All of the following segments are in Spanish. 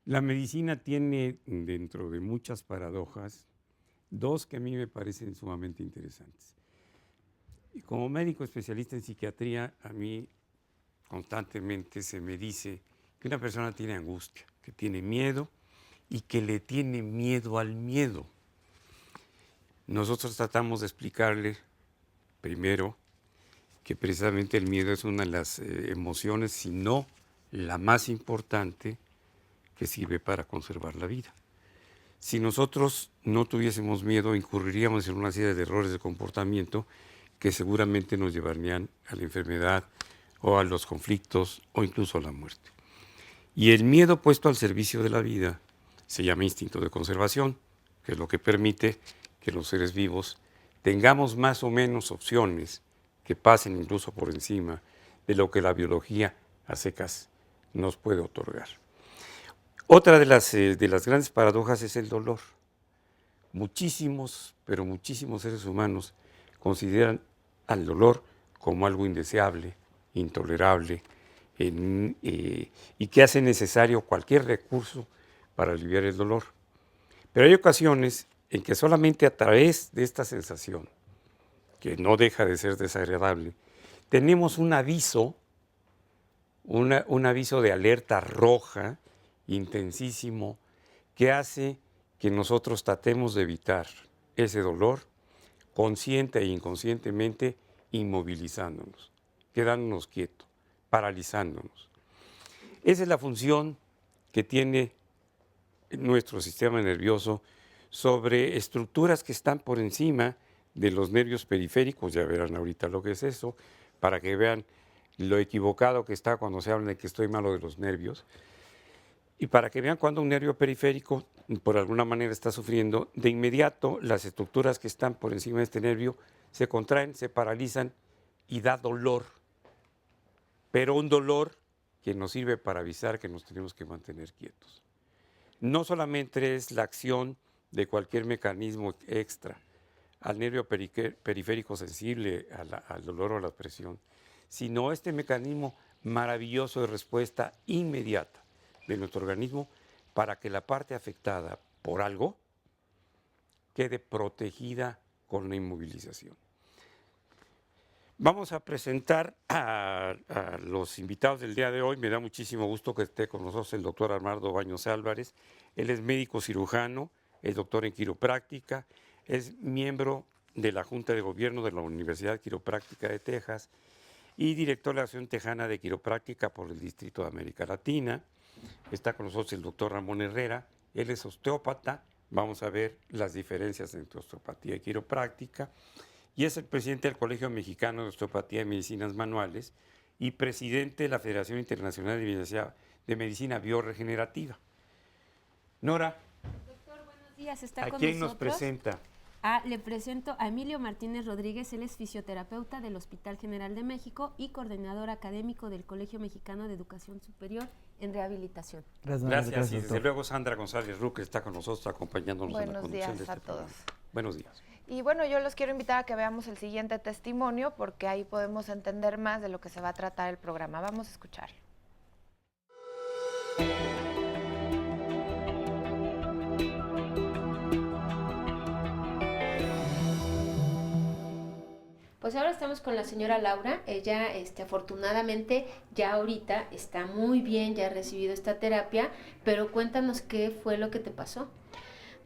La medicina tiene, dentro de muchas paradojas, dos que a mí me parecen sumamente interesantes. Y como médico especialista en psiquiatría, a mí constantemente se me dice que una persona tiene angustia, que tiene miedo y que le tiene miedo al miedo. Nosotros tratamos de explicarle, primero, que precisamente el miedo es una de las emociones, si no la más importante, que sirve para conservar la vida. Si nosotros no tuviésemos miedo, incurriríamos en una serie de errores de comportamiento que seguramente nos llevarían a la enfermedad o a los conflictos o incluso a la muerte. Y el miedo puesto al servicio de la vida se llama instinto de conservación, que es lo que permite que los seres vivos tengamos más o menos opciones que pasen incluso por encima de lo que la biología a secas nos puede otorgar. Otra de las grandes paradojas es el dolor. Muchísimos, pero muchísimos seres humanos consideran al dolor como algo indeseable, intolerable, y que hace necesario cualquier recurso para aliviar el dolor. Pero hay ocasiones en que solamente a través de esta sensación, que no deja de ser desagradable, tenemos un aviso, un aviso de alerta roja, intensísimo, que hace que nosotros tratemos de evitar ese dolor consciente e inconscientemente, inmovilizándonos, quedándonos quietos, paralizándonos. Esa es la función que tiene nuestro sistema nervioso sobre estructuras que están por encima de los nervios periféricos. Ya verán ahorita lo que es eso, para que vean lo equivocado que está cuando se habla de que estoy malo de los nervios. Y para que vean cuando un nervio periférico por alguna manera está sufriendo, de inmediato las estructuras que están por encima de este nervio se contraen, se paralizan y da dolor. Pero un dolor que nos sirve para avisar que nos tenemos que mantener quietos. No solamente es la acción de cualquier mecanismo extra al nervio periférico sensible, al dolor o a la presión, sino este mecanismo maravilloso de respuesta inmediata de nuestro organismo para que la parte afectada por algo quede protegida con la inmovilización. Vamos a presentar a los invitados del día de hoy. Me da muchísimo gusto que esté con nosotros el doctor Armando Baños Álvarez. Él es médico cirujano, es doctor en quiropráctica, es miembro de la Junta de Gobierno de la Universidad Quiropráctica de Texas y director de la Asociación Tejana de Quiropráctica por el Distrito de América Latina. Está con nosotros el doctor Ramón Herrera, él es osteópata. Vamos a ver las diferencias entre osteopatía y quiropráctica. Y es el presidente del Colegio Mexicano de Osteopatía y Medicinas Manuales y presidente de la Federación Internacional de Medicina Bioregenerativa. Nora, Doctor, buenos días. ¿Está ¿a con quién nosotros? nos presenta? Le presento a Emilio Martínez Rodríguez, él es fisioterapeuta del Hospital General de México y coordinador académico del Colegio Mexicano de Educación Superior en Rehabilitación. Gracias. Y desde luego Sandra González Ruque está con nosotros acompañándonos en la Buenos conducción días de este a todos. programa. Buenos días. Y bueno, yo los quiero invitar a que veamos el siguiente testimonio porque ahí podemos entender más de lo que se va a tratar el programa. Vamos a escucharlo. Pues ahora estamos con la señora Laura. Ella, afortunadamente, ya ahorita está muy bien, ya ha recibido esta terapia, pero cuéntanos qué fue lo que te pasó.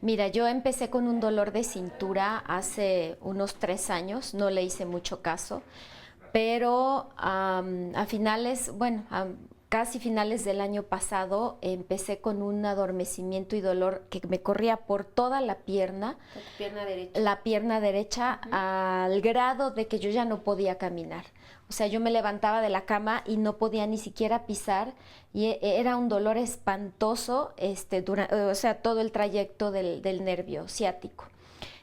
Mira, yo empecé con un dolor de cintura hace unos 3 años, no le hice mucho caso, pero a finales, casi finales del año pasado, empecé con un adormecimiento y dolor que me corría por toda la pierna. Con tu pierna derecha. La pierna derecha, al grado de que yo ya no podía caminar. O sea, yo me levantaba de la cama y no podía ni siquiera pisar y era un dolor espantoso, todo el trayecto del nervio ciático.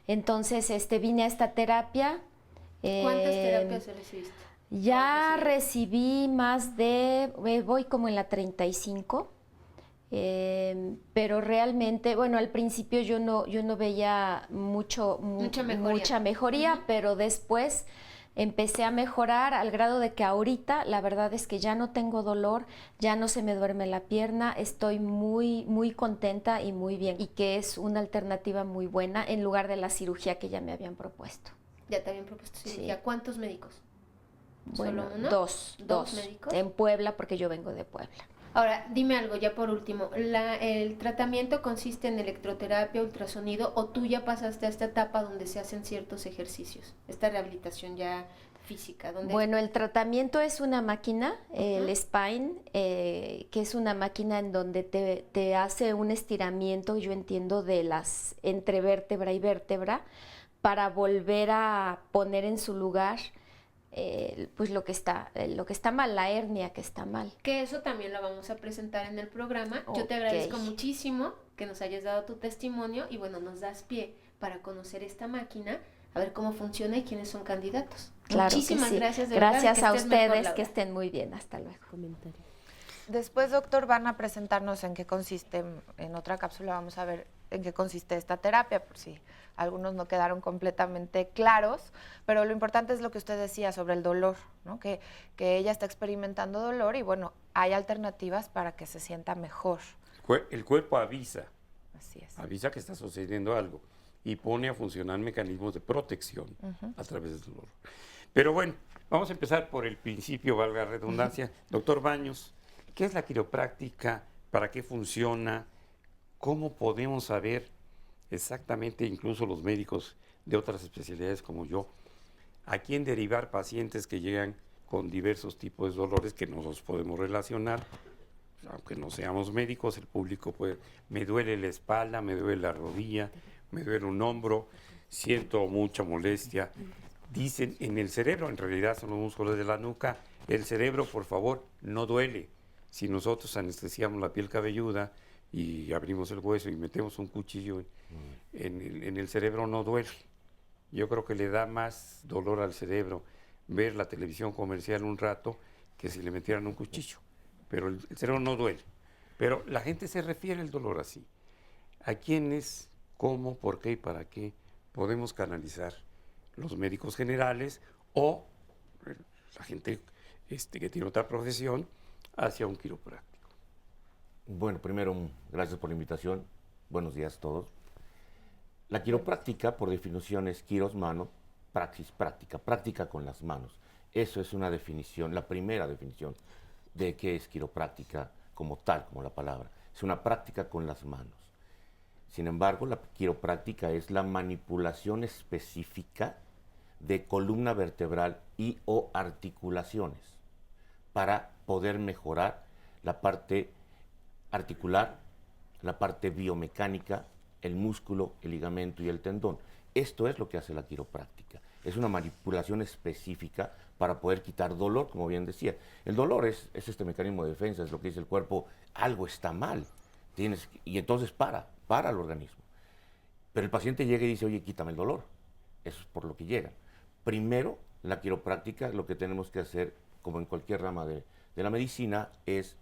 Entonces, vine a esta terapia. ¿Cuántas terapias recibiste? Ya recibí más de, voy como en la 35, pero realmente, bueno, al principio yo no veía mucha mejoría, pero después empecé a mejorar al grado de que ahorita la verdad es que ya no tengo dolor, ya no se me duerme la pierna, estoy muy, muy contenta y muy bien, y que es una alternativa muy buena en lugar de la cirugía que ya me habían propuesto. Ya te habían propuesto cirugía. Sí. ¿Cuántos médicos? Bueno, ¿Solo uno? dos médicos? en Puebla, porque yo vengo de Puebla. Ahora, dime algo ya por último. ¿El tratamiento consiste en electroterapia, ultrasonido o tú ya pasaste a esta etapa donde se hacen ciertos ejercicios? Esta rehabilitación ya física. Bueno, el tratamiento es una máquina, el Spine, que es una máquina en donde te hace un estiramiento, yo entiendo, de las entre vértebra y vértebra para volver a poner en su lugar pues lo que está mal, la hernia que está mal. Que eso también lo vamos a presentar en el programa. Yo te Ok. agradezco muchísimo que nos hayas dado tu testimonio y bueno, nos das pie para conocer esta máquina, a ver cómo funciona y quiénes son candidatos. Claro que Muchísimas sí. gracias. De Gracias verdad, a que estés mejor, ustedes, Laura. que estén muy bien. Hasta luego. Después, doctor, van a presentarnos en qué consiste, en otra cápsula vamos a ver en qué consiste esta terapia, por si algunos no quedaron completamente claros, pero lo importante es lo que usted decía sobre el dolor, ¿no? Que ella está experimentando dolor y bueno, hay alternativas para que se sienta mejor. El cuerpo avisa, Así es. avisa que está sucediendo algo y pone a funcionar mecanismos de protección a través del dolor. Pero bueno, vamos a empezar por el principio, valga la redundancia. Doctor Baños, ¿qué es la quiropráctica? ¿Para qué funciona? ¿Cómo podemos saber exactamente, incluso los médicos de otras especialidades como yo, a quién derivar pacientes que llegan con diversos tipos de dolores que no los podemos relacionar? Aunque no seamos médicos, el público puede, me duele la espalda, me duele la rodilla, me duele un hombro, siento mucha molestia. Dicen en el cerebro, en realidad son los músculos de la nuca, el cerebro, por favor, no duele. Si nosotros anestesiamos la piel cabelluda y abrimos el hueso y metemos un cuchillo en el cerebro, no duele. Yo creo que le da más dolor al cerebro ver la televisión comercial un rato que si le metieran un cuchillo. Pero el cerebro no duele. Pero la gente se refiere al dolor así. ¿A quiénes, cómo, por qué y para qué podemos canalizar los médicos generales o la gente que tiene otra profesión hacia un quiropráctico? Bueno, primero, gracias por la invitación. Buenos días a todos. La quiropráctica, por definición, es quiros, mano, praxis, práctica, práctica con las manos. Eso es una definición, la primera definición de qué es quiropráctica como tal, como la palabra. Es una práctica con las manos. Sin embargo, la quiropráctica es la manipulación específica de columna vertebral y o articulaciones para poder mejorar la parte articular, la parte biomecánica, el músculo, el ligamento y el tendón. Esto es lo que hace la quiropráctica. Es una manipulación específica para poder quitar dolor, como bien decía. El dolor es este mecanismo de defensa, es lo que dice el cuerpo, algo está mal. Y entonces para el organismo. Pero el paciente llega y dice, oye, quítame el dolor. Eso es por lo que llega. Primero, la quiropráctica, lo que tenemos que hacer, como en cualquier rama de la medicina, es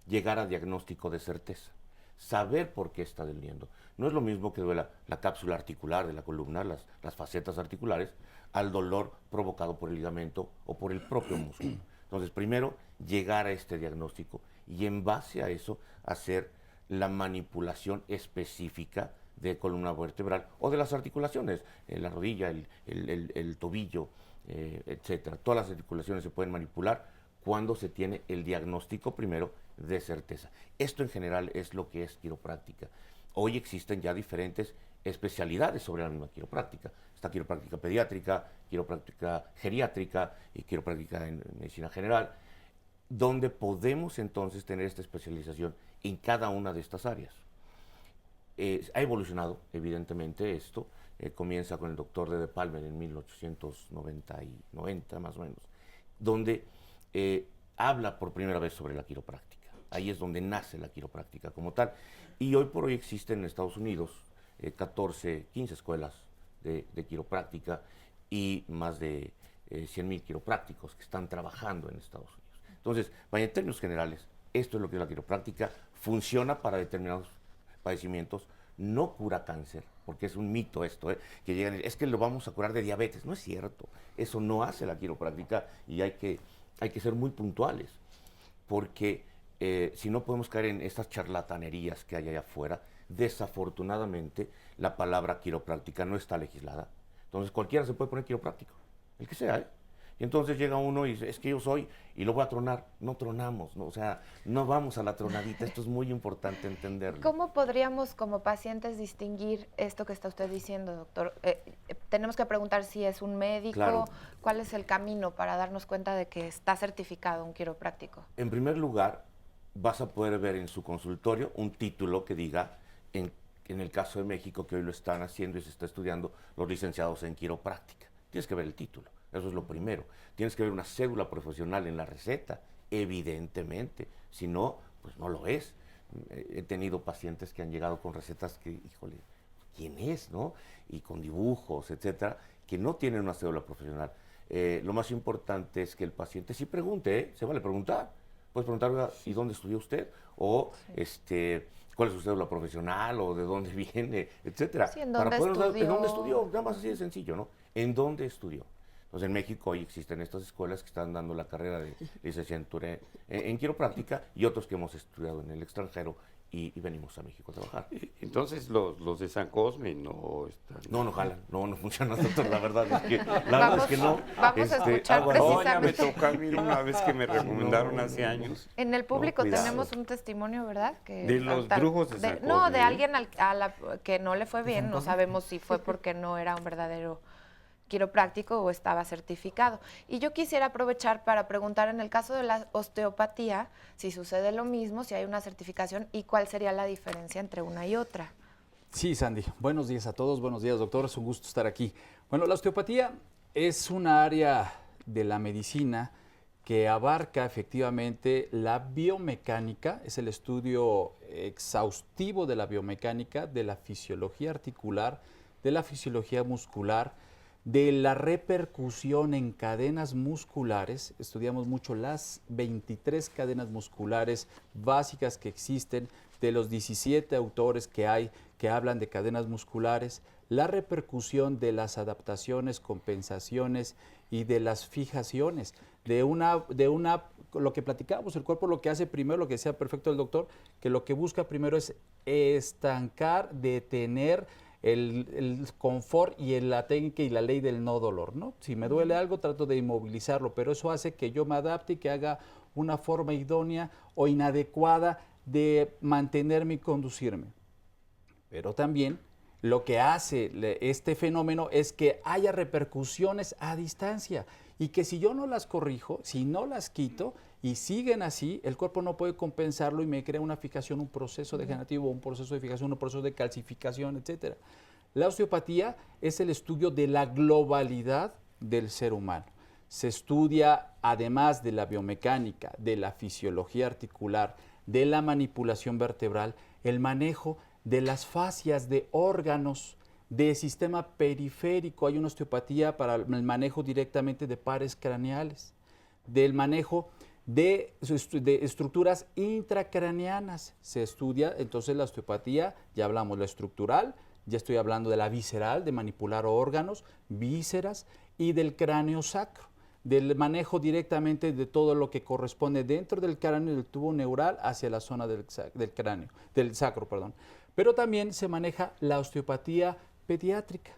llegar a diagnóstico de certeza. Saber por qué está doliendo. No es lo mismo que duela la cápsula articular de la columna, las facetas articulares, al dolor provocado por el ligamento o por el propio músculo. Entonces, primero, llegar a este diagnóstico y en base a eso hacer la manipulación específica de columna vertebral o de las articulaciones, la rodilla, el tobillo, etcétera. Todas las articulaciones se pueden manipular cuando se tiene el diagnóstico primero de certeza. Esto en general es lo que es quiropráctica. Hoy existen ya diferentes especialidades sobre la misma quiropráctica. Está quiropráctica pediátrica, quiropráctica geriátrica y quiropráctica en medicina general, donde podemos entonces tener esta especialización en cada una de estas áreas. Ha evolucionado, evidentemente, esto. Comienza con el doctor de Palmer en 1890 más o menos, donde habla por primera vez sobre la quiropráctica. Ahí es donde nace la quiropráctica como tal. Y hoy por hoy existen en Estados Unidos 15 escuelas de quiropráctica y más de 100,000 quiroprácticos que están trabajando en Estados Unidos. Entonces, en términos generales, esto es lo que es la quiropráctica. Funciona para determinados padecimientos, no cura cáncer, porque es un mito esto, que llegan, es que lo vamos a curar de diabetes. No es cierto, eso no hace la quiropráctica y hay que ser muy puntuales, porque si no podemos caer en estas charlatanerías que hay allá afuera. Desafortunadamente, la palabra quiropráctica no está legislada. Entonces, cualquiera se puede poner quiropráctico, el que sea, Y entonces llega uno y dice, es que yo soy, y lo voy a tronar. No tronamos, ¿no? O sea, no vamos a la tronadita. Esto es muy importante entenderlo. ¿Cómo podríamos, como pacientes, distinguir esto que está usted diciendo, doctor? Tenemos que preguntar si es un médico, Claro. ¿Cuál es el camino para darnos cuenta de que está certificado un quiropráctico? En primer lugar, vas a poder ver en su consultorio un título que diga, en el caso de México, que hoy lo están haciendo y se está estudiando, los licenciados en quiropráctica. Tienes que ver el título, eso es lo primero. Tienes que ver una cédula profesional en la receta, evidentemente. Si no, pues no lo es. He tenido pacientes que han llegado con recetas que, híjole, ¿quién es, no? Y con dibujos, etcétera, que no tienen una cédula profesional. Lo más importante es que el paciente sí pregunte, se vale preguntar. Puedes preguntar, "Oiga, ¿y dónde estudió usted?" O, ¿cuál es su cédula profesional? O ¿de dónde viene? Etcétera. Sí, ¿en dónde ¿en estudió? dónde estudió? Nada más así de sencillo, ¿no? ¿En dónde estudió? Entonces, en México hoy existen estas escuelas que están dando la carrera de licenciatura en quiropráctica y otros que hemos estudiado en el extranjero y venimos a México a trabajar. Entonces los de San Cosme no están... No jalan, no funciona, doctor, la verdad es que, verdad es que no. Vamos a escuchar aguas. No, ya me precisamente. tocó a mí una vez que me recomendaron hace años. En el público cuidado. tenemos un testimonio, ¿verdad? Que De los brujos de San No, Cosme, de ¿eh? alguien que no le fue bien, no sabemos si fue porque no era un verdadero quiropráctico o estaba certificado. Y yo quisiera aprovechar para preguntar, en el caso de la osteopatía, si sucede lo mismo, si hay una certificación y cuál sería la diferencia entre una y otra. Sí, Sandy. Buenos días a todos. Buenos días, doctor. Es un gusto estar aquí. Bueno, la osteopatía es una área de la medicina que abarca efectivamente la biomecánica, es el estudio exhaustivo de la biomecánica, de la fisiología articular, de la fisiología muscular, de la repercusión en cadenas musculares. Estudiamos mucho las 23 cadenas musculares básicas que existen, de los 17 autores que hay que hablan de cadenas musculares, la repercusión de las adaptaciones, compensaciones y de las fijaciones, lo que platicábamos, el cuerpo lo que hace primero, lo que decía perfecto el doctor, que lo que busca primero es estancar, detener el confort y la técnica y la ley del no dolor, ¿no? Si me duele algo, trato de inmovilizarlo, pero eso hace que yo me adapte y que haga una forma idónea o inadecuada de mantenerme y conducirme. Pero también lo que hace este fenómeno es que haya repercusiones a distancia y que si yo no las corrijo, si no las quito y siguen así, el cuerpo no puede compensarlo y me crea una fijación, un proceso degenerativo, un proceso de fijación, un proceso de calcificación, etc. La osteopatía es el estudio de la globalidad del ser humano. Se estudia, además de la biomecánica, de la fisiología articular, de la manipulación vertebral, el manejo de las fascias de órganos, de sistema periférico. Hay una osteopatía para el manejo directamente de pares craneales, del manejo de estructuras intracraneanas. Se estudia entonces la osteopatía, ya hablamos la estructural, ya estoy hablando de la visceral, de manipular órganos, vísceras, y del cráneo sacro, del manejo directamente de todo lo que corresponde dentro del cráneo, del tubo neural, hacia la zona del cráneo, del sacro, perdón. Pero también se maneja la osteopatía pediátrica,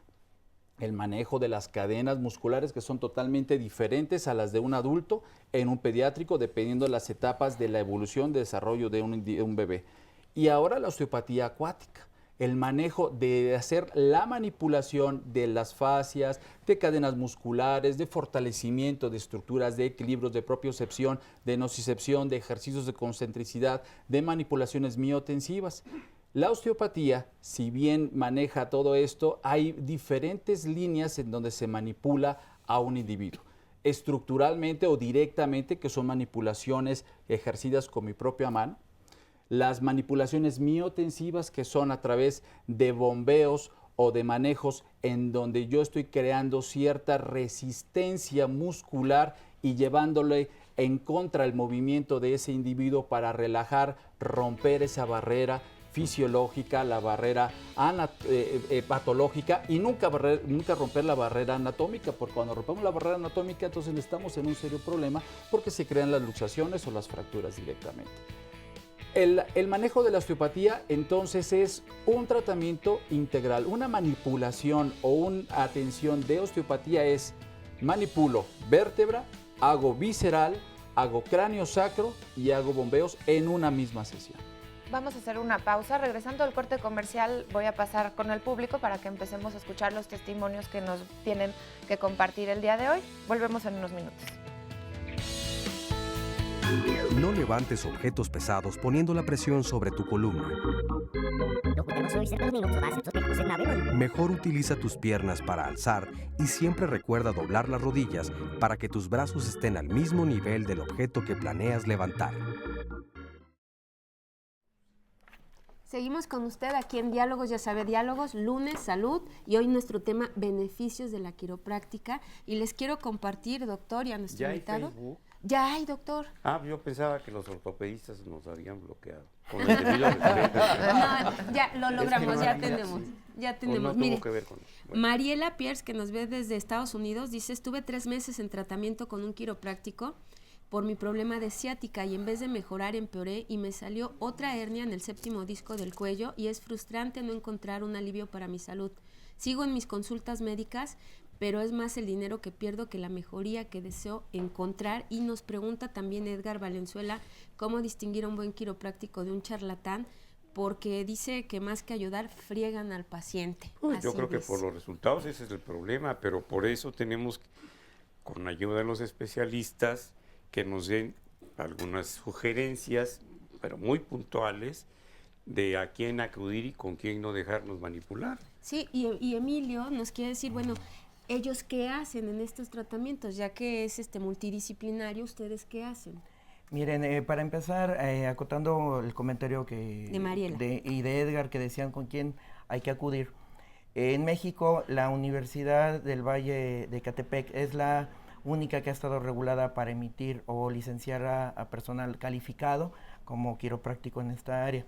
el manejo de las cadenas musculares que son totalmente diferentes a las de un adulto en un pediátrico, dependiendo de las etapas de la evolución, de desarrollo de un bebé. Y ahora la osteopatía acuática, el manejo de hacer la manipulación de las fascias, de cadenas musculares, de fortalecimiento de estructuras, de equilibrios, de propiocepción, de nocicepción, de ejercicios de concentricidad, de manipulaciones miotensivas. La osteopatía, si bien maneja todo esto, hay diferentes líneas en donde se manipula a un individuo. Estructuralmente o directamente, que son manipulaciones ejercidas con mi propia mano. Las manipulaciones miotensivas, que son a través de bombeos o de manejos en donde yo estoy creando cierta resistencia muscular y llevándole en contra el movimiento de ese individuo para relajar, romper esa barrera, fisiológica, la barrera patológica y nunca romper la barrera anatómica, porque cuando rompemos la barrera anatómica entonces estamos en un serio problema porque se crean las luxaciones o las fracturas directamente. El manejo de la osteopatía entonces es un tratamiento integral, una manipulación o una atención de osteopatía es manipulo vértebra, hago visceral, hago cráneo sacro y hago bombeos en una misma sesión. Vamos a hacer una pausa. Regresando al corte comercial, voy a pasar con el público para que empecemos a escuchar los testimonios que nos tienen que compartir el día de hoy. Volvemos en unos minutos. No levantes objetos pesados poniendo la presión sobre tu columna. Mejor utiliza tus piernas para alzar y siempre recuerda doblar las rodillas para que tus brazos estén al mismo nivel del objeto que planeas levantar. Seguimos con usted aquí en Diálogos, ya sabe, Diálogos, lunes, salud, y hoy nuestro tema, beneficios de la quiropráctica. Y les quiero compartir, doctor, y a nuestro ¿Ya hay invitado. Facebook? Ya hay, doctor. Yo pensaba que los ortopedistas nos habían bloqueado. Con el debido respeto. No, ya lo logramos, Es que no ya había, tenemos. sí. Ya O tenemos. no tuvo Mire, que ver con bueno. Mariela Pierce, que nos ve desde Estados Unidos, dice, estuve 3 meses en tratamiento con un quiropráctico por mi problema de ciática y en vez de mejorar empeoré y me salió otra hernia en el 7º disco del cuello y es frustrante no encontrar un alivio para mi salud. Sigo en mis consultas médicas, pero es más el dinero que pierdo que la mejoría que deseo encontrar. Y nos pregunta también Edgar Valenzuela cómo distinguir a un buen quiropráctico de un charlatán, porque dice que más que ayudar, friegan al paciente. Yo creo que dice. por los resultados ese es el problema, pero por eso tenemos, con ayuda de los especialistas, que nos den algunas sugerencias, pero muy puntuales, de a quién acudir y con quién no dejarnos manipular. Sí, y Emilio nos quiere decir, bueno, ¿ellos qué hacen en estos tratamientos? Ya que es multidisciplinario, ¿ustedes qué hacen? Miren, para empezar, acotando el comentario De Mariela. y de Edgar, que decían con quién hay que acudir. En México, la Universidad del Valle de Ecatepec es la única que ha estado regulada para emitir o licenciar a personal calificado como quiropráctico en esta área.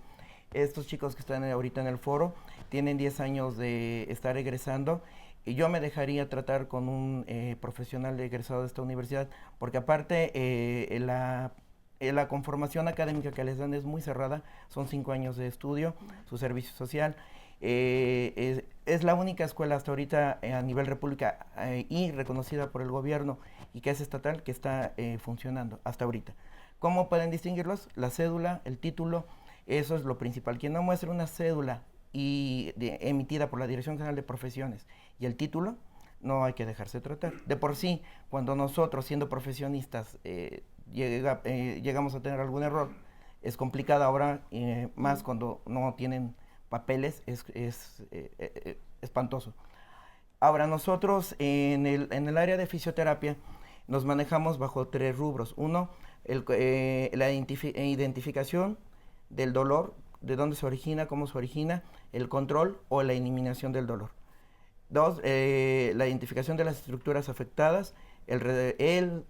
Estos chicos que están ahorita en el foro tienen 10 años de estar egresando y yo me dejaría tratar con un profesional egresado de esta universidad, porque aparte la conformación académica que les dan es muy cerrada, son 5 años de estudio, su servicio social. Es la única escuela hasta ahorita a nivel república y reconocida por el gobierno y que es estatal que está funcionando hasta ahorita. ¿Cómo pueden distinguirlos? La cédula, el título, eso es lo principal. Quien no muestre una cédula emitida por la Dirección General de Profesiones y el título, no hay que dejarse tratar. De por sí, cuando nosotros, siendo profesionistas, llegamos a tener algún error, es complicado ahora, más cuando no tienen papeles, es espantoso. Ahora, nosotros en el área de fisioterapia nos manejamos bajo 3 rubros. Uno, la identificación del dolor, de dónde se origina, cómo se origina, el control o la eliminación del dolor. 2, la identificación de las estructuras afectadas, el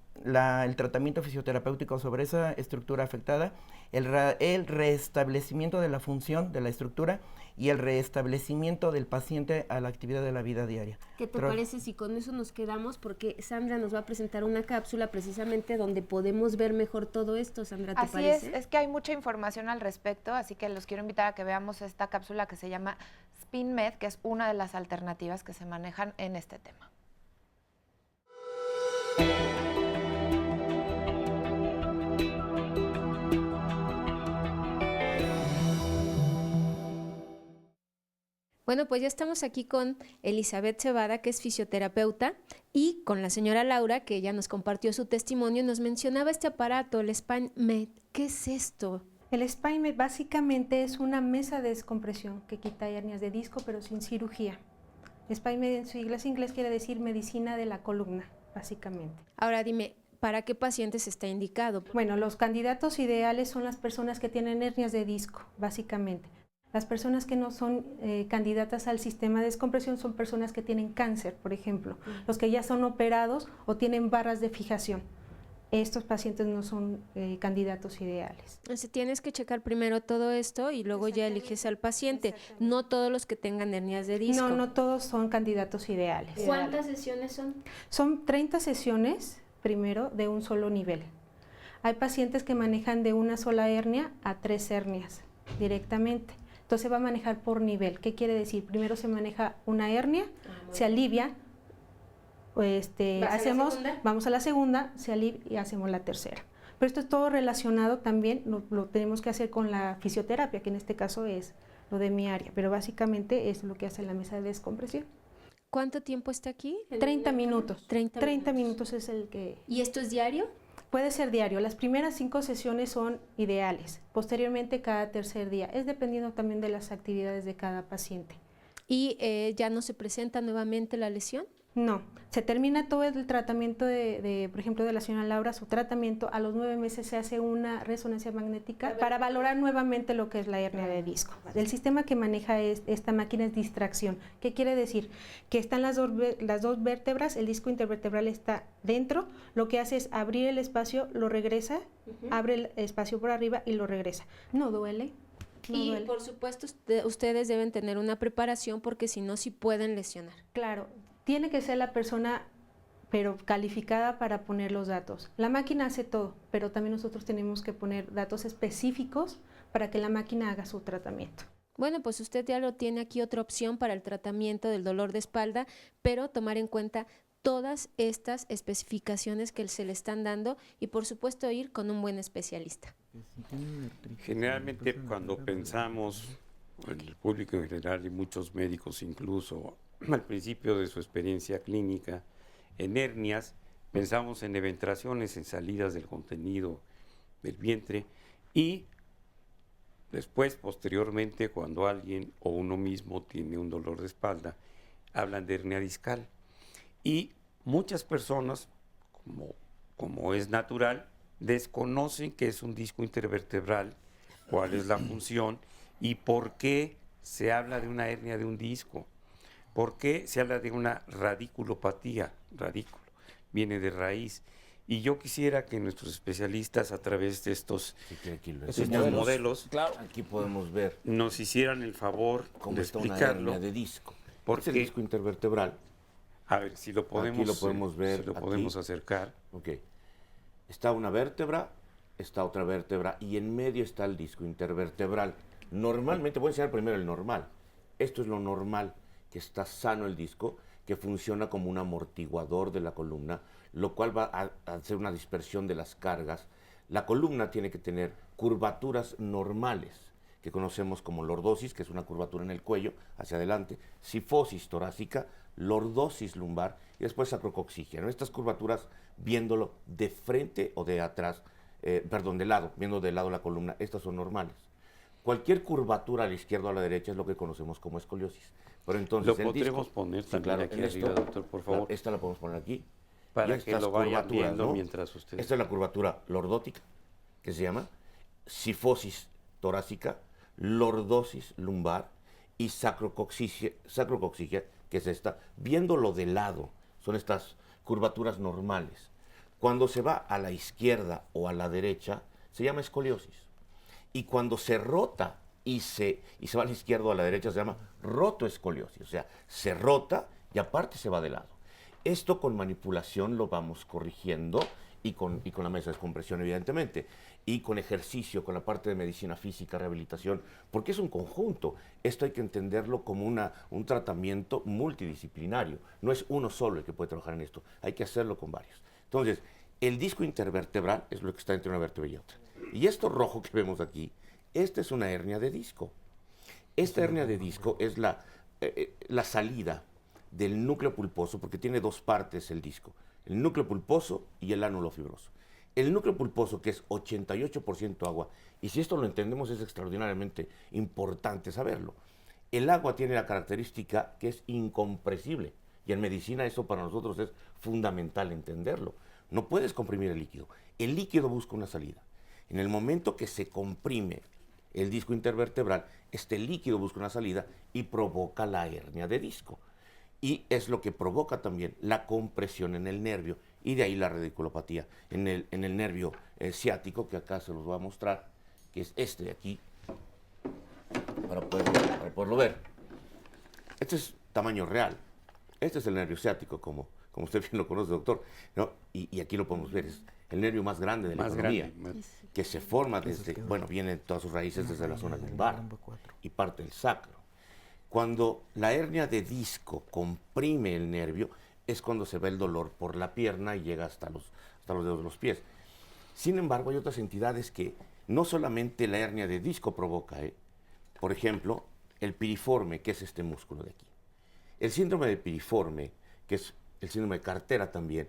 tratamiento fisioterapéutico sobre esa estructura afectada, el restablecimiento de la función de la estructura y el restablecimiento del paciente a la actividad de la vida diaria. ¿Qué te parece si con eso nos quedamos? Porque Sandra nos va a presentar una cápsula precisamente donde podemos ver mejor todo esto. Sandra, ¿te parece? Es que hay mucha información al respecto, así que los quiero invitar a que veamos esta cápsula que se llama SpinMed, que es una de las alternativas que se manejan en este tema. Bueno, pues ya estamos aquí con Elizabeth Cebada, que es fisioterapeuta, y con la señora Laura, que ella nos compartió su testimonio y nos mencionaba este aparato, el SpineMed. ¿Qué es esto? El SpineMed básicamente es una mesa de descompresión que quita hernias de disco, pero sin cirugía. SpineMed en su inglés quiere decir medicina de la columna, básicamente. Ahora dime, ¿para qué pacientes está indicado? Bueno, los candidatos ideales son las personas que tienen hernias de disco, básicamente. Las personas que no son candidatas al sistema de descompresión son personas que tienen cáncer, por ejemplo, los que ya son operados o tienen barras de fijación. estos pacientes no son candidatos ideales. Entonces, tienes que checar primero todo esto y luego ya eliges al paciente. No todos los que tengan hernias de disco. No, no todos son candidatos ideales. ¿Cuántas sesiones son? Son 30 sesiones, primero, de un solo nivel. Hay pacientes que manejan de una sola hernia a 3 hernias directamente. Entonces va a manejar por nivel. ¿Qué quiere decir? Primero se maneja una hernia, se alivia, vamos a la segunda, se alivia y hacemos la tercera. Pero esto es todo relacionado también, lo tenemos que hacer con la fisioterapia, que en este caso es lo de mi área, pero básicamente es lo que hace la mesa de descompresión. ¿Cuánto tiempo está aquí? 30 minutos. 30 minutos es el que... ¿Y esto es diario? Puede ser diario. Las primeras 5 sesiones son ideales. Posteriormente, cada tercer día. Es dependiendo también de las actividades de cada paciente. ¿Y ya no se presenta nuevamente la lesión? No. Se termina todo el tratamiento por ejemplo, de la señora Laura, su tratamiento. A los 9 meses se hace una resonancia magnética para valorar nuevamente lo que es la hernia de disco. El sistema que maneja esta máquina es distracción. ¿Qué quiere decir? Que están las dos vértebras, el disco intervertebral está dentro, lo que hace es abrir el espacio, lo regresa, abre el espacio por arriba y lo regresa. No duele. Y por supuesto ustedes deben tener una preparación porque si no, sí pueden lesionar. Claro, tiene que ser la persona pero calificada para poner los datos. La máquina hace todo, pero también nosotros tenemos que poner datos específicos para que la máquina haga su tratamiento. Bueno, pues usted ya lo tiene aquí otra opción para el tratamiento del dolor de espalda, pero tomar en cuenta todas estas especificaciones que se le están dando y por supuesto ir con un buen especialista. Generalmente cuando pensamos, en el público en general y muchos médicos incluso, al principio de su experiencia clínica, en hernias, pensamos en eventraciones, en salidas del contenido del vientre y después, posteriormente, cuando alguien o uno mismo tiene un dolor de espalda, hablan de hernia discal. Y muchas personas, como es natural, desconocen qué es un disco intervertebral, cuál es la función y por qué se habla de una hernia de un disco. ¿Por qué se habla de una radiculopatía? Radículo, viene de raíz. Y yo quisiera que nuestros especialistas, a través de estos modelos, claro, aquí podemos ver, nos hicieran el favor de explicarlo. Una hernia de disco. Porque el disco intervertebral. A ver, si lo podemos, aquí lo podemos ver. Si lo podemos acercar. Ok. Está una vértebra, está otra vértebra y en medio está el disco intervertebral. Normalmente, voy a enseñar primero el normal. Esto es lo normal, que está sano el disco, que funciona como un amortiguador de la columna, lo cual va a hacer una dispersión de las cargas. La columna tiene que tener curvaturas normales, que conocemos como lordosis, que es una curvatura en el cuello, hacia adelante, sifosis torácica, lordosis lumbar y después sacrococcígea. Estas curvaturas, viéndolo de frente o de atrás, de lado, viendo de lado la columna, estas son normales. Cualquier curvatura a la izquierda o a la derecha es lo que conocemos como escoliosis. Pero entonces lo podremos poner también aquí arriba, doctor, por favor. Esta la podemos poner aquí. Para que lo vayan viendo, ¿no? Mientras ustedes... Esta es la curvatura lordótica, que se llama sifosis torácica, lordosis lumbar y sacrococcígea, que es esta. Viéndolo de lado, son estas curvaturas normales. Cuando se va a la izquierda o a la derecha, se llama escoliosis. Y cuando se rota y se va a la izquierda o a la derecha, se llama rotoescoliosis. O sea, se rota y aparte se va de lado. Esto con manipulación lo vamos corrigiendo y con la mesa de descompresión, evidentemente. Y con ejercicio, con la parte de medicina física, rehabilitación, porque es un conjunto. Esto hay que entenderlo como un tratamiento multidisciplinario. No es uno solo el que puede trabajar en esto, hay que hacerlo con varios. Entonces, el disco intervertebral es lo que está entre una vértebra y otra. Y esto rojo que vemos aquí, esta es una hernia de disco. Esta hernia de disco es la salida del núcleo pulposo, porque tiene dos partes el disco, el núcleo pulposo y el ánulo fibroso. El núcleo pulposo, que es 88% agua, y si esto lo entendemos es extraordinariamente importante saberlo. El agua tiene la característica que es incompresible, y en medicina eso para nosotros es fundamental entenderlo. No puedes comprimir el líquido busca una salida. En el momento que se comprime el disco intervertebral, este líquido busca una salida y provoca la hernia de disco. Y es lo que provoca también la compresión en el nervio y de ahí la radiculopatía. En el nervio ciático, que acá se los voy a mostrar, que es este de aquí, para poderlo ver. Este es tamaño real. Este es el nervio ciático, como usted bien lo conoce, doctor, ¿no? Y aquí lo podemos ver, es el nervio más grande de la economía, que se forma desde, viene todas sus raíces desde la zona lumbar y parte del sacro. Cuando la hernia de disco comprime el nervio, es cuando se ve el dolor por la pierna y llega hasta los dedos de los pies. Sin embargo, hay otras entidades que no solamente la hernia de disco provoca, por ejemplo, el piriforme, que es este músculo de aquí. El síndrome de piriforme, que es el síndrome de cartera también,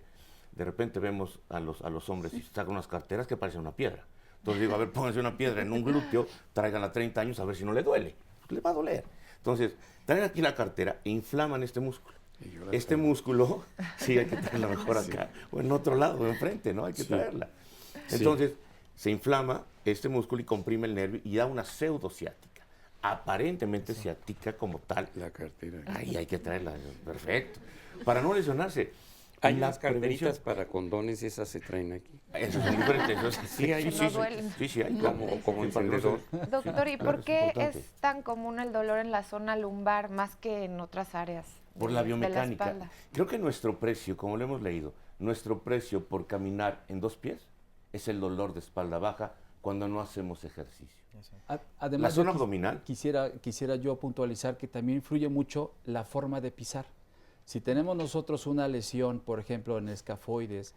de repente vemos a los hombres y sacan unas carteras que parecen una piedra. Entonces digo, a ver, pónganse una piedra en un glúteo, tráiganla 30 años a ver si no le duele. Pues le va a doler. Entonces, traen aquí la cartera e inflaman este músculo. Este músculo, sí, hay que traerla mejor acá, o en otro lado, enfrente, ¿no? Hay que traerla. Entonces, se inflama este músculo y comprime el nervio y da una pseudociática. Aparentemente ciática como tal. La cartera. Ahí hay que traerla, perfecto. Para no lesionarse. Hay las carteritas para condones, esas se traen aquí. Eso es diferente. Sí, hay, sí, hay. Como encendedor. Doctor, ¿y por qué es tan común el dolor en la zona lumbar más que en otras áreas? Por la biomecánica. De la espalda? Creo que nuestro precio, como lo hemos leído, nuestro precio por caminar en 2 pies es el dolor de espalda baja cuando no hacemos ejercicio. Además, la zona abdominal. Quisiera yo puntualizar que también influye mucho la forma de pisar. Si tenemos nosotros una lesión, por ejemplo, en escafoides,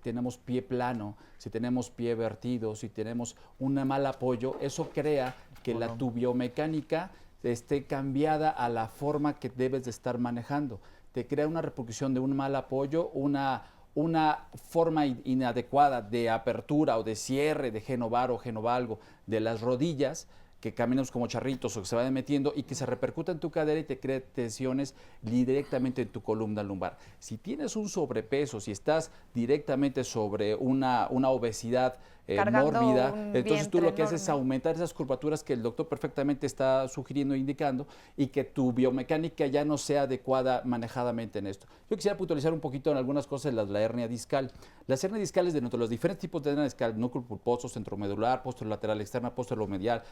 tenemos pie plano, si tenemos pie vertido, si tenemos un mal apoyo, eso crea que tu biomecánica esté cambiada a la forma que debes de estar manejando. Te crea una repercusión de un mal apoyo, una forma inadecuada de apertura o de cierre de genovar o genovalgo de las rodillas, que caminamos como charritos o que se vayan metiendo y que se repercuta en tu cadera y te cree tensiones directamente en tu columna lumbar. Si tienes un sobrepeso, si estás directamente sobre una obesidad mórbida, entonces tú lo que haces es aumentar esas curvaturas que el doctor perfectamente está sugiriendo e indicando y que tu biomecánica ya no sea adecuada manejadamente en esto. Yo quisiera puntualizar un poquito en algunas cosas de la hernia discal. Las hernias discales, dentro de los diferentes tipos de hernia discal, núcleo pulposo, centromedular, posterolateral externa, posteromedial,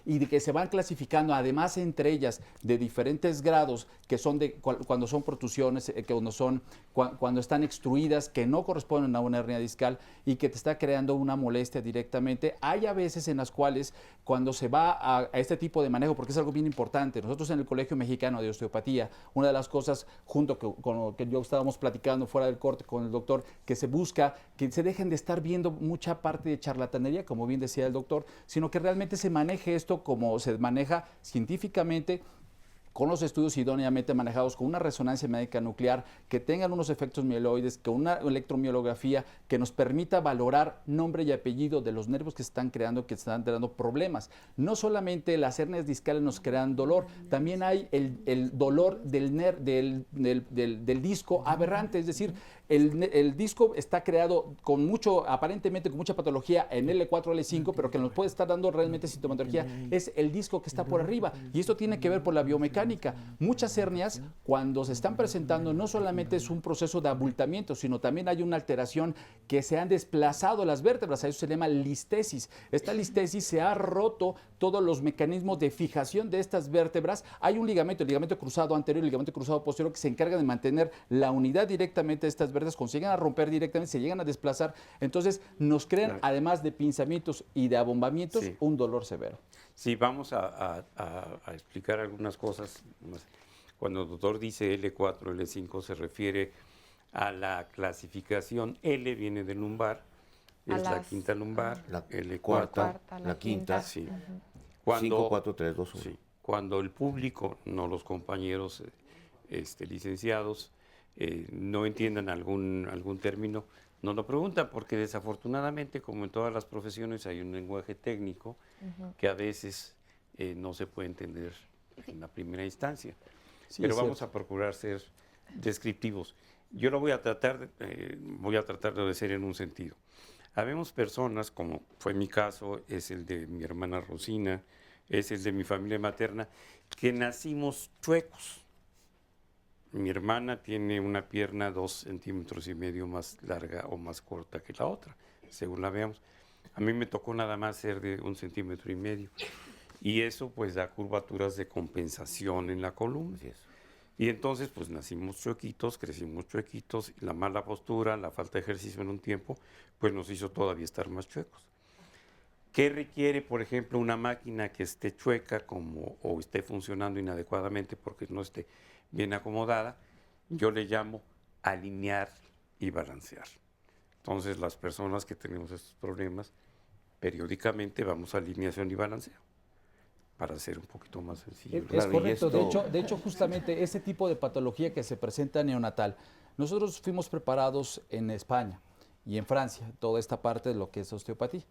y de que se van clasificando además entre ellas de diferentes grados, que son cuando son protusiones, cuando están extruidas, que no corresponden a una hernia discal y que te está creando una molestia directamente. Hay a veces en las cuales cuando se va a este tipo de manejo, porque es algo bien importante, nosotros en el Colegio Mexicano de Osteopatía, una de las cosas junto con lo que yo estábamos platicando fuera del corte con el doctor, que se busca que se dejen de estar viendo mucha parte de charlatanería, como bien decía el doctor, sino que realmente se maneje esto como se maneja científicamente, con los estudios idóneamente manejados, con una resonancia magnética nuclear, que tengan unos efectos mieloides, con una electromielografía que nos permita valorar nombre y apellido de los nervios que se están creando, que están dando problemas. No solamente las hernias discales nos crean dolor, también hay el dolor del disco aberrante, es decir, el disco está creado aparentemente con mucha patología en L4, L5, pero que nos puede estar dando realmente sintomatología es el disco que está por arriba, y esto tiene que ver por la biomecánica. Muchas hernias, cuando se están presentando, no solamente es un proceso de abultamiento, sino también hay una alteración que se han desplazado las vértebras, a eso se llama listesis. Esta listesis se ha roto todos los mecanismos de fijación de estas vértebras. Hay un ligamento, el ligamento cruzado anterior y el ligamento cruzado posterior, que se encarga de mantener la unidad directamente de estas vértebras. Cuando se llegan a romper directamente, se llegan a desplazar, entonces nos crean, además de pinzamientos y de abombamientos, un dolor severo. Sí, vamos a explicar algunas cosas. Cuando el doctor dice L4, L5, se refiere a la clasificación. L viene de lumbar, es la quinta lumbar, la L4, cuarta, la quinta, sí. 5, 4, 3, 2, 1. Sí, cuando el público, no los compañeros licenciados, no entiendan algún término, nos lo preguntan, porque desafortunadamente, como en todas las profesiones, hay un lenguaje técnico que a veces no se puede entender en la primera instancia. Sí, pero vamos a procurar ser descriptivos. Yo lo voy a tratar de obedecer en un sentido. Habemos personas, como fue mi caso, es el de mi hermana Rosina, es el de mi familia materna, que nacimos chuecos. Mi hermana tiene una pierna 2,5 centímetros más larga o más corta que la otra, según la veamos. A mí me tocó nada más ser de 1,5 centímetros. Y eso pues da curvaturas de compensación en la columna. Así es. Y entonces pues nacimos chuequitos, crecimos chuequitos, y la mala postura, la falta de ejercicio en un tiempo, pues nos hizo todavía estar más chuecos. ¿Qué requiere, por ejemplo, una máquina que esté chueca o esté funcionando inadecuadamente porque no esté bien acomodada? Yo le llamo alinear y balancear. Entonces, las personas que tenemos estos problemas, periódicamente vamos a alineación y balanceo para hacer un poquito más sencillo. Es Claro, y correcto. esto- De hecho, justamente ese tipo de patología que se presenta neonatal, nosotros fuimos preparados en España y en Francia, toda esta parte de lo que es osteopatía.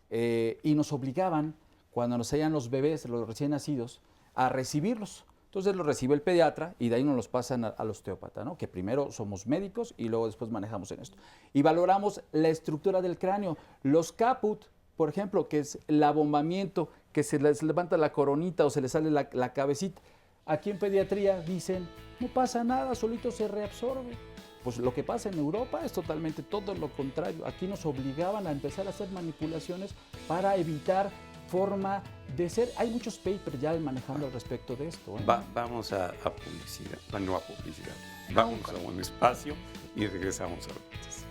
Y nos obligaban, cuando nos salían los bebés, los recién nacidos, a recibirlos. Entonces los recibe el pediatra y de ahí nos los pasan al osteópata, ¿no? Que primero somos médicos y luego después manejamos en esto. Y valoramos la estructura del cráneo. Los caput, por ejemplo, que es el abombamiento, que se les levanta la coronita o se les sale la cabecita. Aquí en pediatría dicen, no pasa nada, solito se reabsorbe. Pues lo que pasa en Europa es totalmente todo lo contrario. Aquí nos obligaban a empezar a hacer manipulaciones para evitar forma de ser. Hay muchos papers ya manejando al respecto de esto, ¿eh? Vamos a publicidad, no a publicidad. Vamos a un espacio y regresamos a noticias.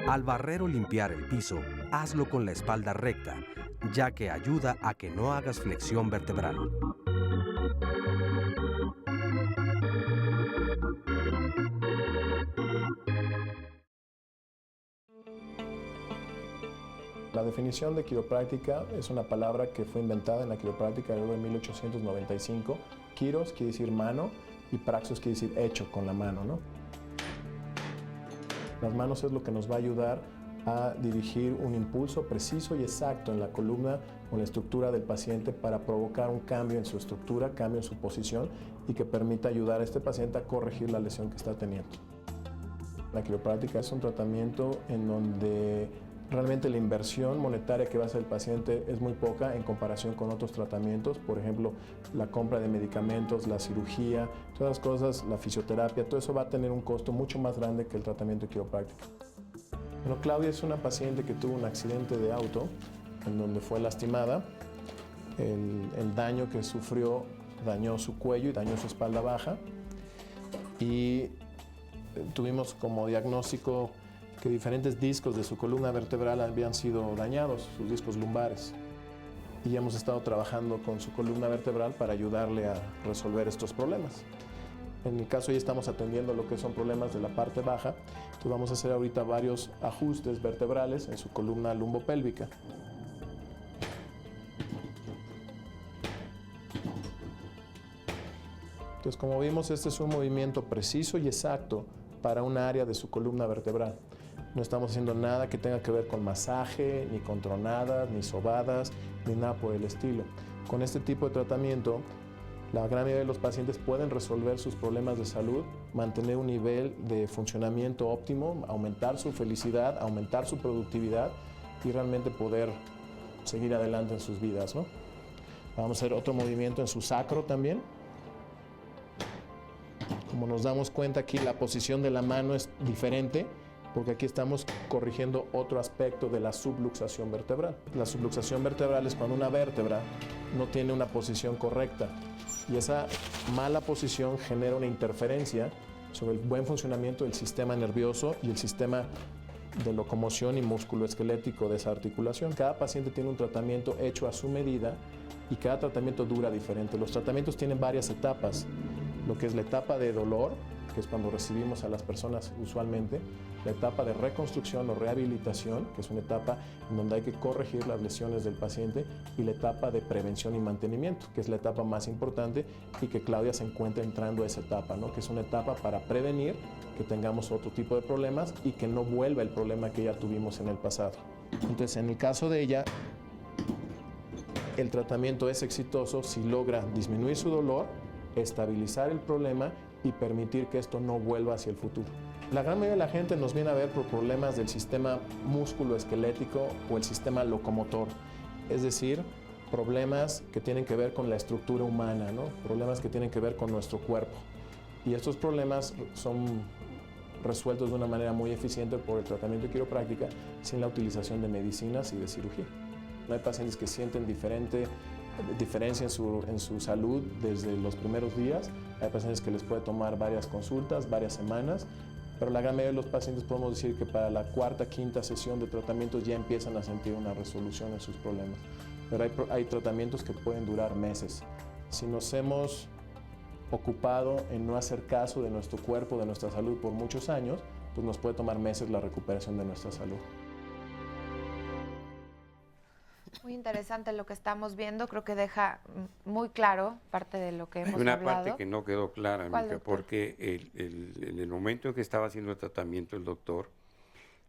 Al barrer o limpiar el piso, hazlo con la espalda recta, ya que ayuda a que no hagas flexión vertebral. La definición de quiropráctica es una palabra que fue inventada en la quiropráctica de 1895. Quiros quiere decir mano y praxis quiere decir hecho con la mano, ¿no? Las manos es lo que nos va a ayudar a dirigir un impulso preciso y exacto en la columna o en la estructura del paciente para provocar un cambio en su estructura, cambio en su posición y que permita ayudar a este paciente a corregir la lesión que está teniendo. La quiropráctica es un tratamiento en donde realmente la inversión monetaria que va a hacer el paciente es muy poca en comparación con otros tratamientos, por ejemplo, la compra de medicamentos, la cirugía, todas las cosas, la fisioterapia, todo eso va a tener un costo mucho más grande que el tratamiento quiropráctico. Bueno, Claudia es una paciente que tuvo un accidente de auto en donde fue lastimada. El daño que sufrió dañó su cuello y dañó su espalda baja y tuvimos como diagnóstico que diferentes discos de su columna vertebral habían sido dañados, sus discos lumbares. Y hemos estado trabajando con su columna vertebral para ayudarle a resolver estos problemas. En el caso ya estamos atendiendo lo que son problemas de la parte baja, entonces vamos a hacer ahorita varios ajustes vertebrales en su columna lumbopélvica. Entonces, como vimos, este es un movimiento preciso y exacto para un área de su columna vertebral. No estamos haciendo nada que tenga que ver con masaje, ni con tronadas, ni sobadas, ni nada por el estilo. Con este tipo de tratamiento, la gran mayoría de los pacientes pueden resolver sus problemas de salud, mantener un nivel de funcionamiento óptimo, aumentar su felicidad, aumentar su productividad y realmente poder seguir adelante en sus vidas, ¿no? Vamos a hacer otro movimiento en su sacro también. Como nos damos cuenta aquí, la posición de la mano es diferente porque aquí estamos corrigiendo otro aspecto de la subluxación vertebral. La subluxación vertebral es cuando una vértebra no tiene una posición correcta y esa mala posición genera una interferencia sobre el buen funcionamiento del sistema nervioso y el sistema de locomoción y musculoesquelético de esa articulación. Cada paciente tiene un tratamiento hecho a su medida y cada tratamiento dura diferente. Los tratamientos tienen varias etapas, lo que es la etapa de dolor, que es cuando recibimos a las personas usualmente, la etapa de reconstrucción o rehabilitación, que es una etapa en donde hay que corregir las lesiones del paciente, y la etapa de prevención y mantenimiento, que es la etapa más importante y que Claudia se encuentra entrando a esa etapa, ¿no? Que es una etapa para prevenir que tengamos otro tipo de problemas y que no vuelva el problema que ya tuvimos en el pasado. Entonces, en el caso de ella, el tratamiento es exitoso si logra disminuir su dolor, estabilizar el problema y permitir que esto no vuelva hacia el futuro. La gran mayoría de la gente nos viene a ver por problemas del sistema músculo-esquelético o el sistema locomotor, es decir, problemas que tienen que ver con la estructura humana, ¿no? Problemas que tienen que ver con nuestro cuerpo. Y estos problemas son resueltos de una manera muy eficiente por el tratamiento de quiropráctica sin la utilización de medicinas y de cirugía. No hay pacientes que sienten diferencia en su salud desde los primeros días. Hay pacientes que les puede tomar varias consultas, varias semanas, pero la gran mayoría de los pacientes podemos decir que para la cuarta, quinta sesión de tratamientos ya empiezan a sentir una resolución en sus problemas. Pero hay tratamientos que pueden durar meses. Si nos hemos ocupado en no hacer caso de nuestro cuerpo, de nuestra salud por muchos años, pues nos puede tomar meses la recuperación de nuestra salud. Muy interesante lo que estamos viendo, creo que deja muy claro parte de lo que hemos Hay una hablado. parte que no quedó clara, ¿Cuál, Mica, doctor? porque en el momento en que estaba haciendo el tratamiento el doctor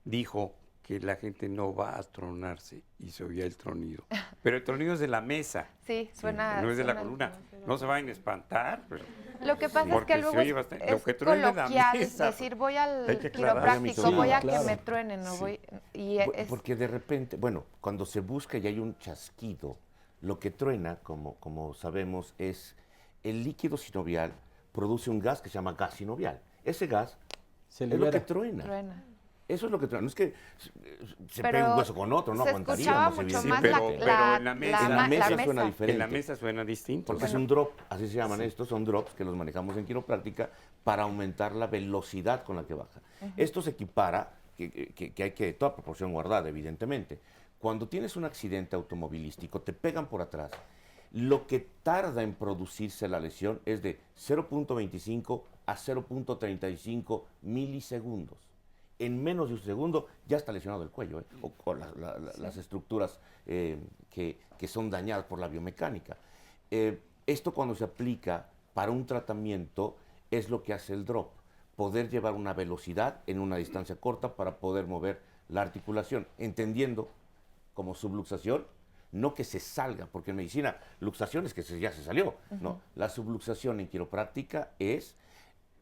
dijo que la gente no va a tronarse y se oía el tronido. Pero el tronido es de la mesa. Sí, suena. No es de la suena- columna. No se vayan a espantar. Pero Lo que pasa es porque que se luego oye es, bastante. Lo es que truena es la coloquial mesa. decir voy al Hay que aclarar, quiropráctico, sí, voy a claro. que me truenen, no Sí. voy. Y es, Porque de repente, bueno, cuando se busca y hay un chasquido, lo que truena, como sabemos, es el líquido sinovial produce un gas que se llama gas sinovial. Ese gas Se es lo libera. que truena. truena. Eso es lo que truena. No es que se Pero pegue un hueso con otro, no se escuchaba aguantaríamos, mucho Sí, más evidentemente. pero en la mesa- En la mesa suena diferente. En la mesa suena distinto. Porque es un drop, así se llaman estos, son drops que los manejamos en quiropráctica para aumentar la velocidad con la que baja. Esto se equipara, que hay que, toda proporción guardada, evidentemente. Cuando tienes un accidente automovilístico, te pegan por atrás, lo que tarda en producirse la lesión es de 0.25 a 0.35 milisegundos. En menos de un segundo ya está lesionado el cuello, o las estructuras que son dañadas por la biomecánica. Esto cuando se aplica para un tratamiento es lo que hace el drop, poder llevar una velocidad en una distancia corta para poder mover la articulación, entendiendo como subluxación, no que se salga, porque en medicina luxación es que ya se salió, no, la subluxación en quiropráctica es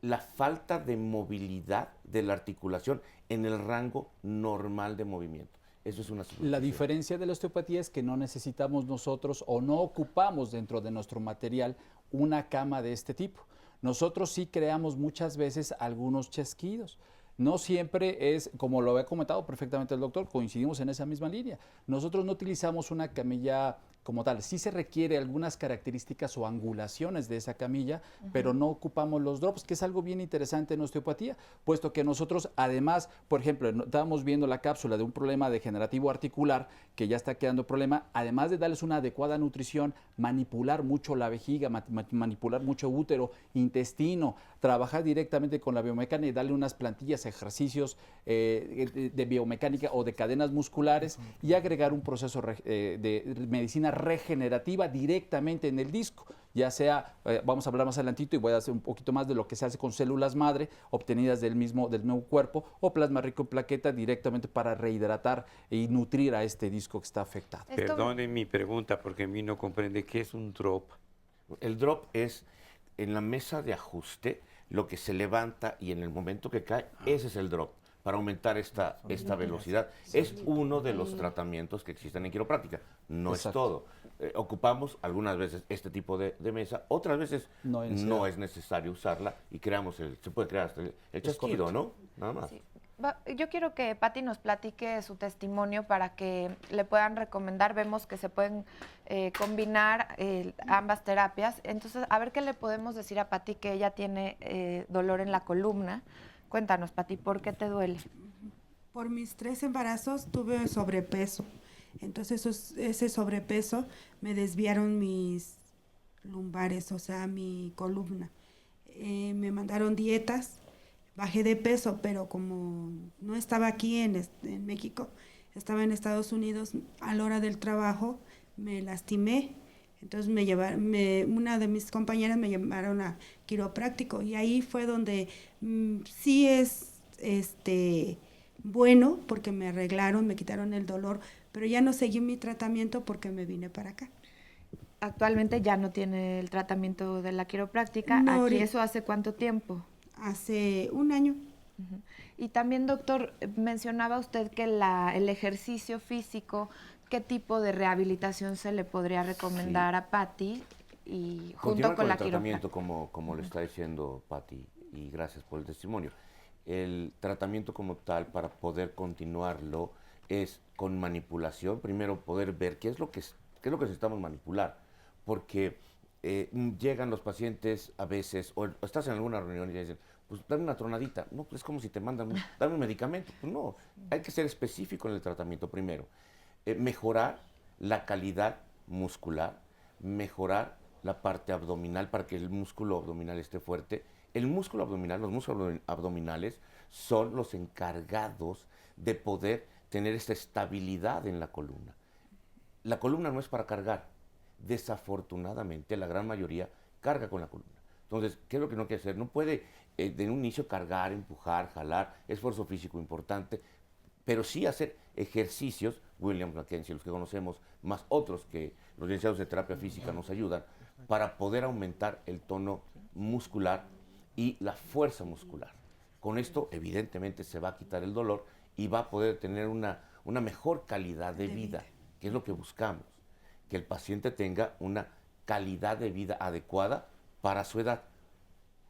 la falta de movilidad de la articulación en el rango normal de movimiento. Eso es una subluxación. La diferencia de la osteopatía es que no necesitamos nosotros o no ocupamos dentro de nuestro material una cama de este tipo. Nosotros sí creamos muchas veces algunos chasquidos. No siempre es, como lo había comentado perfectamente el doctor, coincidimos en esa misma línea. Nosotros no utilizamos una camilla como tal. Sí se requiere algunas características o angulaciones de esa camilla, pero no ocupamos los drops, que es algo bien interesante en osteopatía, puesto que nosotros además, por ejemplo, estábamos viendo la cápsula de un problema degenerativo articular que ya está quedando problema, además de darles una adecuada nutrición, manipular mucho la vejiga, manipular mucho útero, intestino, trabajar directamente con la biomecánica y darle unas plantillas, ejercicios de biomecánica o de cadenas musculares y agregar un proceso de medicina regenerativa directamente en el disco, ya sea, vamos a hablar más adelantito y voy a hacer un poquito más de lo que se hace con células madre obtenidas del mismo cuerpo o plasma rico en plaqueta directamente para rehidratar y nutrir a este disco que está afectado. Perdone mi pregunta porque a mí no comprende qué es un drop. El drop es en la mesa de ajuste lo que se levanta y en el momento que cae, ese es el drop, para aumentar esta velocidad. Es uno de los tratamientos que existen en quiropráctica, no es todo. Ocupamos algunas veces este tipo de mesa, otras veces no es necesario usarla y se puede crear hasta el chasquido, ¿no? Nada más. Sí. Yo quiero que Pati nos platique su testimonio para que le puedan recomendar. Vemos que se pueden combinar ambas terapias. Entonces, a ver qué le podemos decir a Pati, que ella tiene dolor en la columna. Cuéntanos, Pati, ¿por qué te duele? Por mis 3 embarazos tuve sobrepeso. Entonces, ese sobrepeso me desviaron mis lumbares, o sea, mi columna. Me mandaron dietas. Bajé de peso, pero como no estaba aquí en México, estaba en Estados Unidos, a la hora del trabajo me lastimé. Entonces una de mis compañeras me llevaron a quiropráctico y ahí fue donde sí es bueno, porque me arreglaron, me quitaron el dolor, pero ya no seguí mi tratamiento porque me vine para acá. Actualmente ya no tiene el tratamiento de la quiropráctica. No, Aquí, ¿eso hace cuánto tiempo? Hace 1 año. Y también, doctor, mencionaba usted que el ejercicio físico ¿qué tipo de rehabilitación se le podría recomendar a Patti y junto Continuar con la el tratamiento quiropráctica? como lo está diciendo Patti, y gracias por el testimonio. El tratamiento como tal, para poder continuarlo, es con manipulación. Primero poder ver qué es lo que necesitamos manipular, porque llegan los pacientes a veces, o estás en alguna reunión y dicen, pues dame una tronadita. No, pues es como si te mandan, dame un medicamento. Pues no, hay que ser específico en el tratamiento primero. Mejorar la calidad muscular, mejorar la parte abdominal para que el músculo abdominal esté fuerte. El músculo abdominal, los músculos abdominales son los encargados de poder tener esta estabilidad en la columna. La columna no es para cargar. Desafortunadamente, la gran mayoría carga con la columna. Entonces, ¿qué es lo que no quiere hacer? No puede de un inicio cargar, empujar, jalar, esfuerzo físico importante, pero sí hacer ejercicios. William Mackenzie, los que conocemos, más otros que los licenciados de terapia física nos ayudan, para poder aumentar el tono muscular y la fuerza muscular. Con esto, evidentemente, se va a quitar el dolor y va a poder tener una mejor calidad de vida, que es lo que buscamos, que el paciente tenga una calidad de vida adecuada para su edad.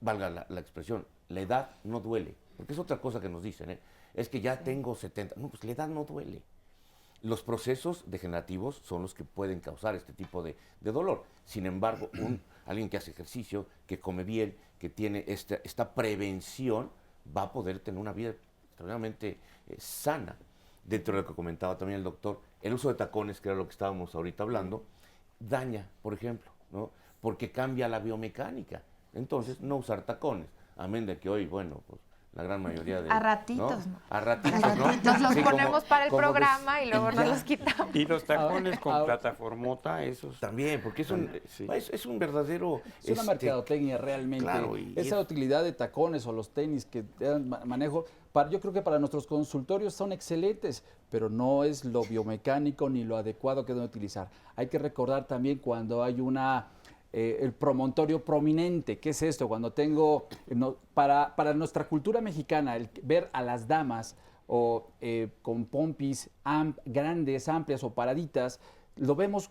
Valga la expresión, la edad no duele, porque es otra cosa que nos dicen, es que ya tengo 70, no, pues la edad no duele. Los procesos degenerativos son los que pueden causar este tipo de dolor. Sin embargo, alguien que hace ejercicio, que come bien, que tiene esta prevención, va a poder tener una vida extremadamente sana. Dentro de lo que comentaba también el doctor, el uso de tacones, que era lo que estábamos ahorita hablando, daña, por ejemplo, ¿no? Porque cambia la biomecánica. Entonces, no usar tacones, amén de que hoy, bueno, pues la gran mayoría de... A ratitos, ¿no? A ratitos, ¿no? Nos los Sí, ponemos para el programa y luego ya. nos los quitamos. Y los tacones con plataformota, esos... También, porque es un verdadero... Es una mercadotecnia realmente. Claro, esa utilidad de tacones o los tenis que manejo, yo creo que para nuestros consultorios son excelentes, pero no es lo biomecánico ni lo adecuado que deben utilizar. Hay que recordar también cuando hay el promontorio prominente. ¿Qué es esto? Cuando tengo, para nuestra cultura mexicana, el ver a las damas con pompis grandes, amplias o paraditas, lo vemos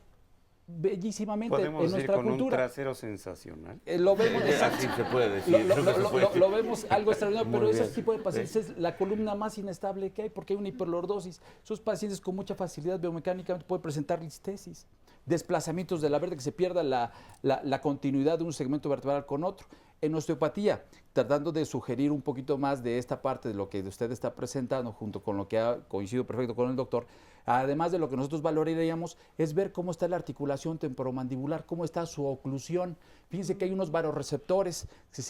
bellísimamente en nuestra con cultura. Un trasero sensacional. Lo vemos, así se puede decir. Lo vemos algo extraordinario, pero ese tipo de pacientes es la columna más inestable que hay porque hay una hiperlordosis. Esos pacientes con mucha facilidad biomecánica pueden presentar listesis, desplazamientos de la vértebra, que se pierda la continuidad de un segmento vertebral con otro. En osteopatía, tratando de sugerir un poquito más de esta parte de lo que usted está presentando, junto con lo que ha coincidido perfecto con el doctor, además de lo que nosotros valoraríamos, es ver cómo está la articulación temporomandibular, cómo está su oclusión. Fíjense que hay unos varoreceptores que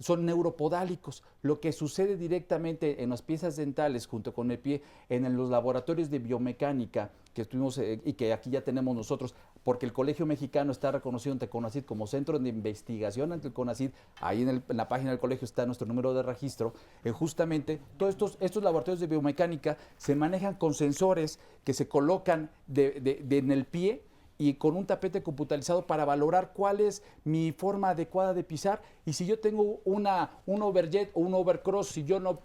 son neuropodálicos. Lo que sucede directamente en las piezas dentales junto con el pie, en los laboratorios de biomecánica que estuvimos y que aquí ya tenemos nosotros, porque el Colegio Mexicano está reconocido ante el CONACYT como centro de investigación ante el CONACYT. Ahí en la página del colegio está nuestro número de registro. Justamente todos estos laboratorios de biomecánica se manejan con sensores que se colocan en el pie y con un tapete computarizado para valorar cuál es mi forma adecuada de pisar, y si yo tengo un overjet o un overcross, si yo no...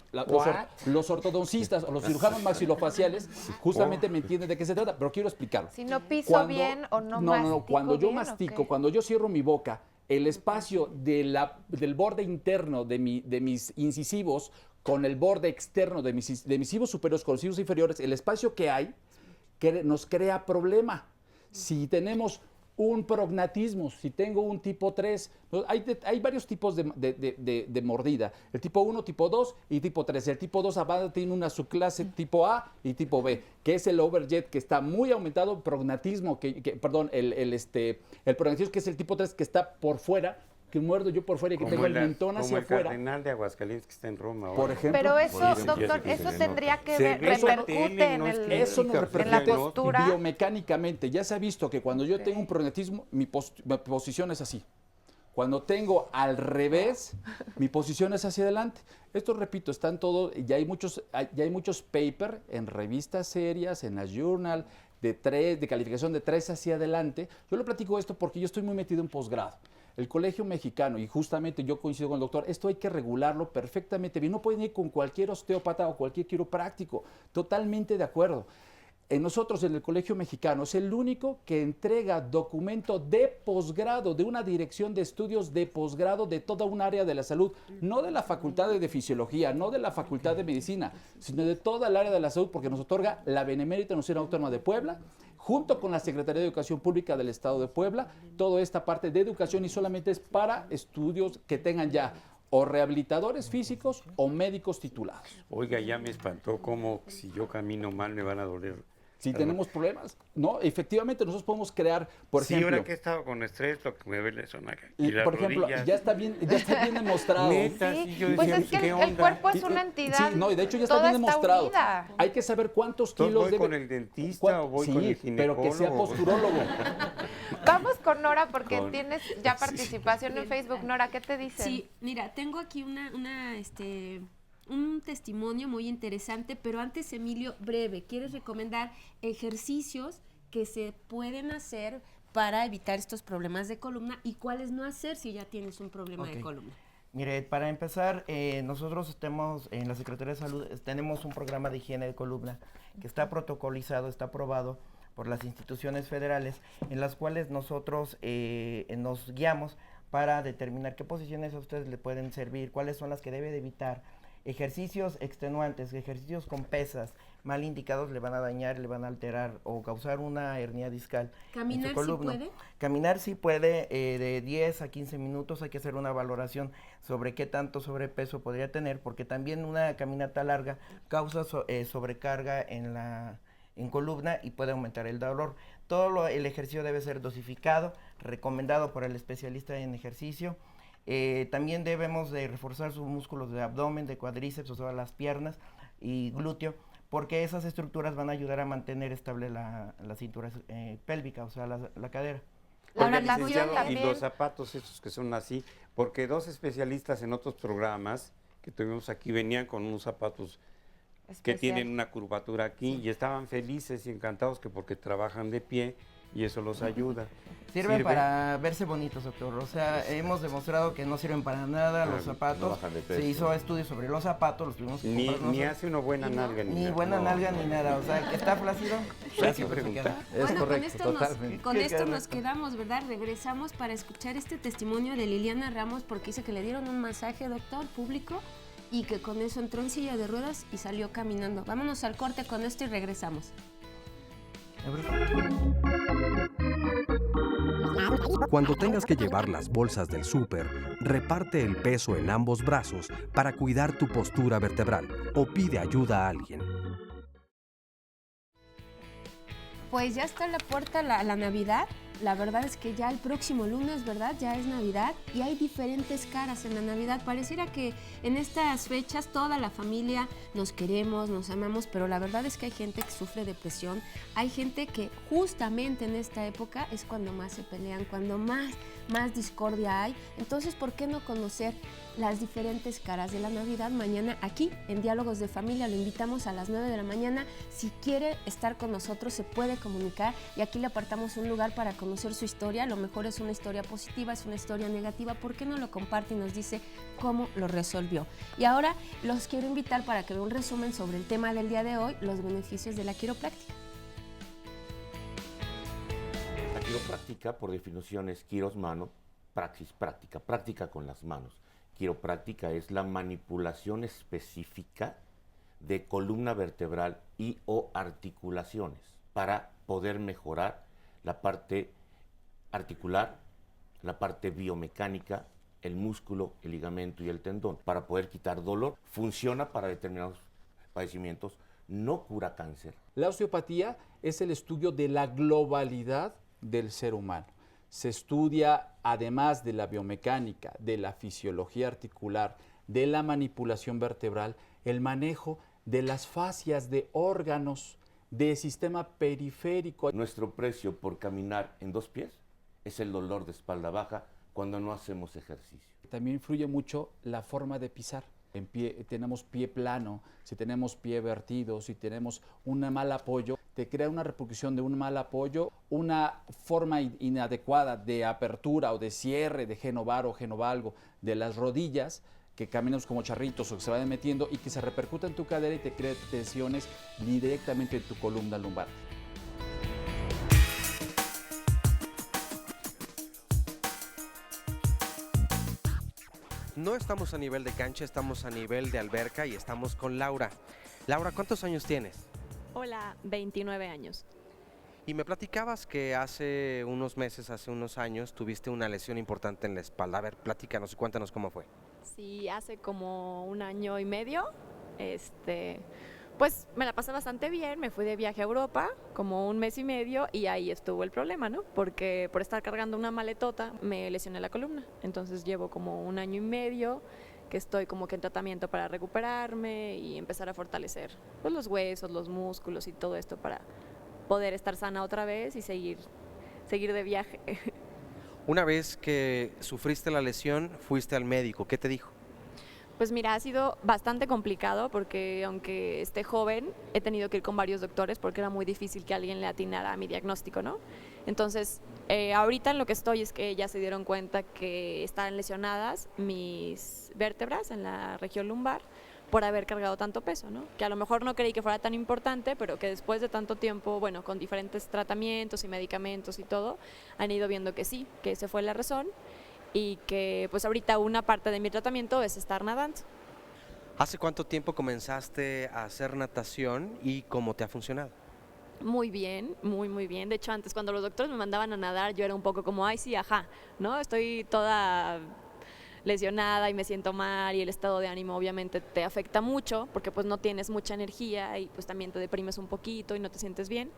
Los ortodoncistas o los cirujanos maxilofaciales justamente me entienden de qué se trata, pero quiero explicarlo. Si no piso bien o no mastico. No, cuando yo bien, mastico, cuando yo cierro mi boca, el espacio del borde interno de mis incisivos con el borde externo de mis incisivos superiores con los incisivos inferiores, el espacio que hay nos crea problema. Si tenemos un prognatismo, si tengo un tipo 3, hay varios tipos de mordida, el tipo 1, tipo 2 y tipo 3. El tipo 2 tiene una subclase tipo A y tipo B, que es el overjet, que está muy aumentado, prognatismo, el prognatismo, que es el tipo 3, que está por fuera, que muerdo yo por fuera y que tengo el mentón hacia afuera. Como el cardenal de Aguascalientes que está en Roma ahora. Por ejemplo. Pero eso, doctor, eso tendría que repercute en la postura. Biomecánicamente, ya se ha visto que cuando yo tengo un prognatismo, mi posición es así. Cuando tengo al revés, mi posición es hacia adelante. Esto, repito, están todos, ya hay muchos papers en revistas serias, en la Journal, de calificación de 3 hacia adelante. Yo lo platico esto porque yo estoy muy metido en posgrado. El Colegio Mexicano, y justamente yo coincido con el doctor, esto hay que regularlo perfectamente bien. No pueden ir con cualquier osteópata o cualquier quiropráctico. Totalmente de acuerdo. nosotros en el Colegio Mexicano es el único que entrega documento de posgrado, de una dirección de estudios de posgrado de toda un área de la salud, no de la Facultad de Fisiología, no de la Facultad de Medicina, sino de toda el área de la salud, porque nos otorga la Benemérita Universidad Autónoma de Puebla, junto con la Secretaría de Educación Pública del Estado de Puebla, toda esta parte de educación, y solamente es para estudios que tengan ya o rehabilitadores físicos o médicos titulados. Oiga, ya me espantó cómo si yo camino mal me van a doler. Si tenemos problemas, no, efectivamente nosotros podemos crear, por sí, ejemplo, ahora que he estado con estrés, lo que me duele son acá. y las por ejemplo, rodillas. ya está bien demostrado. Neta, Sí, sí, yo pues decía, es que ¿qué el onda? cuerpo es una entidad. Sí, no, y de hecho ya está toda bien demostrado. unida. Hay que saber cuántos Entonces, kilos ¿voy debe... con el dentista o voy sí, con el pero que sea ginecólogo? posturólogo. Vamos con Nora porque Con- tienes ya participación en Facebook. Nora, ¿qué te dicen? Sí, mira, tengo aquí un testimonio muy interesante, pero antes, Emilio, breve, ¿quieres recomendar ejercicios que se pueden hacer para evitar estos problemas de columna y cuáles no hacer si ya tienes un problema de Ok. columna? Mire, para empezar, nosotros en la Secretaría de Salud tenemos un programa de higiene de columna que está protocolizado, está aprobado por las instituciones federales, en las cuales nosotros nos guiamos para determinar qué posiciones a ustedes le pueden servir, cuáles son las que debe de evitar. Ejercicios extenuantes, ejercicios con pesas mal indicados le van a dañar, le van a alterar o causar una hernia discal. ¿Caminar en su sí columna. puede? Caminar sí puede, de 10 a 15 minutos hay que hacer una valoración sobre qué tanto sobrepeso podría tener, porque también una caminata larga causa sobrecarga en columna y puede aumentar el dolor. El ejercicio debe ser dosificado, recomendado por el especialista en ejercicio. También debemos de reforzar sus músculos de abdomen, de cuádriceps, o sea, las piernas y glúteo, porque esas estructuras van a ayudar a mantener estable la cintura pélvica, o sea, la cadera. La Oiga, natación licenciado, también. y los zapatos estos que son así, porque dos especialistas en otros programas que tuvimos aquí venían con unos zapatos que Especial. tienen una curvatura aquí y estaban felices y encantados que porque trabajan de pie y eso los ayuda. Sirven para verse bonitos, doctor. O sea, hemos demostrado que no sirven para nada los no zapatos. bajan de peso. Se hizo estudios sobre los zapatos, los tuvimos que Ni comprar nosotros. hace una buena nalga Ni nada. buena No. nalga ni nada. O sea, el que está flácido, Hay que flácido se preguntar. queda. Es Bueno, correcto, totalmente. con Qué esto nos correcto. quedamos, ¿verdad? Regresamos para escuchar este testimonio de Liliana Ramos porque dice que le dieron un masaje, doctor, público, y que con eso entró en silla de ruedas y salió caminando. Vámonos al corte con esto y regresamos. Cuando tengas que llevar las bolsas del súper, reparte el peso en ambos brazos para cuidar tu postura vertebral o pide ayuda a alguien. Pues ya está a la puerta la Navidad. La verdad es que ya el próximo lunes, ¿verdad? Ya es Navidad y hay diferentes caras en la Navidad. Pareciera que en estas fechas toda la familia nos queremos, nos amamos, pero la verdad es que hay gente que sufre depresión. Hay gente que justamente en esta época es cuando más se pelean, cuando más discordia hay. Entonces, ¿por qué no conocer las diferentes caras de la Navidad mañana aquí en Diálogos de Familia? Lo invitamos a las 9 de la mañana. Si quiere estar con nosotros, se puede comunicar y aquí le apartamos un lugar para conocer su historia. A lo mejor es una historia positiva, es una historia negativa. ¿Por qué no lo comparte y nos dice cómo lo resolvió? Y ahora los quiero invitar para que vean un resumen sobre el tema del día de hoy, los beneficios de la quiropráctica. La quiropráctica, por definición, es quiros mano, praxis práctica, práctica con las manos. Quiropráctica es la manipulación específica de columna vertebral y o articulaciones para poder mejorar la parte articular, la parte biomecánica, el músculo, el ligamento y el tendón, para poder quitar dolor. Funciona para determinados padecimientos, no cura cáncer. La osteopatía es el estudio de la globalidad del ser humano. Se estudia, además de la biomecánica, de la fisiología articular, de la manipulación vertebral, el manejo de las fascias de órganos, del sistema periférico. Nuestro precio por caminar en dos pies es el dolor de espalda baja cuando no hacemos ejercicio. También influye mucho la forma de pisar. Tenemos pie plano, si tenemos pie vertido, si tenemos un mal apoyo, te crea una repercusión de un mal apoyo, una forma inadecuada de apertura o de cierre de genovar o genovalgo de las rodillas, que caminamos como charritos o que se vayan metiendo y que se repercuta en tu cadera y te cree tensiones directamente en tu columna lumbar. No estamos a nivel de cancha, estamos a nivel de alberca y estamos con Laura. Laura, ¿cuántos años tienes? Hola, 29 años. Y me platicabas que hace unos meses, hace unos años, tuviste una lesión importante en la espalda. A ver, platícanos y cuéntanos cómo fue. Sí, hace como un año y medio, pues me la pasé bastante bien, me fui de viaje a Europa, como un mes y medio, y ahí estuvo el problema, ¿no? Porque por estar cargando una maletota me lesioné la columna. Entonces llevo como un año y medio que estoy como que en tratamiento para recuperarme y empezar a fortalecer pues, los huesos, los músculos y todo esto para poder estar sana otra vez y seguir de viaje. Una vez que sufriste la lesión, fuiste al médico. ¿Qué te dijo? Pues mira, ha sido bastante complicado porque aunque esté joven, he tenido que ir con varios doctores porque era muy difícil que alguien le atinara a mi diagnóstico, ¿no? Entonces, ahorita en lo que estoy es que ya se dieron cuenta que están lesionadas mis vértebras en la región lumbar por haber cargado tanto peso, ¿no? Que a lo mejor no creí que fuera tan importante, pero que después de tanto tiempo, bueno, con diferentes tratamientos y medicamentos y todo, han ido viendo que sí, que esa fue la razón y que pues ahorita una parte de mi tratamiento es estar nadando. ¿Hace cuánto tiempo comenzaste a hacer natación y cómo te ha funcionado? Muy bien, muy bien. De hecho, antes cuando los doctores me mandaban a nadar, yo era un poco como, ay sí, ajá, ¿no? Estoy toda lesionada y me siento mal y el estado de ánimo obviamente te afecta mucho porque pues no tienes mucha energía y pues también te deprimes un poquito y no te sientes bien.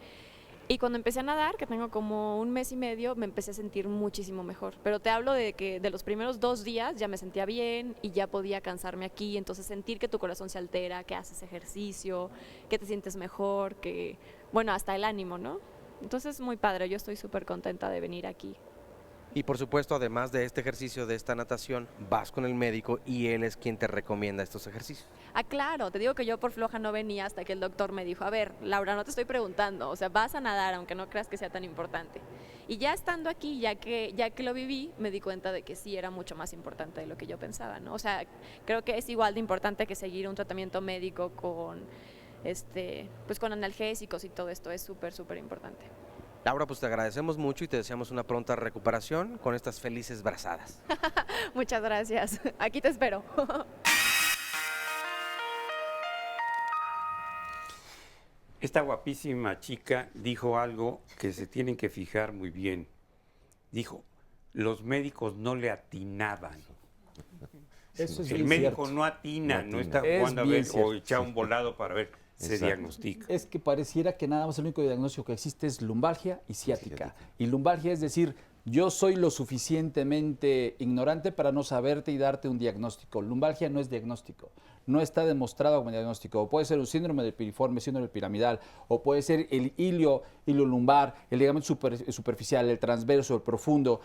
Y cuando empecé a nadar, que tengo como un mes y medio, me empecé a sentir muchísimo mejor. Pero te hablo de que de los primeros 2 días ya me sentía bien y ya podía cansarme aquí. Entonces sentir que tu corazón se altera, que haces ejercicio, que te sientes mejor, que, bueno, hasta el ánimo, ¿no? Entonces muy padre, yo estoy súper contenta de venir aquí. Y por supuesto, además de este ejercicio, de esta natación, vas con el médico y él es quien te recomienda estos ejercicios. Ah, claro, te digo que yo por floja no venía hasta que el doctor me dijo, a ver, Laura, no te estoy preguntando, o sea, vas a nadar aunque no creas que sea tan importante. Y ya estando aquí, ya que lo viví, me di cuenta de que sí era mucho más importante de lo que yo pensaba, ¿no? O sea, creo que es igual de importante que seguir un tratamiento médico con, pues con analgésicos y todo esto, es súper, súper importante. Laura, pues te agradecemos mucho y te deseamos una pronta recuperación con estas felices brazadas. Muchas gracias. Aquí te espero. Esta guapísima chica dijo algo que se tienen que fijar muy bien. Dijo, los médicos no le atinaban. Eso es el bien médico cierto. no atina, no está Es jugando a bien ver cierto. o echa un volado para ver, se Exacto. diagnostica. Es que pareciera que nada más el único diagnóstico que existe es lumbalgia y ciática. Y lumbalgia es decir, yo soy lo suficientemente ignorante para no saberte y darte un diagnóstico. Lumbalgia no es diagnóstico. No está demostrado como diagnóstico. O puede ser un síndrome del piriforme, síndrome piramidal, o puede ser el hilo lumbar, el ligamento superficial, el transverso, el profundo,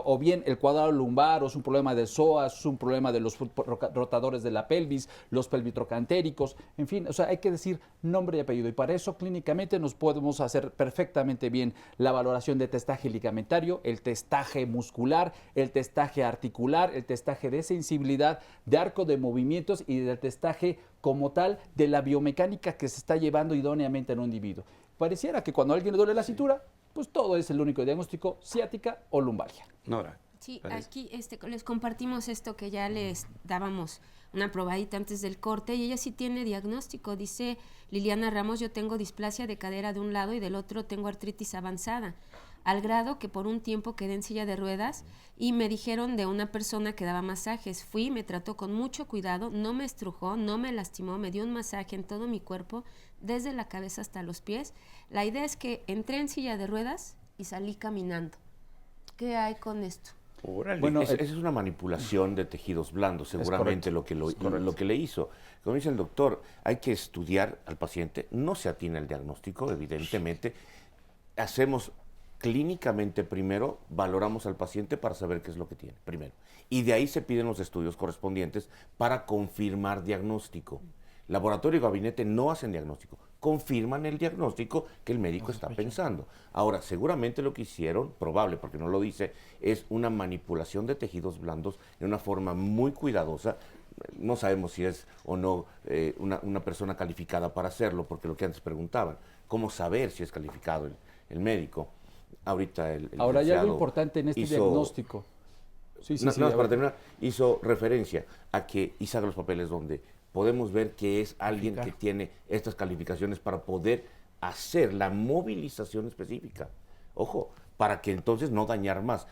o bien el cuadrado lumbar, o es un problema del psoas, es un problema de los rotadores de la pelvis, los pelvitrocantéricos, en fin, o sea, hay que decir nombre y apellido. Y para eso clínicamente nos podemos hacer perfectamente bien la valoración de testaje ligamentario, el testaje muscular, el testaje articular, el testaje de sensibilidad, de arco de movimientos y del testaje como tal de la biomecánica que se está llevando idóneamente en un individuo. Pareciera que cuando a alguien le duele la cintura, pues todo es el único diagnóstico, ciática o lumbalgia. Nora. Sí, aquí les compartimos esto que ya les dábamos una probadita antes del corte y ella sí tiene diagnóstico. Dice Liliana Ramos, yo tengo displasia de cadera de un lado y del otro tengo artritis avanzada, al grado que por un tiempo quedé en silla de ruedas y me dijeron de una persona que daba masajes. Fui, me trató con mucho cuidado, no me estrujó, no me lastimó, me dio un masaje en todo mi cuerpo, desde la cabeza hasta los pies. La idea es que entré en silla de ruedas y salí caminando. ¿Qué hay con esto? Bueno, esa es una manipulación de tejidos blandos, seguramente lo que le hizo. Como dice el doctor, hay que estudiar al paciente, no se atina el diagnóstico, evidentemente. Hacemos clínicamente primero, valoramos al paciente para saber qué es lo que tiene, primero. Y de ahí se piden los estudios correspondientes para confirmar diagnóstico. Laboratorio y gabinete no hacen diagnóstico, confirman el diagnóstico que el médico está pensando. Ahora, seguramente lo que hicieron, probable, porque no lo dice, es una manipulación de tejidos blandos de una forma muy cuidadosa. No sabemos si es o no una persona calificada para hacerlo, porque lo que antes preguntaban, ¿cómo saber si es calificado el médico? Ahorita Ahora hay algo importante en este diagnóstico. Para terminar, hizo referencia a que y saca los papeles donde podemos ver que es alguien que tiene estas calificaciones para poder hacer la movilización específica. Ojo, para que entonces no dañar más.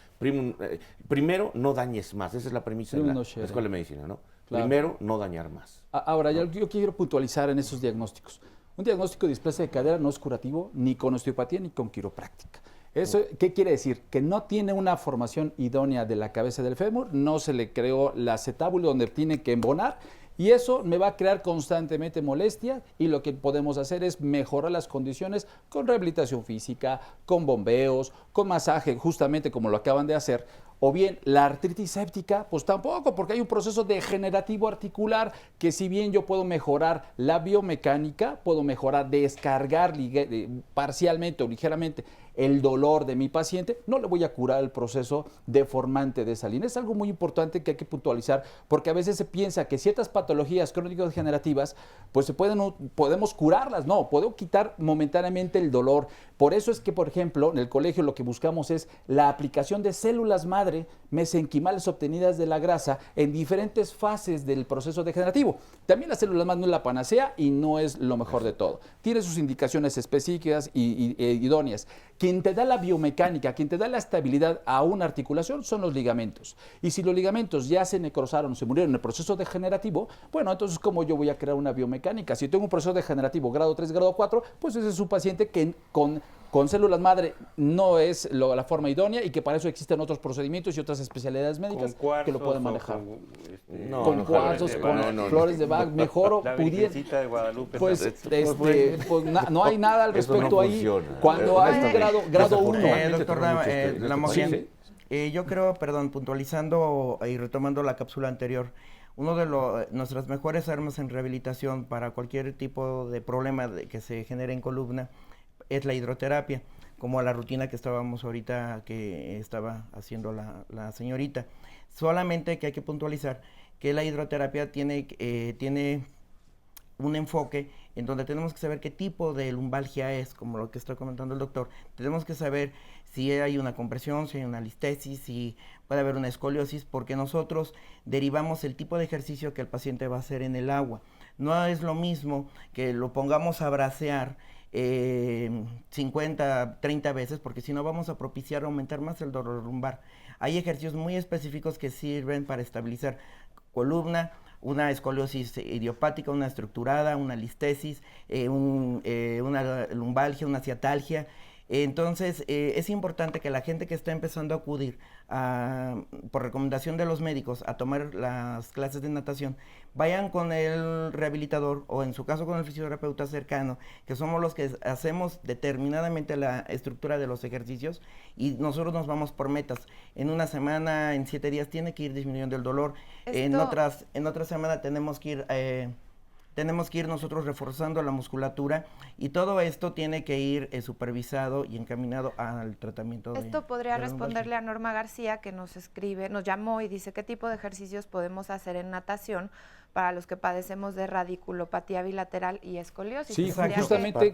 Primero, no dañes más. Esa es la premisa de la Escuela de Medicina, ¿no? Claro. Primero, no dañar más. Ahora, yo quiero puntualizar en esos diagnósticos. Un diagnóstico de displasia de cadera no es curativo ni con osteopatía ni con quiropráctica. ¿Eso qué quiere decir? Que no tiene una formación idónea de la cabeza del fémur, no se le creó la acetábulo donde tiene que embonar, y eso me va a crear constantemente molestia, y lo que podemos hacer es mejorar las condiciones con rehabilitación física, con bombeos, con masaje, justamente como lo acaban de hacer. O bien la artritis séptica, pues tampoco, porque hay un proceso degenerativo articular que si bien yo puedo mejorar la biomecánica, puedo mejorar, descargar parcialmente o ligeramente el dolor de mi paciente, no le voy a curar el proceso deformante de esa línea. Es algo muy importante que hay que puntualizar, porque a veces se piensa que ciertas patologías crónico-degenerativas, pues podemos curarlas. No, puedo quitar momentáneamente el dolor. Por eso es que, por ejemplo, en el colegio lo que buscamos es la aplicación de células madre mesenquimales obtenidas de la grasa en diferentes fases del proceso degenerativo. También las células madre no es la panacea y no es lo mejor de todo. Tiene sus indicaciones específicas y idóneas. Quien te da la biomecánica, quien te da la estabilidad a una articulación son los ligamentos. Y si los ligamentos ya se necrosaron, se murieron en el proceso degenerativo, bueno, entonces ¿cómo yo voy a crear una biomecánica? Si tengo un proceso degenerativo grado 3, grado 4, pues ese es un paciente que con células madre no es la forma idónea y que para eso existen otros procedimientos y otras especialidades médicas que lo pueden manejar. Con cuarzos, con flores de Bach, mejoro, pudiera. De Guadalupe. Pues no hay nada al respecto no ahí. Cuando hay grado 1. Doctor Lamogen, yo creo, puntualizando y retomando la cápsula anterior, uno de nuestras mejores armas en rehabilitación para cualquier tipo de problema que se genere en columna es la hidroterapia, como la rutina que estábamos ahorita, que estaba haciendo la señorita. Solamente que hay que puntualizar que la hidroterapia tiene un enfoque en donde tenemos que saber qué tipo de lumbalgia es, como lo que está comentando el doctor. Tenemos que saber si hay una compresión, si hay una listesis, si puede haber una escoliosis, porque nosotros derivamos el tipo de ejercicio que el paciente va a hacer en el agua. No es lo mismo que lo pongamos a bracear 50, 30 veces, porque si no vamos a propiciar aumentar más el dolor lumbar. Hay ejercicios muy específicos que sirven para estabilizar columna, una escoliosis idiopática, una estructurada, una listesis, una lumbalgia, una ciatalgia. Entonces, es importante que la gente que está empezando a acudir por recomendación de los médicos a tomar las clases de natación, vayan con el rehabilitador o en su caso con el fisioterapeuta cercano, que somos los que hacemos determinadamente la estructura de los ejercicios y nosotros nos vamos por metas. En una semana, en 7 días tiene que ir disminuyendo el dolor. En otra semana tenemos que ir nosotros reforzando la musculatura y todo esto tiene que ir supervisado y encaminado al tratamiento. Esto podría responderle a Norma García, que nos llamó y dice qué tipo de ejercicios podemos hacer en natación para los que padecemos de radiculopatía bilateral y escoliosis. Sí, justamente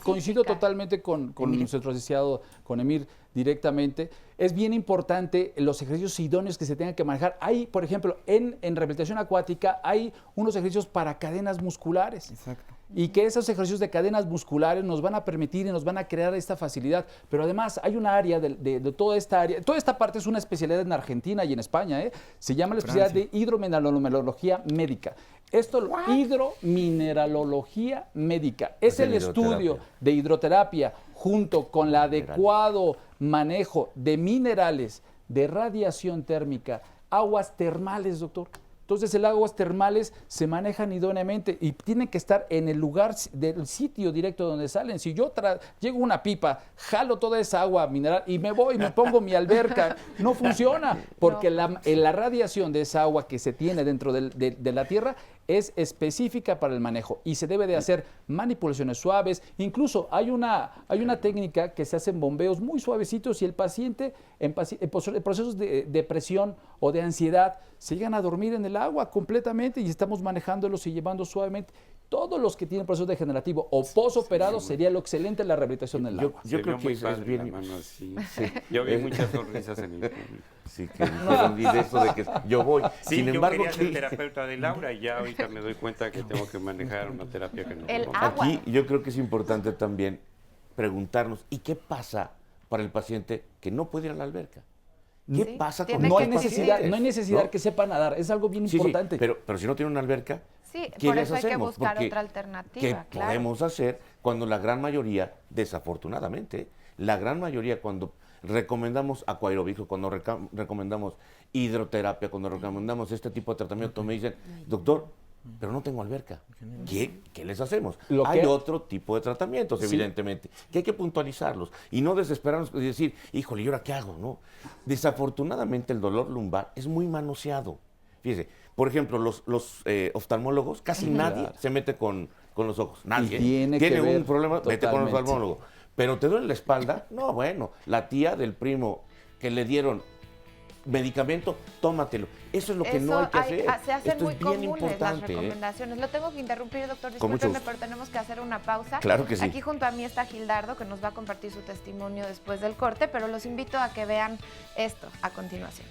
coincido totalmente con nuestro asociado, con Emir directamente. Es bien importante los ejercicios idóneos que se tengan que manejar. Hay, por ejemplo, en rehabilitación acuática hay unos ejercicios para cadenas musculares. Exacto. Y que esos ejercicios de cadenas musculares nos van a permitir y nos van a crear esta facilidad. Pero además hay una área de toda esta área. Toda esta parte es una especialidad en Argentina y en España. Se llama la especialidad de hidromineralología médica. Hidromineralología médica. Es el estudio de hidroterapia junto con el adecuado manejo de minerales, de radiación térmica, aguas termales, doctor. Entonces, las aguas termales se manejan idóneamente y tienen que estar en el lugar del sitio directo donde salen. Si yo llego una pipa, jalo toda esa agua mineral y me voy, me pongo mi alberca, no funciona, porque la radiación de esa agua que se tiene dentro de la tierra es específica para el manejo y se debe de hacer manipulaciones suaves. Incluso hay una técnica que se hacen bombeos muy suavecitos y el paciente en procesos de depresión o de ansiedad se llegan a dormir en el agua completamente y estamos manejándolos y llevando suavemente. Todos los que tienen proceso degenerativo o posoperado sería lo excelente la rehabilitación del agua. Yo creo que es bien. Yo vi muchas sonrisas en el público. Sí, que no olvide eso de que yo voy. Sí, Sin embargo, yo quería ser terapeuta de Laura y ya ahorita me doy cuenta que tengo que manejar una terapia que no. Aquí yo creo que es importante también preguntarnos, ¿y qué pasa para el paciente que no puede ir a la alberca? ¿Qué pasa con no hay necesidad que sepa nadar, es algo bien importante. Pero si no tiene una alberca, sí, ¿qué por les eso hay que hacemos? buscar Porque, otra alternativa. ¿qué claro. podemos hacer cuando la gran mayoría, desafortunadamente, la gran mayoría cuando recomendamos acuarobijo, cuando recomendamos hidroterapia, cuando recomendamos este tipo de tratamiento, me dicen, doctor, pero no tengo alberca. ¿Qué les hacemos? Hay otro tipo de tratamientos, evidentemente, que hay que puntualizarlos y no desesperarnos y decir, híjole, ¿y ahora qué hago? No. Desafortunadamente el dolor lumbar es muy manoseado. Fíjese, por ejemplo, los oftalmólogos, casi nadie se mete con los ojos. Nadie. Tiene un problema, vete con el oftalmólogo. Pero te duele la espalda, no, bueno, la tía del primo que le dieron medicamento, tómatelo. Eso es lo que no hay que hacer. Se hacen Esto muy es bien comunes importante, las recomendaciones. Lo tengo que interrumpir, doctor, Con mucho discúlpeme, gusto. pero tenemos que hacer una pausa. Claro que sí. Aquí junto a mí está Gildardo, que nos va a compartir su testimonio después del corte, pero los invito a que vean esto a continuación.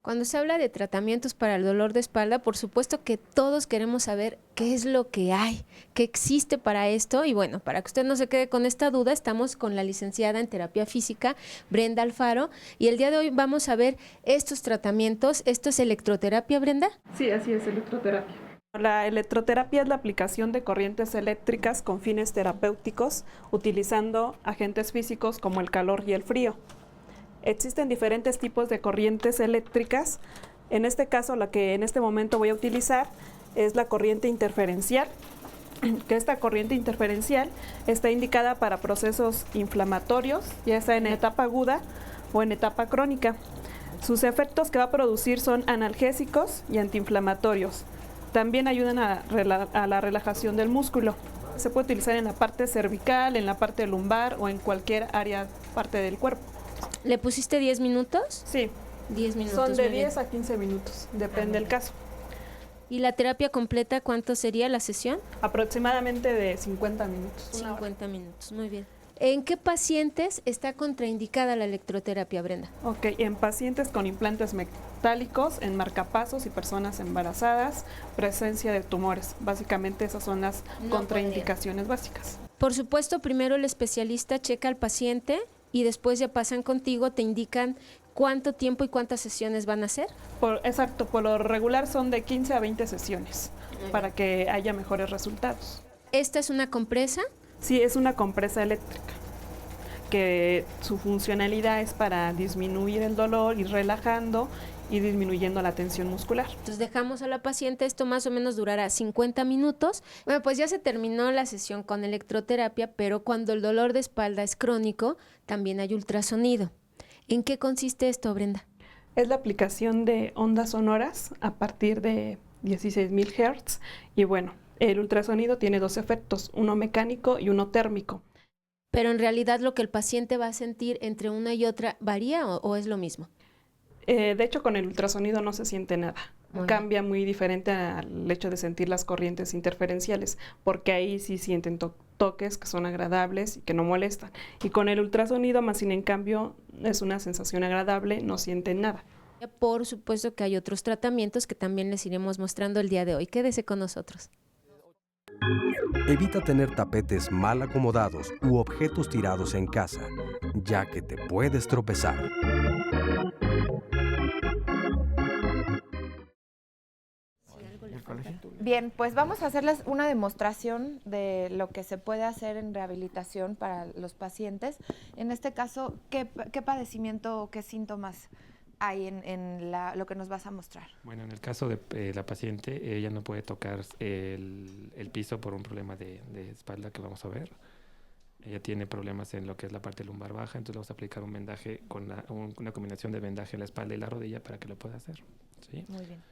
Cuando se habla de tratamientos para el dolor de espalda, por supuesto que todos queremos saber qué es lo que hay, qué existe para esto. Y bueno, para que usted no se quede con esta duda, estamos con la licenciada en terapia física, Brenda Alfaro, y el día de hoy vamos a ver estos tratamientos. ¿Esto es electroterapia, Brenda? Sí, así es, electroterapia. La electroterapia es la aplicación de corrientes eléctricas con fines terapéuticos, utilizando agentes físicos como el calor y el frío. Existen diferentes tipos de corrientes eléctricas. En este caso, la que en este momento voy a utilizar es la corriente interferencial, que esta corriente interferencial está indicada para procesos inflamatorios, ya sea en etapa aguda o en etapa crónica. Sus efectos que va a producir son analgésicos y antiinflamatorios. También ayudan a la relajación del músculo. Se puede utilizar en la parte cervical, en la parte lumbar o en cualquier parte del cuerpo. ¿Le pusiste 10 minutos? Sí. 10 minutos. Son de muy bien. 10 a 15 minutos, depende del caso. ¿Y la terapia completa cuánto sería la sesión? Aproximadamente de 50 minutos. 50 minutos, muy bien. ¿En qué pacientes está contraindicada la electroterapia, Brenda? Ok, en pacientes con implantes metálicos, en marcapasos y personas embarazadas, presencia de tumores. Básicamente esas son las contraindicaciones básicas. Por supuesto, primero el especialista checa al paciente y después ya pasan contigo, te indican cuánto tiempo y cuántas sesiones van a hacer. Exacto, por lo regular son de 15 a 20 sesiones para que haya mejores resultados. ¿Esta es una compresa? Sí, es una compresa eléctrica, que su funcionalidad es para disminuir el dolor, ir relajando y disminuyendo la tensión muscular. Entonces dejamos a la paciente, esto más o menos durará 50 minutos. Bueno, pues ya se terminó la sesión con electroterapia, pero cuando el dolor de espalda es crónico, también hay ultrasonido. ¿En qué consiste esto, Brenda? Es la aplicación de ondas sonoras a partir de 16.000 Hz y bueno, el ultrasonido tiene dos efectos, uno mecánico y uno térmico. Pero en realidad lo que el paciente va a sentir entre una y otra, ¿varía o es lo mismo? De hecho, con el ultrasonido no se siente nada. Cambia muy diferente al hecho de sentir las corrientes interferenciales, porque ahí sí sienten toques que son agradables y que no molestan. Y con el ultrasonido, más sin en cambio, es una sensación agradable, no sienten nada. Por supuesto que hay otros tratamientos que también les iremos mostrando el día de hoy. Quédese con nosotros. Evita tener tapetes mal acomodados u objetos tirados en casa, ya que te puedes tropezar. Bien, pues vamos a hacerles una demostración de lo que se puede hacer en rehabilitación para los pacientes. En este caso, ¿qué padecimiento o qué síntomas hay en lo que nos vas a mostrar? Bueno, en el caso de la paciente, ella no puede tocar el piso por un problema de espalda que vamos a ver. Ella tiene problemas en lo que es la parte lumbar baja, entonces le vamos a aplicar un vendaje con una combinación de vendaje en la espalda y la rodilla para que lo pueda hacer. ¿Sí? Muy bien.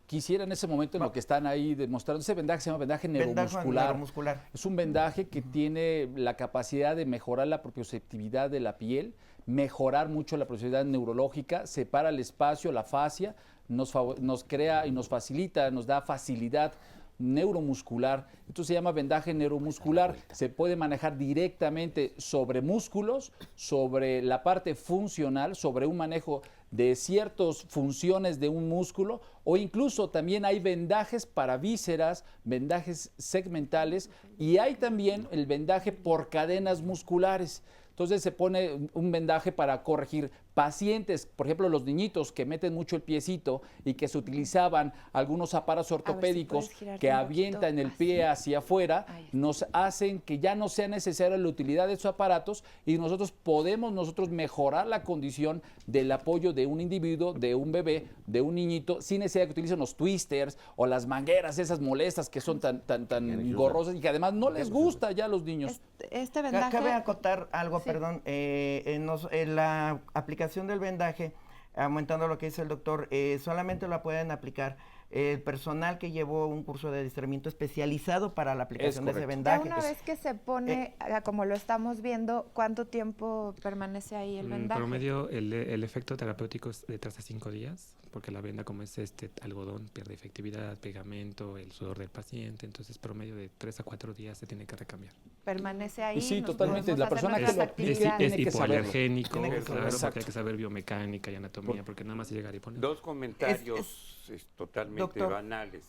Quisiera en ese momento en lo que están ahí demostrando, ese vendaje se llama vendaje neuromuscular. Es un vendaje que tiene la capacidad de mejorar la propioceptividad de la piel, mejorar mucho la propioceptividad neurológica, separa el espacio, la fascia, nos crea y nos facilita, nos da facilidad neuromuscular. Esto se llama vendaje neuromuscular. Se puede manejar directamente sobre músculos, sobre la parte funcional, sobre un manejo de ciertas funciones de un músculo, o incluso también hay vendajes para vísceras, vendajes segmentales, y hay también el vendaje por cadenas musculares. Entonces se pone un vendaje para corregir pacientes, por ejemplo, los niñitos que meten mucho el piecito y que se utilizaban algunos aparatos ortopédicos que avientan el pie hacia afuera, nos hacen que ya no sea necesaria la utilidad de esos aparatos y nosotros podemos mejorar la condición del apoyo de un individuo, de un bebé, de un niñito, sin necesidad de que utilicen los twisters o las mangueras esas molestas que son tan engorrosas y que además no les gusta ya a los niños. Este vendaje... Cabe acotar algo, perdón, en la aplicación del vendaje, aumentando lo que dice el doctor, solamente la pueden aplicar el personal que llevó un curso de adiestramiento especializado para la aplicación de ese vendaje. Una vez que se pone, como lo estamos viendo, ¿cuánto tiempo permanece ahí el vendaje? En promedio, el efecto terapéutico es de 3 a 5 días, porque la venda, como es algodón, pierde efectividad, pegamento, el sudor del paciente, entonces promedio de 3 a 4 días se tiene que recambiar. Permanece ahí. Sí, totalmente. La persona que lo aplica es hipoalergénico, claro, porque hay que saber biomecánica y anatomía, porque nada más llegar y poner. Dos comentarios totalmente banales,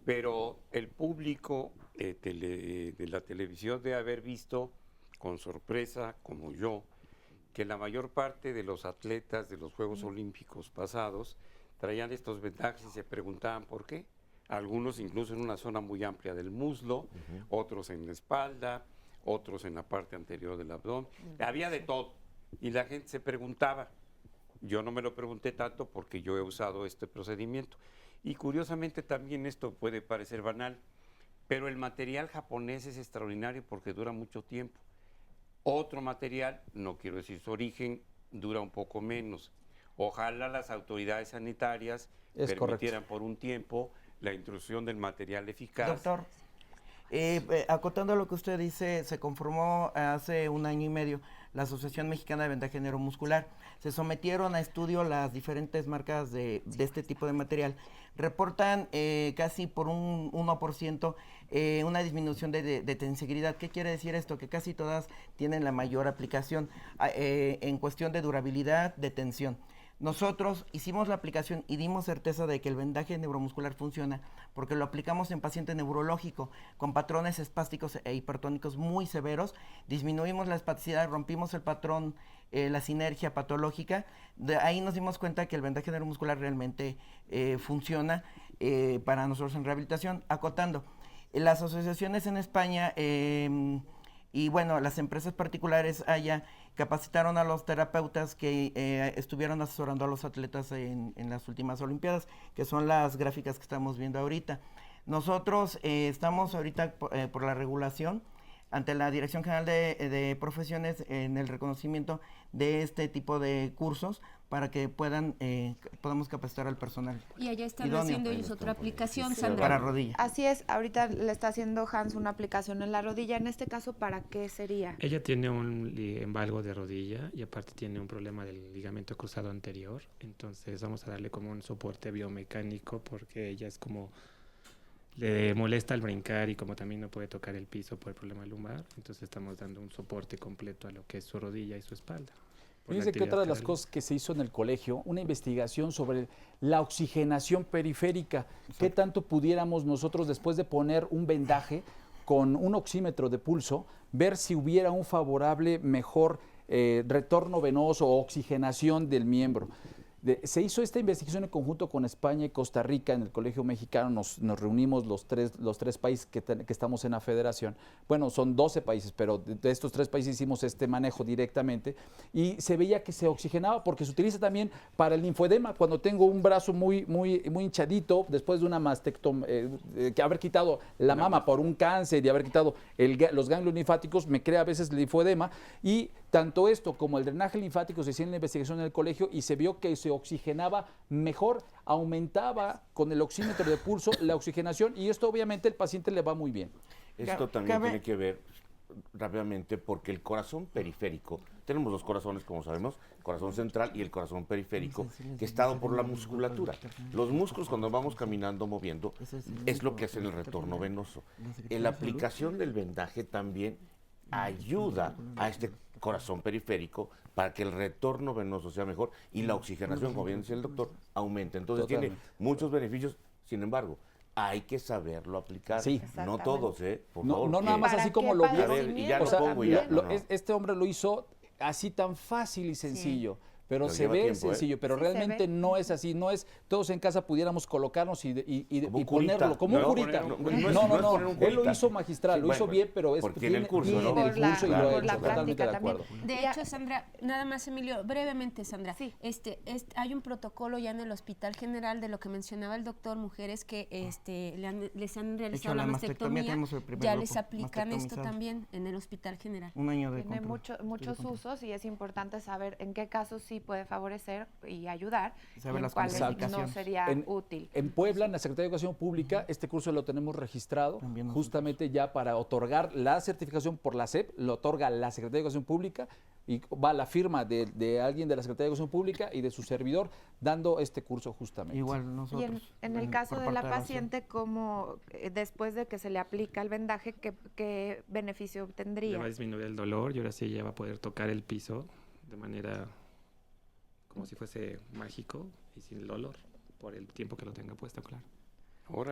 pero el público de la televisión debe haber visto con sorpresa, como yo, que la mayor parte de los atletas de los Juegos Olímpicos pasados traían estos vendajes y se preguntaban por qué. Algunos incluso en una zona muy amplia del muslo, otros en la espalda, otros en la parte anterior del abdomen. Había de todo. Y la gente se preguntaba. Yo no me lo pregunté tanto porque yo he usado este procedimiento. Y curiosamente también esto puede parecer banal, pero el material japonés es extraordinario porque dura mucho tiempo. Otro material, no quiero decir su origen, dura un poco menos. Ojalá las autoridades sanitarias permitieran por un tiempo la intrusión del material eficaz. Doctor, acotando lo que usted dice, se conformó hace 1 año y medio la Asociación Mexicana de Vendaje Neuromuscular. Se sometieron a estudio las diferentes marcas de este tipo de material. Reportan casi por un 1% una disminución de tenseguridad. ¿Qué quiere decir esto? Que casi todas tienen la mayor aplicación en cuestión de durabilidad, de tensión. Nosotros hicimos la aplicación y dimos certeza de que el vendaje neuromuscular funciona porque lo aplicamos en paciente neurológico con patrones espásticos e hipertónicos muy severos. Disminuimos la espasticidad, rompimos el patrón, la sinergia patológica. De ahí nos dimos cuenta que el vendaje neuromuscular realmente funciona para nosotros en rehabilitación. Acotando, las asociaciones en España y bueno, las empresas particulares allá capacitaron a los terapeutas que estuvieron asesorando a los atletas en las últimas Olimpiadas, que son las gráficas que estamos viendo ahorita. Nosotros estamos ahorita por la regulación ante la Dirección General de Profesiones en el reconocimiento de este tipo de cursos para que podamos capacitar al personal. Y allá están haciendo ellos otra aplicación, Sandra. Para rodilla. Así es, ahorita le está haciendo Hans una aplicación en la rodilla. En este caso, ¿para qué sería? Ella tiene un embalgo de rodilla y aparte tiene un problema del ligamento cruzado anterior, entonces vamos a darle como un soporte biomecánico porque ella es como... le molesta al brincar y como también no puede tocar el piso por el problema lumbar, entonces estamos dando un soporte completo a lo que es su rodilla y su espalda. Fíjense que otra de las cosas que se hizo en el colegio, una investigación sobre la oxigenación periférica, qué tanto pudiéramos nosotros después de poner un vendaje con un oxímetro de pulso, ver si hubiera un favorable mejor retorno venoso o oxigenación del miembro. Se hizo esta investigación en conjunto con España y Costa Rica en el Colegio Mexicano, nos reunimos los tres países que estamos en la federación. Bueno, son 12 países, pero de estos 3 países hicimos este manejo directamente y se veía que se oxigenaba porque se utiliza también para el linfoedema. Cuando tengo un brazo muy hinchadito, después de una mastectomía, que haber quitado la mama por un cáncer y haber quitado los ganglios linfáticos, me crea a veces linfoedema, y tanto esto como el drenaje linfático se hacía en la investigación en el colegio y se vio que se oxigenaba mejor, aumentaba con el oxímetro de pulso la oxigenación, y esto obviamente el paciente le va muy bien. Esto también tiene que ver rápidamente porque el corazón periférico, tenemos 2 corazones como sabemos, el corazón central y el corazón periférico, que está dado por la musculatura. Los músculos cuando vamos caminando, moviendo, es lo que hace el retorno venoso. En la aplicación del vendaje también ayuda a este corazón periférico para que el retorno venoso sea mejor y la oxigenación, como bien decía el doctor, aumente. Entonces tiene muchos beneficios, sin embargo, hay que saberlo aplicar. Sí. No todos, por favor. No nada más así como lo vieron. A ver, y ya lo pongo y ya. Este hombre lo hizo así tan fácil y sencillo. Pero se lleva ve tiempo, sencillo, pero realmente no es así, no es todos en casa pudiéramos colocarnos y ponerlo como un curita. No, él lo hizo magistral, lo hizo bien, pero es porque en el curso, y lo ha hecho, totalmente de acuerdo. De hecho, Sandra, nada más, Emilio, brevemente, Sandra, hay un protocolo ya en el Hospital General de lo que mencionaba el doctor, mujeres que les han realizado la mastectomía, ya les aplican esto también en el Hospital General. Un año de Tiene muchos usos y es importante saber en qué casos sí puede favorecer y ayudar, y en cuáles no sería útil. En Puebla, en la Secretaría de Educación Pública, este curso lo tenemos registrado justamente ya para otorgar la certificación por la SEP, lo otorga la Secretaría de Educación Pública y va la firma de alguien de la Secretaría de Educación Pública y de su servidor dando este curso justamente. Igual nosotros. Y en el caso de la paciente, como después de que se le aplica el vendaje, ¿qué beneficio obtendría? Le va a disminuir el dolor y ahora sí ya va a poder tocar el piso de manera como si fuese mágico y sin dolor, por el tiempo que lo tenga puesto, claro.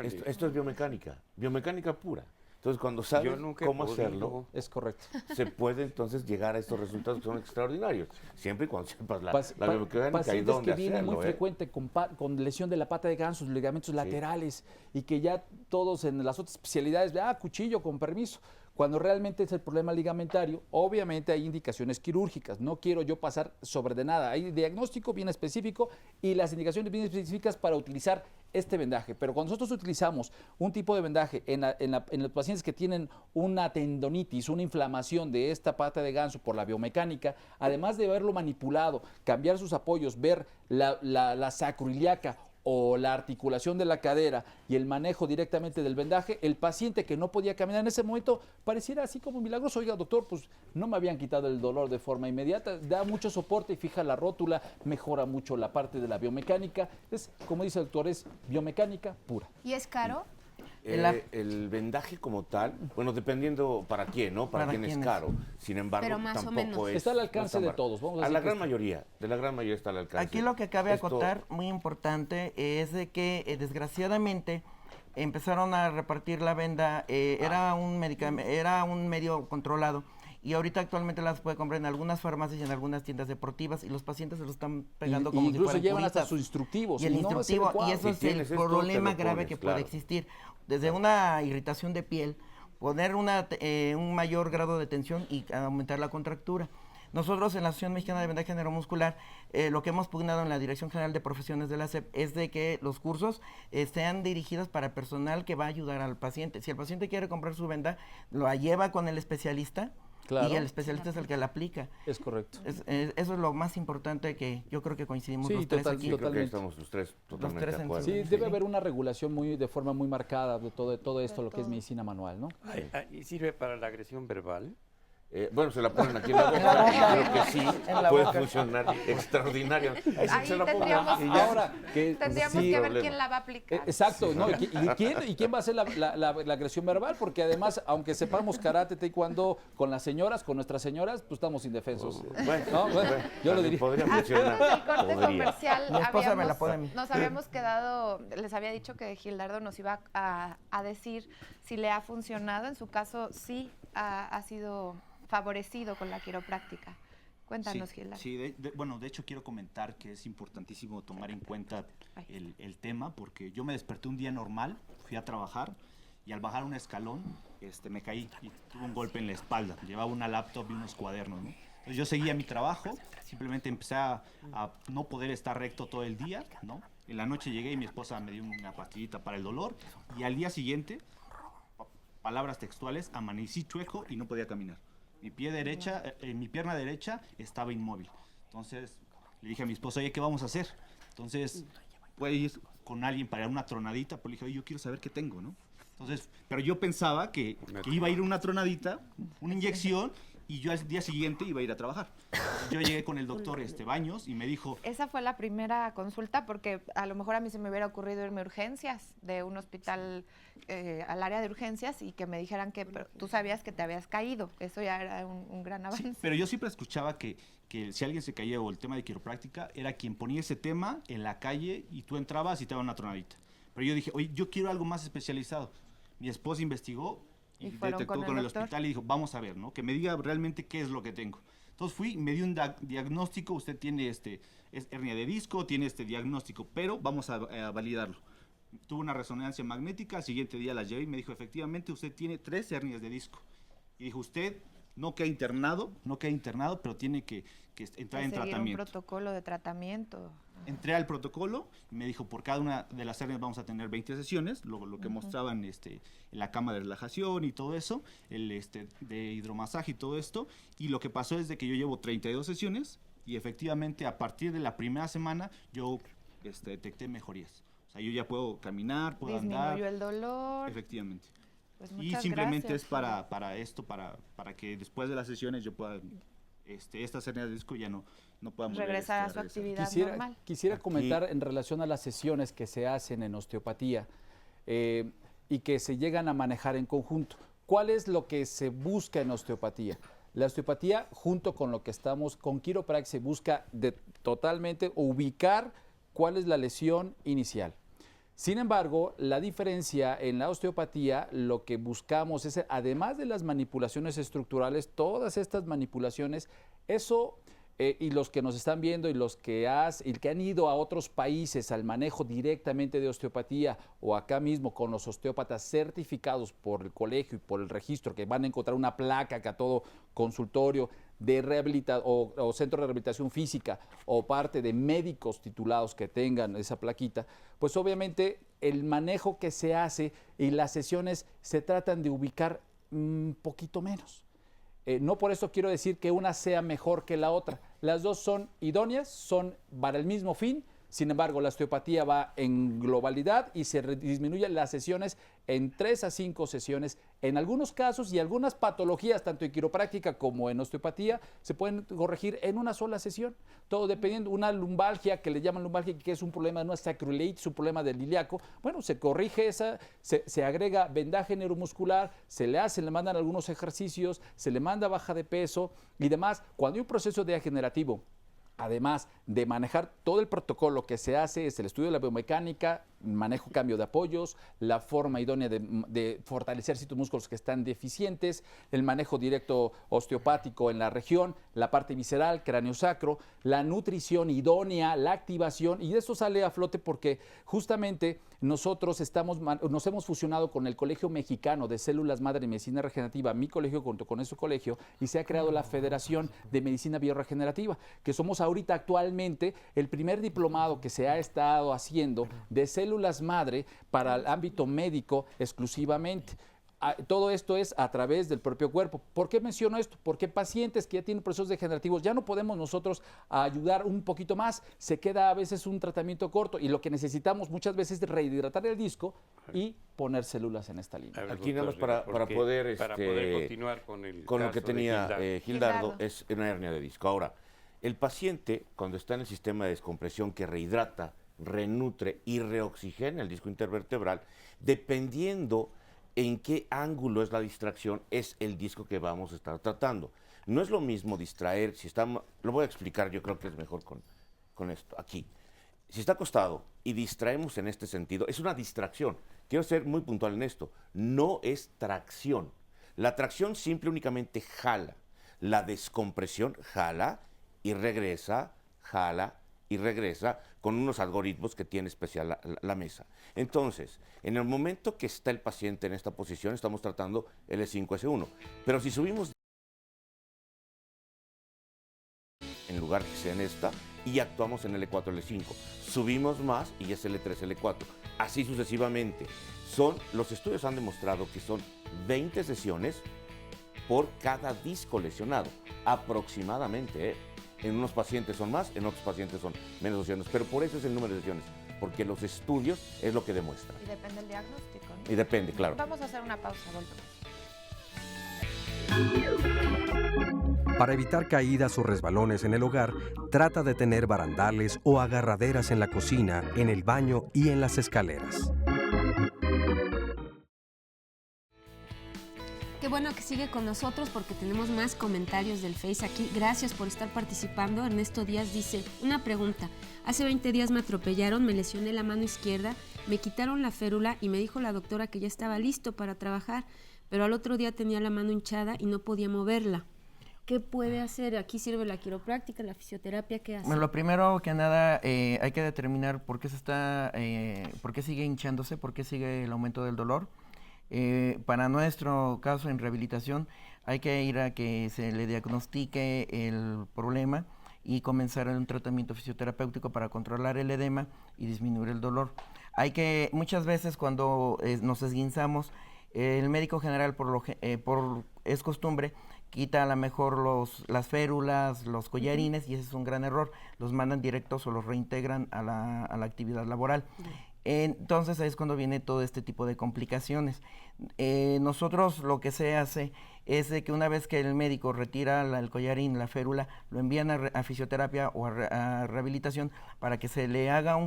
Esto es biomecánica pura. Entonces, cuando sabes cómo hacerlo, es correcto. Se puede entonces llegar a estos resultados que son extraordinarios, siempre y cuando sepas la biomecánica y pacientes dónde que vienen hacerlo. Muy frecuente con lesión de la pata de ganso, ligamentos laterales, y que ya todos en las otras especialidades, cuchillo, con permiso. Cuando realmente es el problema ligamentario, obviamente hay indicaciones quirúrgicas. No quiero yo pasar sobre de nada. Hay diagnóstico bien específico y las indicaciones bien específicas para utilizar este vendaje. Pero cuando nosotros utilizamos un tipo de vendaje en los pacientes que tienen una tendonitis, una inflamación de esta pata de ganso por la biomecánica, además de verlo manipulado, cambiar sus apoyos, ver la sacroiliaca o la articulación de la cadera y el manejo directamente del vendaje, el paciente que no podía caminar en ese momento pareciera así como milagroso. Oiga, doctor, pues no me habían quitado el dolor de forma inmediata, da mucho soporte y fija la rótula, mejora mucho la parte de la biomecánica. Es, como dice el doctor, es biomecánica pura. ¿Y es caro? El vendaje como tal, bueno, dependiendo para quién, ¿no? Para quién es caro. Sin embargo, pero más tampoco es. Está al alcance de todos. Vamos a la gran mayoría, de la gran mayoría está al alcance. Aquí lo que cabe acotar, muy importante, es de que desgraciadamente empezaron a repartir la venda, era un medio controlado. Y ahorita actualmente las puede comprar en algunas farmacias y en algunas tiendas deportivas y los pacientes se lo están pegando como si fueran llevan curitas. hasta sus instructivos. Y el instructivo, y eso es el problema grave que puede existir. Desde una irritación de piel, poner un mayor grado de tensión y aumentar la contractura. Nosotros en la Asociación Mexicana de Vendaje Neuromuscular, lo que hemos pugnado en la Dirección General de Profesiones de la SEP es de que los cursos sean dirigidos para personal que va a ayudar al paciente. Si el paciente quiere comprar su venda, lo lleva con el especialista. Claro. Y el especialista es el que la aplica. Es correcto. Eso es lo más importante que yo creo que coincidimos los tres aquí. Yo creo que estamos los tres totalmente de acuerdo. Sí, debe haber una regulación de forma muy marcada de todo esto, lo que es medicina manual, ¿no? ¿Y sirve para la agresión verbal? Bueno, se la ponen aquí en la boca y creo que sí puede funcionar extraordinariamente. Ahí tendríamos que ver quién la va a aplicar. Exacto, ¿no? ¿Y quién va a hacer la agresión verbal? Porque además, aunque sepamos karate, taekwondo con las señoras, con nuestras señoras, pues estamos indefensos. Yo lo diría. Podría funcionar. Antes del corte comercial, mi esposa me la pone a mí. nos habíamos quedado, les había dicho que Gildardo nos iba a decir si le ha funcionado. En su caso, sí ha sido favorecido con la quiropráctica. Cuéntanos, Gilda. Sí, bueno, de hecho quiero comentar que es importantísimo tomar en cuenta el tema, porque yo me desperté un día normal, fui a trabajar y al bajar un escalón me caí y tuve un golpe en la espalda. Llevaba una laptop y unos cuadernos, ¿no? Entonces yo seguía mi trabajo, simplemente empecé a no poder estar recto todo el día, ¿no? En la noche llegué y mi esposa me dio una pastillita para el dolor y al día siguiente, palabras textuales, amanecí chueco y no podía caminar. Mi pierna derecha estaba inmóvil. Entonces le dije a mi esposa, oye, ¿qué vamos a hacer? Entonces, ¿puede ir con alguien para una tronadita? Pues le dije, oye, yo quiero saber qué tengo, ¿no? Entonces, pero yo pensaba que iba a ir una tronadita, una inyección, y yo al día siguiente iba a ir a trabajar. Entonces, yo llegué con el doctor Baños y me dijo... Esa fue la primera consulta, porque a lo mejor a mí se me hubiera ocurrido irme a urgencias, de un hospital al área de urgencias, y que me dijeran que tú sabías que te habías caído. Eso ya era un gran avance. Sí, pero yo siempre escuchaba que si alguien se caía o el tema de quiropráctica, era quien ponía ese tema en la calle y tú entrabas y te daban una tronadita. Pero yo dije, oye, yo quiero algo más especializado. Mi esposa investigó y detectó con el hospital y dijo, vamos a ver, ¿no? Que me diga realmente qué es lo que tengo. Entonces fui, me dio un diagnóstico, usted tiene es hernia de disco, tiene este diagnóstico, pero vamos a validarlo. Tuve una resonancia magnética, al siguiente día la llevé y me dijo, efectivamente, usted tiene 3 hernias de disco. Y dijo, usted no queda internado, pero tiene que entrar en tratamiento. Un protocolo de tratamiento. Entré al protocolo y me dijo, por cada una de las hernias vamos a tener 20 sesiones, lo que mostraban en la cama de relajación y todo eso, de hidromasaje y todo esto, y lo que pasó es de que yo llevo 32 sesiones y efectivamente a partir de la primera semana yo detecté mejorías. O sea, yo ya puedo caminar, puedo andar. Disminuyó el dolor. Efectivamente. Pues y simplemente es para que después de las sesiones yo pueda... estas hernias de disco ya no puedan regresar a su actividad normal. Quisiera comentar en relación a las sesiones que se hacen en osteopatía y que se llegan a manejar en conjunto. ¿Cuál es lo que se busca en osteopatía? La osteopatía, junto con lo que estamos con quiropraxia, se busca totalmente ubicar cuál es la lesión inicial. Sin embargo, la diferencia en la osteopatía, lo que buscamos es, además de las manipulaciones estructurales, todas estas manipulaciones, eso, y los que nos están viendo y los que han ido a otros países al manejo directamente de osteopatía o acá mismo con los osteópatas certificados por el colegio y por el registro, que van a encontrar una placa que a todo consultorio de o centro de rehabilitación física o parte de médicos titulados que tengan esa plaquita, pues obviamente el manejo que se hace y las sesiones se tratan de ubicar un poquito menos. No por eso quiero decir que una sea mejor que la otra. Las dos son idóneas, son para el mismo fin. Sin embargo, la osteopatía va en globalidad y se disminuyen las sesiones en 3 a 5 sesiones. En algunos casos y algunas patologías, tanto en quiropráctica como en osteopatía, se pueden corregir en una sola sesión. Todo dependiendo, una lumbalgia, que le llaman lumbalgia, que es un problema de una sacroiliitis, un problema del ilíaco. Bueno, se corrige esa, se agrega vendaje neuromuscular, le mandan algunos ejercicios, se le manda baja de peso y demás. Cuando hay un proceso degenerativo, además de manejar todo el protocolo que se hace, es el estudio de la biomecánica, manejo cambio de apoyos, la forma idónea de fortalecer ciertos músculos que están deficientes, el manejo directo osteopático en la región, la parte visceral, cráneo-sacro, la nutrición idónea, la activación, y de eso sale a flote porque justamente nosotros nos hemos fusionado con el Colegio Mexicano de Células Madre y Medicina Regenerativa, mi colegio junto con ese colegio, y se ha creado la Federación de Medicina Biorregenerativa, que somos ahorita actualmente el primer diplomado que se ha estado haciendo de células madre para el ámbito médico exclusivamente. Todo esto es a través del propio cuerpo. ¿Por qué menciono esto? Porque pacientes que ya tienen procesos degenerativos ya no podemos nosotros ayudar un poquito más. Se queda a veces un tratamiento corto y lo que necesitamos muchas veces es rehidratar el disco y poner células en esta línea. Aquí nada más para poder continuar con lo que tenía Gildardo, es una hernia de disco. Ahora, el paciente cuando está en el sistema de descompresión que rehidrata, renutre y reoxigena el disco intervertebral, dependiendo en qué ángulo es la distracción, es el disco que vamos a estar tratando. No es lo mismo distraer, lo voy a explicar, yo creo que es mejor con esto, aquí. Si está acostado y distraemos en este sentido, es una distracción. Quiero ser muy puntual en esto, no es tracción. La tracción simple únicamente jala, la descompresión jala y regresa, jala y regresa con unos algoritmos que tiene especial la mesa. Entonces, en el momento que está el paciente en esta posición, estamos tratando L5, S1. Pero si subimos en lugar que sea en esta, y actuamos en L4, L5. Subimos más y es L3, L4. Así sucesivamente. Los estudios han demostrado que son 20 sesiones por cada disco lesionado, aproximadamente. En unos pacientes son más, en otros pacientes son menos sesiones, pero por eso es el número de sesiones, porque los estudios es lo que demuestran. Y depende del diagnóstico, ¿no? Y depende, claro. Vamos a hacer una pausa, volvemos. Para evitar caídas o resbalones en el hogar, trata de tener barandales o agarraderas en la cocina, en el baño y en las escaleras. Qué bueno que sigue con nosotros porque tenemos más comentarios del Face aquí. Gracias por estar participando. Ernesto Díaz dice, una pregunta. Hace 20 días me atropellaron, me lesioné la mano izquierda, me quitaron la férula y me dijo la doctora que ya estaba listo para trabajar, pero al otro día tenía la mano hinchada y no podía moverla. ¿Qué puede hacer? Aquí sirve la quiropráctica, la fisioterapia, ¿qué hace? Bueno, lo primero que nada hay que determinar por qué por qué sigue hinchándose, por qué sigue el aumento del dolor. Para nuestro caso en rehabilitación hay que ir a que se le diagnostique el problema y comenzar un tratamiento fisioterapéutico para controlar el edema y disminuir el dolor. Muchas veces cuando nos esguinzamos, el médico general es costumbre quita a lo mejor las férulas, los collarines, y ese es un gran error. Los mandan directos o los reintegran a la actividad laboral. Entonces ahí es cuando viene todo este tipo de complicaciones. Nosotros lo que se hace es de que una vez que el médico retira el collarín, la férula, lo envían a fisioterapia o a rehabilitación para que se le haga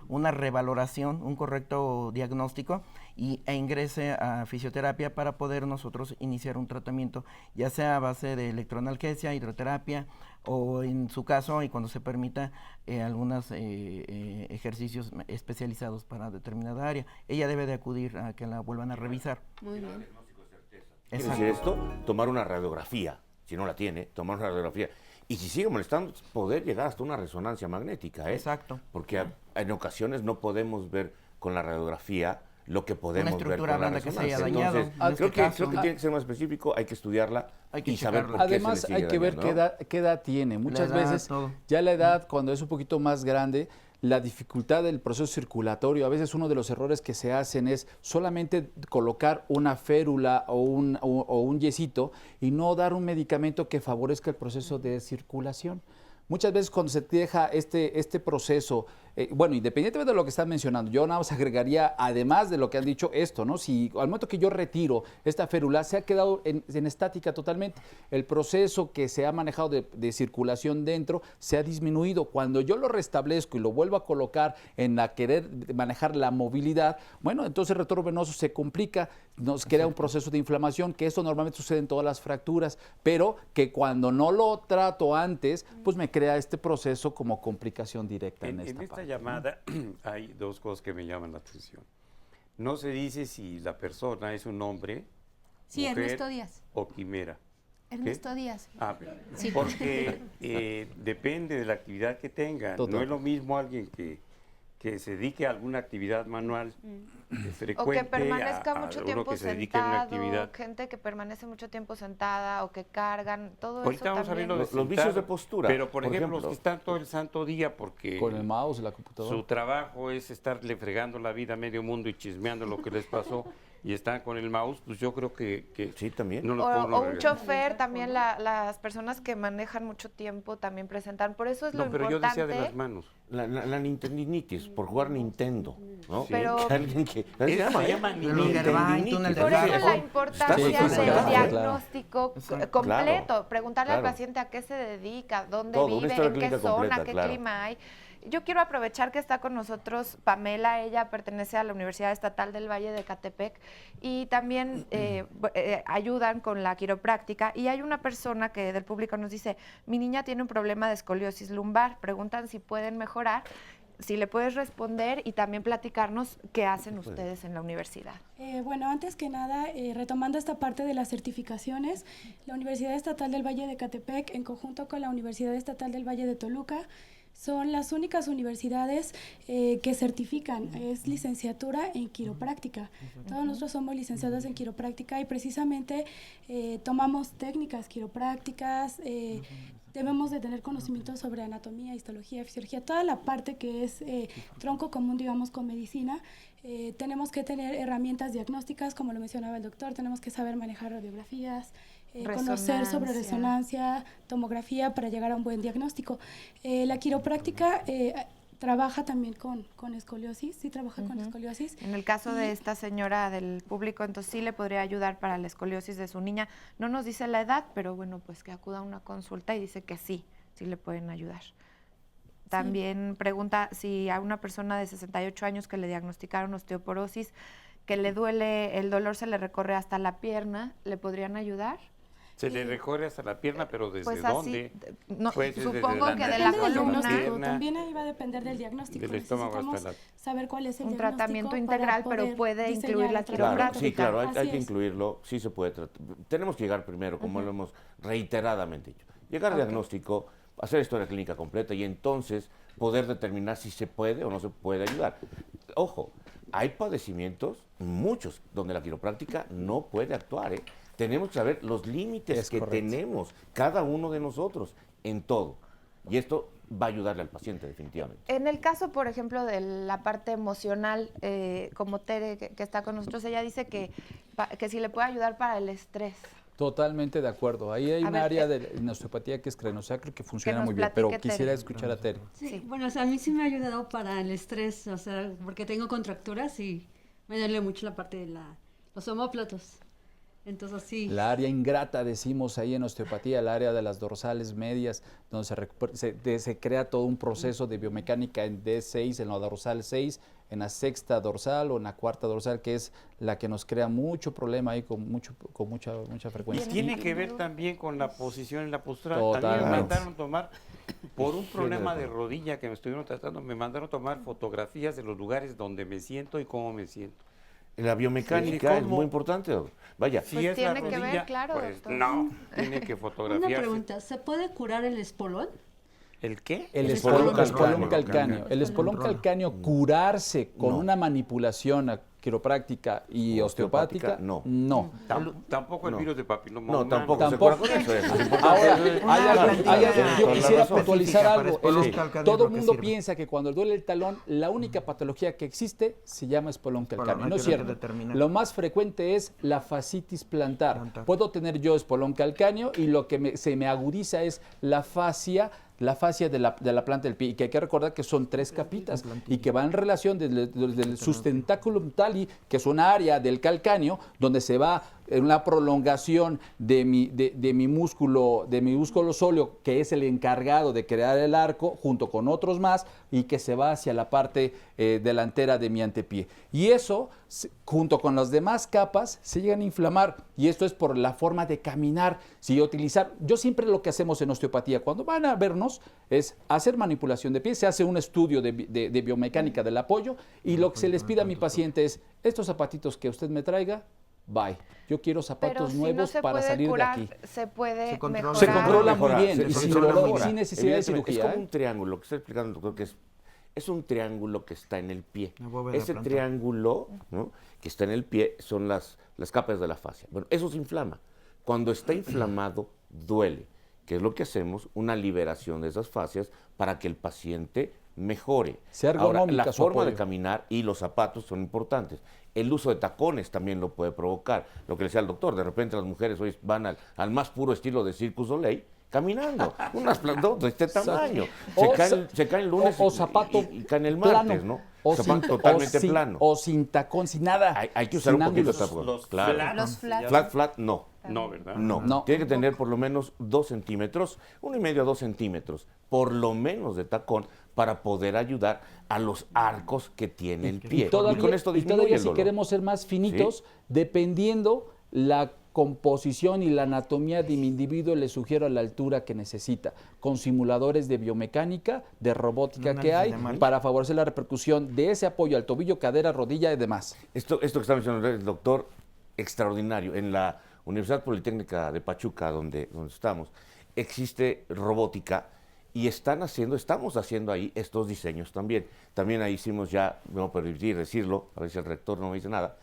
una revaloración, un correcto diagnóstico e ingrese a fisioterapia para poder nosotros iniciar un tratamiento, ya sea a base de electroanalgesia, hidroterapia o en su caso, y cuando se permita, algunos ejercicios especializados para determinada área. Ella debe de acudir a que la vuelvan a revisar. Muy bien. ¿Quiere decir esto? Tomar una radiografía, si no la tiene, tomar una radiografía. Y si sigue molestando, poder llegar hasta una resonancia magnética, ¿eh? Exacto. Porque en ocasiones no podemos ver con la radiografía lo que podemos ver con la blanda que se haya resonancia. dañado. Entonces, creo que tiene que ser más específico, hay que estudiarla y saber por qué Además, se le sigue hay que ver dañando, ¿no? qué edad tiene. Muchas edad, veces, todo. ya la edad, cuando es un poquito más grande, la dificultad del proceso circulatorio, a veces uno de los errores que se hacen es solamente colocar una férula o un yesito y no dar un medicamento que favorezca el proceso de circulación. Muchas veces cuando se deja este proceso, bueno, independientemente de lo que están mencionando, yo nada más agregaría, además de lo que han dicho, esto, ¿no? Si al momento que yo retiro esta férula, se ha quedado en estática totalmente. El proceso que se ha manejado de circulación dentro se ha disminuido. Cuando yo lo restablezco y lo vuelvo a colocar en la querer manejar la movilidad, bueno, entonces el retorno venoso se complica, nos crea un proceso de inflamación, que esto normalmente sucede en todas las fracturas, pero que cuando no lo trato antes, pues me crea este proceso como complicación directa en esta parte. Llamada hay dos cosas que me llaman la atención. No se dice si la persona es un hombre, sí, mujer Ernesto Díaz. o quimera. Ernesto Díaz. Sí. Porque depende de la actividad que tenga. Total. No es lo mismo alguien que se dedique a alguna actividad manual frecuente, O que permanezca mucho uno tiempo que se dedique a una sentado, actividad. gente que permanece mucho tiempo sentada o que cargan, todo Ahorita eso vamos a ver también. lo de Los vicios sentar, de postura, pero por ejemplo, los ejemplo. que están todo el santo día porque Con el mouse y la computadora. su trabajo es estarle fregando la vida a medio mundo y chismeando lo que les pasó y están con el mouse, pues yo creo que sí, también. no lo puedo O un regalar. chofer, también las personas que manejan mucho tiempo también presentan. Por eso es lo No, pero yo importante. decía de las manos. La Nintendinitis, por jugar Nintendo, ¿no? Pero- Que alguien que... Eso se llama Nintendinitis. túnel de Por eso reflejo. la importancia Sí, del claro. diagnóstico completo. Claro, Preguntarle al claro. paciente a qué se dedica, dónde Todo, una vive, historia en qué clínica zona, completa, qué claro. clima hay. Yo quiero aprovechar que está con nosotros Pamela, ella pertenece a la Universidad Estatal del Valle de Ecatepec y también ayudan con la quiropráctica. Y hay una persona que del público nos dice, mi niña tiene un problema de escoliosis lumbar, preguntan si pueden mejorar. si le puedes responder y también platicarnos qué hacen ustedes en la universidad. Bueno, antes que nada, retomando esta parte de las certificaciones, la Universidad Estatal del Valle de Ecatepec, en conjunto con la Universidad Estatal del Valle de Toluca, son las únicas universidades que certifican, es licenciatura en quiropráctica. Todos nosotros somos licenciados en quiropráctica y precisamente tomamos técnicas quiroprácticas, debemos de tener conocimientos sobre anatomía, histología, fisiología, toda la parte que es tronco común, digamos, con medicina. Tenemos que tener herramientas diagnósticas, como lo mencionaba el doctor, tenemos que saber manejar radiografías, conocer sobre resonancia, tomografía para llegar a un buen diagnóstico. La quiropráctica trabaja también con escoliosis, sí trabaja con escoliosis. En el caso de esta señora del público, entonces sí le podría ayudar para la escoliosis de su niña. No nos dice la edad, pero bueno, pues que acuda a una consulta y dice que sí le pueden ayudar. También pregunta si a una persona de 68 años que le diagnosticaron osteoporosis, que le duele, el dolor se le recorre hasta la pierna, ¿le podrían ayudar? Se le recorre hasta la pierna, pero ¿desde pues así, dónde? No, Pues supongo que de la columna. También ahí va a depender del diagnóstico. Del estómago hasta saber cuál es el un diagnóstico tratamiento integral, pero puede incluir la quiropráctica. Claro, hay que incluirlo, sí se puede tratar. Tenemos que llegar primero, como lo hemos reiteradamente dicho. Llegar al diagnóstico, hacer historia clínica completa y entonces poder determinar si se puede o no se puede ayudar. Ojo, hay padecimientos, muchos, donde la quiropráctica no puede actuar, ¿eh? Tenemos que saber los límites que tenemos cada uno de nosotros en todo. Y esto va a ayudarle al paciente definitivamente. En el caso, por ejemplo, de la parte emocional, como Tere, que está con nosotros, ella dice que si le puede ayudar para el estrés. Totalmente de acuerdo. Ahí hay un área de osteopatía que es craniosacro que funciona muy bien, pero quisiera escuchar a Tere. Sí, bueno, o sea, a mí sí me ha ayudado para el estrés, o sea, porque tengo contracturas y me duele mucho la parte de los omóplatos. Entonces sí. La área ingrata, decimos ahí en osteopatía, el área de las dorsales medias, donde se crea todo un proceso de biomecánica en D6, en la dorsal 6, en la sexta dorsal o en la cuarta dorsal, que es la que nos crea mucho problema ahí con mucha frecuencia. Y tiene que ver también con la posición en la postura. Totalmente. También me mandaron tomar, por un problema de rodilla que me estuvieron tratando, me mandaron tomar fotografías de los lugares donde me siento y cómo me siento. La biomecánica es muy importante. Vaya. Si es tiene la rodilla, que ver, claro, pues doctor. no, tiene que fotografiarse. Una pregunta, ¿se puede curar el espolón? ¿El qué? El espolón calcáneo. El espolón calcáneo, curarse con una manipulación quiropráctica y osteopática, no. Tampoco el virus de papiloma No, humano. tampoco. Se cura con eso. Yo quisiera puntualizar algo. Todo el mundo piensa que cuando duele el talón, la única patología que existe se llama espolón calcáneo. No es cierto. Lo más frecuente es la fascitis plantar. Puedo tener yo espolón calcáneo y lo que se me agudiza es la fascia de la planta del pie, y que hay que recordar que son 3 capitas y que va en relación del sustentaculum tali, que es una área del calcáneo donde se va en una prolongación de mi músculo sóleo, que es el encargado de crear el arco, junto con otros más, y que se va hacia la parte delantera de mi antepié. Y eso, junto con las demás capas, se llegan a inflamar, y esto es por la forma de caminar. Yo siempre lo que hacemos en osteopatía, cuando van a vernos, es hacer manipulación de pie, se hace un estudio de biomecánica del apoyo, y lo que se les pide a mi paciente es, estos zapatitos que usted me traiga, bye. Yo quiero zapatos nuevos para salir curar, de aquí. Se puede mejorar. Se controla muy bien y sin necesidad de cirugía. Es como un triángulo, que está explicando el doctor, que es un triángulo que está en el pie. Ese triángulo, ¿no?, que está en el pie son las capas de la fascia. Bueno, eso se inflama. Cuando está inflamado, duele. ¿Qué es lo que hacemos? Una liberación de esas fascias para que el paciente mejore. Ahora, la forma de caminar y los zapatos son importantes. El uso de tacones también lo puede provocar. Lo que le decía el doctor, de repente las mujeres hoy van al más puro estilo de Cirque du Soleil, caminando, unas plantas de este tamaño. Se caen el lunes y caen el martes, ¿no? Totalmente plano. O sin tacón, sin nada. Hay que usar un poquito de tacón. Los flat. Flat, no. No, ¿verdad? No. Tiene que tener por lo menos 2 centímetros, 1,5 a 2 centímetros, por lo menos de tacón, para poder ayudar a los arcos que tiene el pie. Y todavía, con esto disminuye el dolor. si queremos ser más finitos, dependiendo la composición y la anatomía de mi individuo le sugiero a la altura que necesita, con simuladores de biomecánica, de robótica que hay, para favorecer la repercusión de ese apoyo al tobillo, cadera, rodilla y demás. Esto que está mencionando el doctor, extraordinario. En la Universidad Politécnica de Pachuca, donde estamos, existe robótica y estamos haciendo ahí estos diseños también. También ahí hicimos ya, me voy a permitir decirlo, a ver si el rector no me dice nada,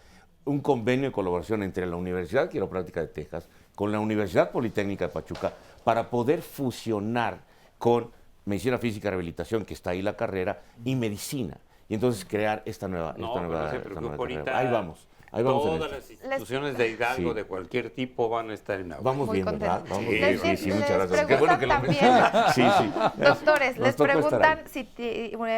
un convenio de colaboración entre la Universidad Quiropráctica de Texas con la Universidad Politécnica de Pachuca para poder fusionar con medicina física y rehabilitación, que está ahí la carrera, y medicina. Y entonces crear esta nueva, carrera. Ahí vamos. Todas las instituciones de Hidalgo, de cualquier tipo, van a estar en agua. Vamos bien, ¿verdad? Vamos bien. Sí, muchas gracias. Qué bueno que Doctores, les preguntan si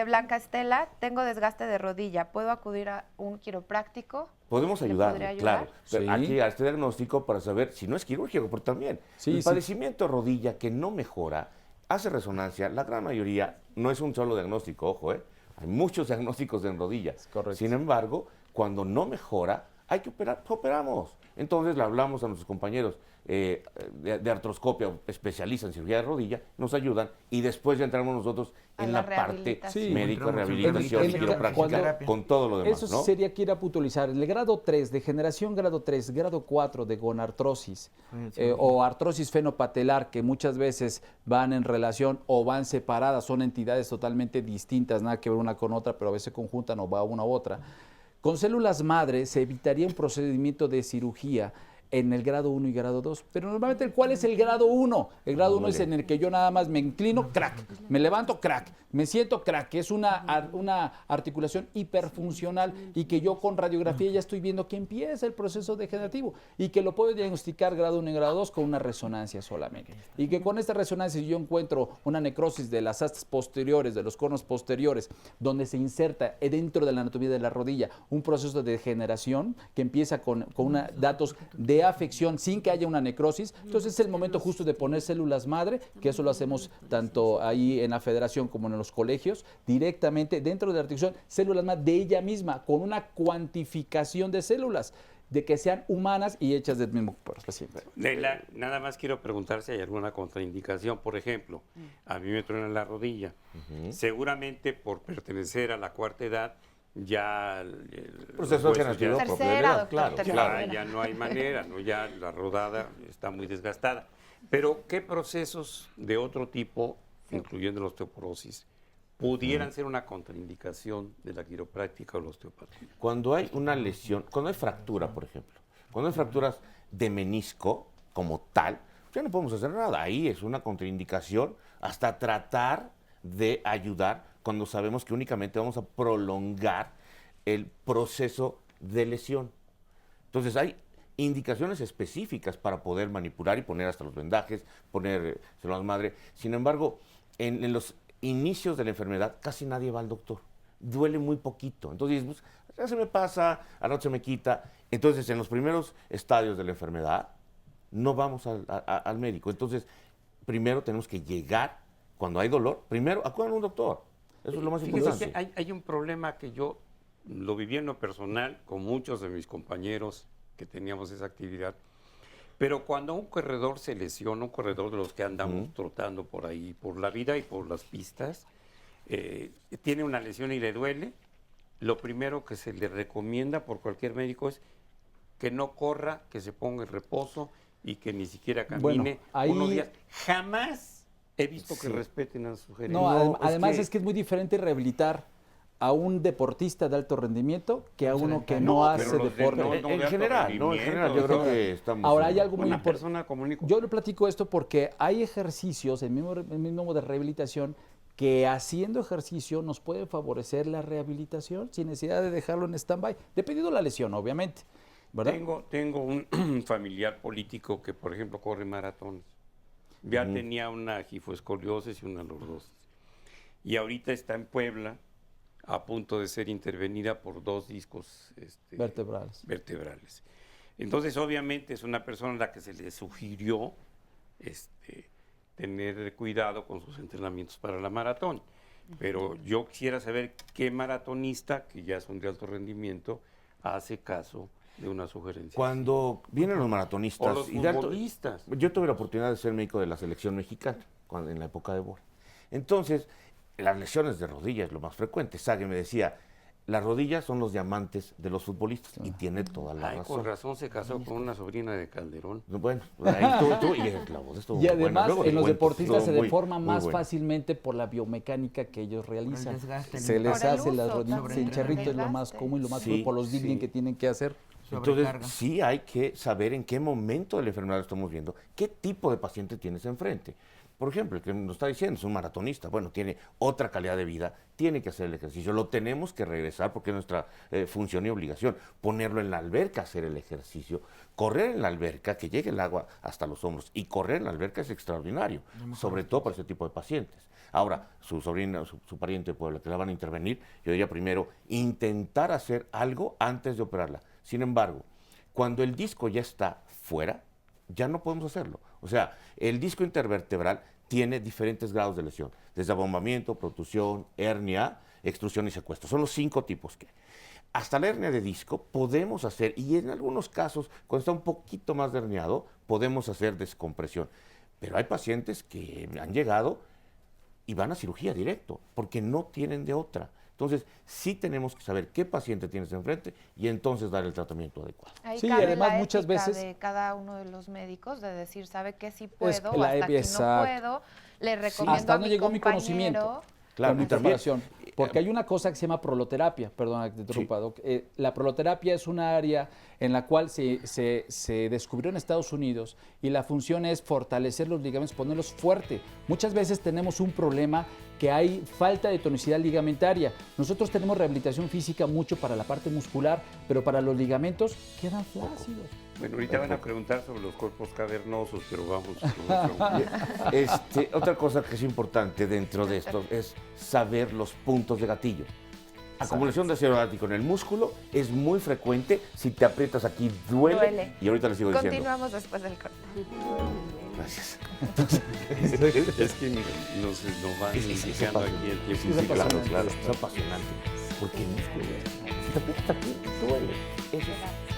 Blanca Estela, tengo desgaste de rodilla, ¿puedo acudir a un quiropráctico? Podemos ayudar, claro. Sí. Aquí a este diagnóstico para saber si no es quirúrgico, pero también el padecimiento de rodilla que no mejora, hace resonancia, la gran mayoría, no es un solo diagnóstico, ojo, hay muchos diagnósticos en rodillas. Correcto. Sin embargo, cuando no mejora, hay que operar, operamos. Entonces le hablamos a nuestros compañeros de artroscopia, especialistas en cirugía de rodilla, nos ayudan y después ya entramos nosotros en la parte médica, rehabilitación y quiropráctica con todo lo demás. Eso sería que ir a puntualizar. El grado 3, degeneración grado 3, grado 4 de gonartrosis o artrosis fenopatelar, que muchas veces van en relación o van separadas, son entidades totalmente distintas, nada que ver una con otra, pero a veces conjuntan o va una u otra. Con células madre se evitaría un procedimiento de cirugía en el grado 1 y grado 2, pero normalmente ¿cuál es el grado 1? El grado 1 es en el que yo nada más me inclino, crack, me levanto, crack, me siento, crack, que es una articulación hiperfuncional y que yo con radiografía ya estoy viendo que empieza el proceso degenerativo y que lo puedo diagnosticar grado 1 y grado 2 con una resonancia solamente. Y que con esta resonancia yo encuentro una necrosis de las astas posteriores, de los conos posteriores, donde se inserta dentro de la anatomía de la rodilla un proceso de degeneración que empieza con datos de afección sin que haya una necrosis, entonces es el momento justo de poner células madre, que eso lo hacemos tanto ahí en la federación como en los colegios, directamente dentro de la articulación, células madre de ella misma, con una cuantificación de células, de que sean humanas y hechas del mismo paciente. Nada más quiero preguntar si hay alguna contraindicación. Por ejemplo, a mí me truena la rodilla. Seguramente por pertenecer a la cuarta edad, ya el proceso degenerativo claro, ya no hay manera, ¿no? Ya la rodada está muy desgastada. Pero ¿qué procesos de otro tipo, incluyendo la osteoporosis, pudieran ser una contraindicación de la quiropráctica o la osteopatía? Cuando hay una lesión, cuando hay fractura, por ejemplo, cuando hay fracturas de menisco como tal, ya no podemos hacer nada. Ahí es una contraindicación hasta tratar de ayudar cuando sabemos que únicamente vamos a prolongar el proceso de lesión. Entonces hay indicaciones específicas para poder manipular y poner hasta los vendajes, poner células madre. Sin embargo, en los inicios de la enfermedad casi nadie va al doctor. Duele muy poquito. Entonces, pues, ya se me pasa, al rato se me quita. Entonces, en los primeros estadios de la enfermedad, no vamos al médico. Entonces, primero tenemos que llegar, cuando hay dolor, primero acudan a un doctor. Eso es lo más importante. Hay un problema que yo lo viví en lo personal con muchos de mis compañeros que teníamos esa actividad, pero cuando un corredor se lesiona, un corredor de los que andamos trotando por ahí, por la vida y por las pistas, tiene una lesión y le duele, lo primero que se le recomienda por cualquier médico es que no corra, que se ponga en reposo y que ni siquiera camine unos días. Jamás he visto que respeten a sus sugerencias. No, además es que es muy diferente rehabilitar a un deportista de alto rendimiento que a uno que no hace deporte. En general, yo creo que estamos... Ahora hay algo muy importante. Yo le platico esto porque hay ejercicios, el mismo de rehabilitación, que haciendo ejercicio nos puede favorecer la rehabilitación sin necesidad de dejarlo en stand-by, dependiendo de la lesión, obviamente, ¿verdad? Tengo un familiar político que, por ejemplo, corre maratones. Ya tenía una gifoescoliosis y una lordosis. Y ahorita está en Puebla, a punto de ser intervenida por 2 discos vertebrales. Entonces, obviamente, es una persona a la que se le sugirió tener cuidado con sus entrenamientos para la maratón. Pero yo quisiera saber qué maratonista, que ya son de alto rendimiento, hace caso de una sugerencia. Cuando vienen los maratonistas... O los futbolistas. Yo tuve la oportunidad de ser médico de la selección mexicana en la época de Bora. Entonces, las lesiones de rodilla es lo más frecuente. Sage me decía, las rodillas son los diamantes de los futbolistas, y tiene toda la razón. Con razón se casó con una sobrina de Calderón. Bueno, ahí tú y la voz estuvo Y además, buena. Luego en los cuento, deportistas se estuvo deforma muy más bueno. fácilmente por la biomecánica que ellos realizan. desgaste, Se les hace las uso, rodillas, sobre en charrito es lo desgaste. más común y lo más Sí, por los digging sí. que tienen que hacer. Entonces, sí hay que saber en qué momento de la enfermedad estamos viendo, qué tipo de paciente tienes enfrente. Por ejemplo, el que nos está diciendo es un maratonista, bueno, tiene otra calidad de vida, tiene que hacer el ejercicio, lo tenemos que regresar porque es nuestra función y obligación, ponerlo en la alberca, hacer el ejercicio, correr en la alberca, que llegue el agua hasta los hombros, y correr en la alberca es extraordinario, sobre todo para ese tipo de pacientes. Ahora, su sobrina, su pariente por la que la van a intervenir, yo diría primero, intentar hacer algo antes de operarla. Sin embargo, cuando el disco ya está fuera, ya no podemos hacerlo. O sea, el disco intervertebral tiene diferentes grados de lesión, desde abombamiento, protusión, hernia, extrusión y secuestro. Son los 5 tipos que hay. Hasta la hernia de disco podemos hacer, y en algunos casos, cuando está un poquito más herniado, podemos hacer descompresión. Pero hay pacientes que han llegado y van a cirugía directo, porque no tienen de otra. Entonces, sí tenemos que saber qué paciente tienes enfrente y entonces dar el tratamiento adecuado. Ahí Sí, cabe además la muchas ética veces de cada uno de los médicos de decir, sabe que sí puedo, Es o la hasta aquí no exacto. puedo, le recomiendo Hasta a no mi llegó mi compañero. conocimiento. Claro, Con mi y también, preparación. Porque hay una cosa que se llama proloterapia, perdona que te interrumpa, Doc. La proloterapia es una área en la cual se descubrió en Estados Unidos y la función es fortalecer los ligamentos, ponerlos fuerte. Muchas veces tenemos un problema que hay falta de tonicidad ligamentaria. Nosotros tenemos rehabilitación física mucho para la parte muscular, pero para los ligamentos quedan flácidos. Bueno, ahorita van a preguntar sobre los cuerpos cavernosos, pero vamos. Otra cosa que es importante dentro de esto es saber los puntos de gatillo. Acumulación de ácido láctico en el músculo es muy frecuente. Si te aprietas aquí, duele. Y ahorita les sigo diciendo. Continuamos después del corte. Gracias. Es que nos van indicando aquí el tiempo. Sí, claro, claro. Es apasionante. Porque el músculo, si te aprietas aquí, duele. Eso es.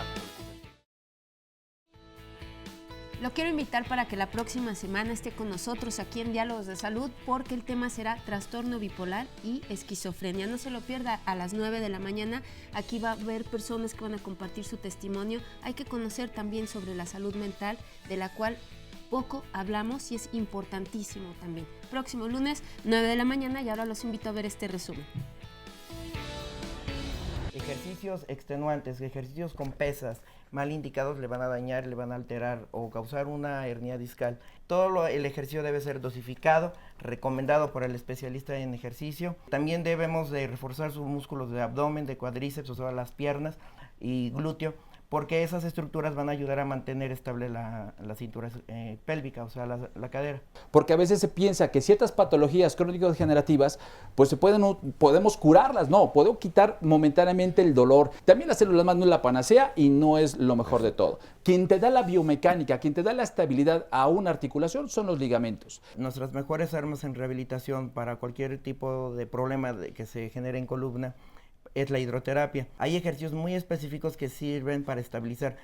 Lo quiero invitar para que la próxima semana esté con nosotros aquí en Diálogos de Salud, porque el tema será trastorno bipolar y esquizofrenia. No se lo pierda, a las 9 de la mañana. Aquí va a haber personas que van a compartir su testimonio. Hay que conocer también sobre la salud mental, de la cual poco hablamos y es importantísimo también. Próximo lunes, 9 de la mañana, y ahora los invito a ver este resumen. Ejercicios extenuantes, ejercicios con pesas mal indicados le van a dañar, le van a alterar o causar una hernia discal. El ejercicio debe ser dosificado, recomendado por el especialista en ejercicio. También debemos de reforzar sus músculos de abdomen, de cuádriceps, o sea, las piernas y glúteo, porque esas estructuras van a ayudar a mantener estable la cintura pélvica, o sea, la cadera. Porque a veces se piensa que ciertas patologías crónico-degenerativas, pues podemos curarlas. No, podemos quitar momentáneamente el dolor. También las células madre no es la panacea y no es lo mejor de todo. Quien te da la biomecánica, quien te da la estabilidad a una articulación son los ligamentos. Nuestras mejores armas en rehabilitación para cualquier tipo de problema que se genere en columna es la hidroterapia. Hay ejercicios muy específicos que sirven para estabilizar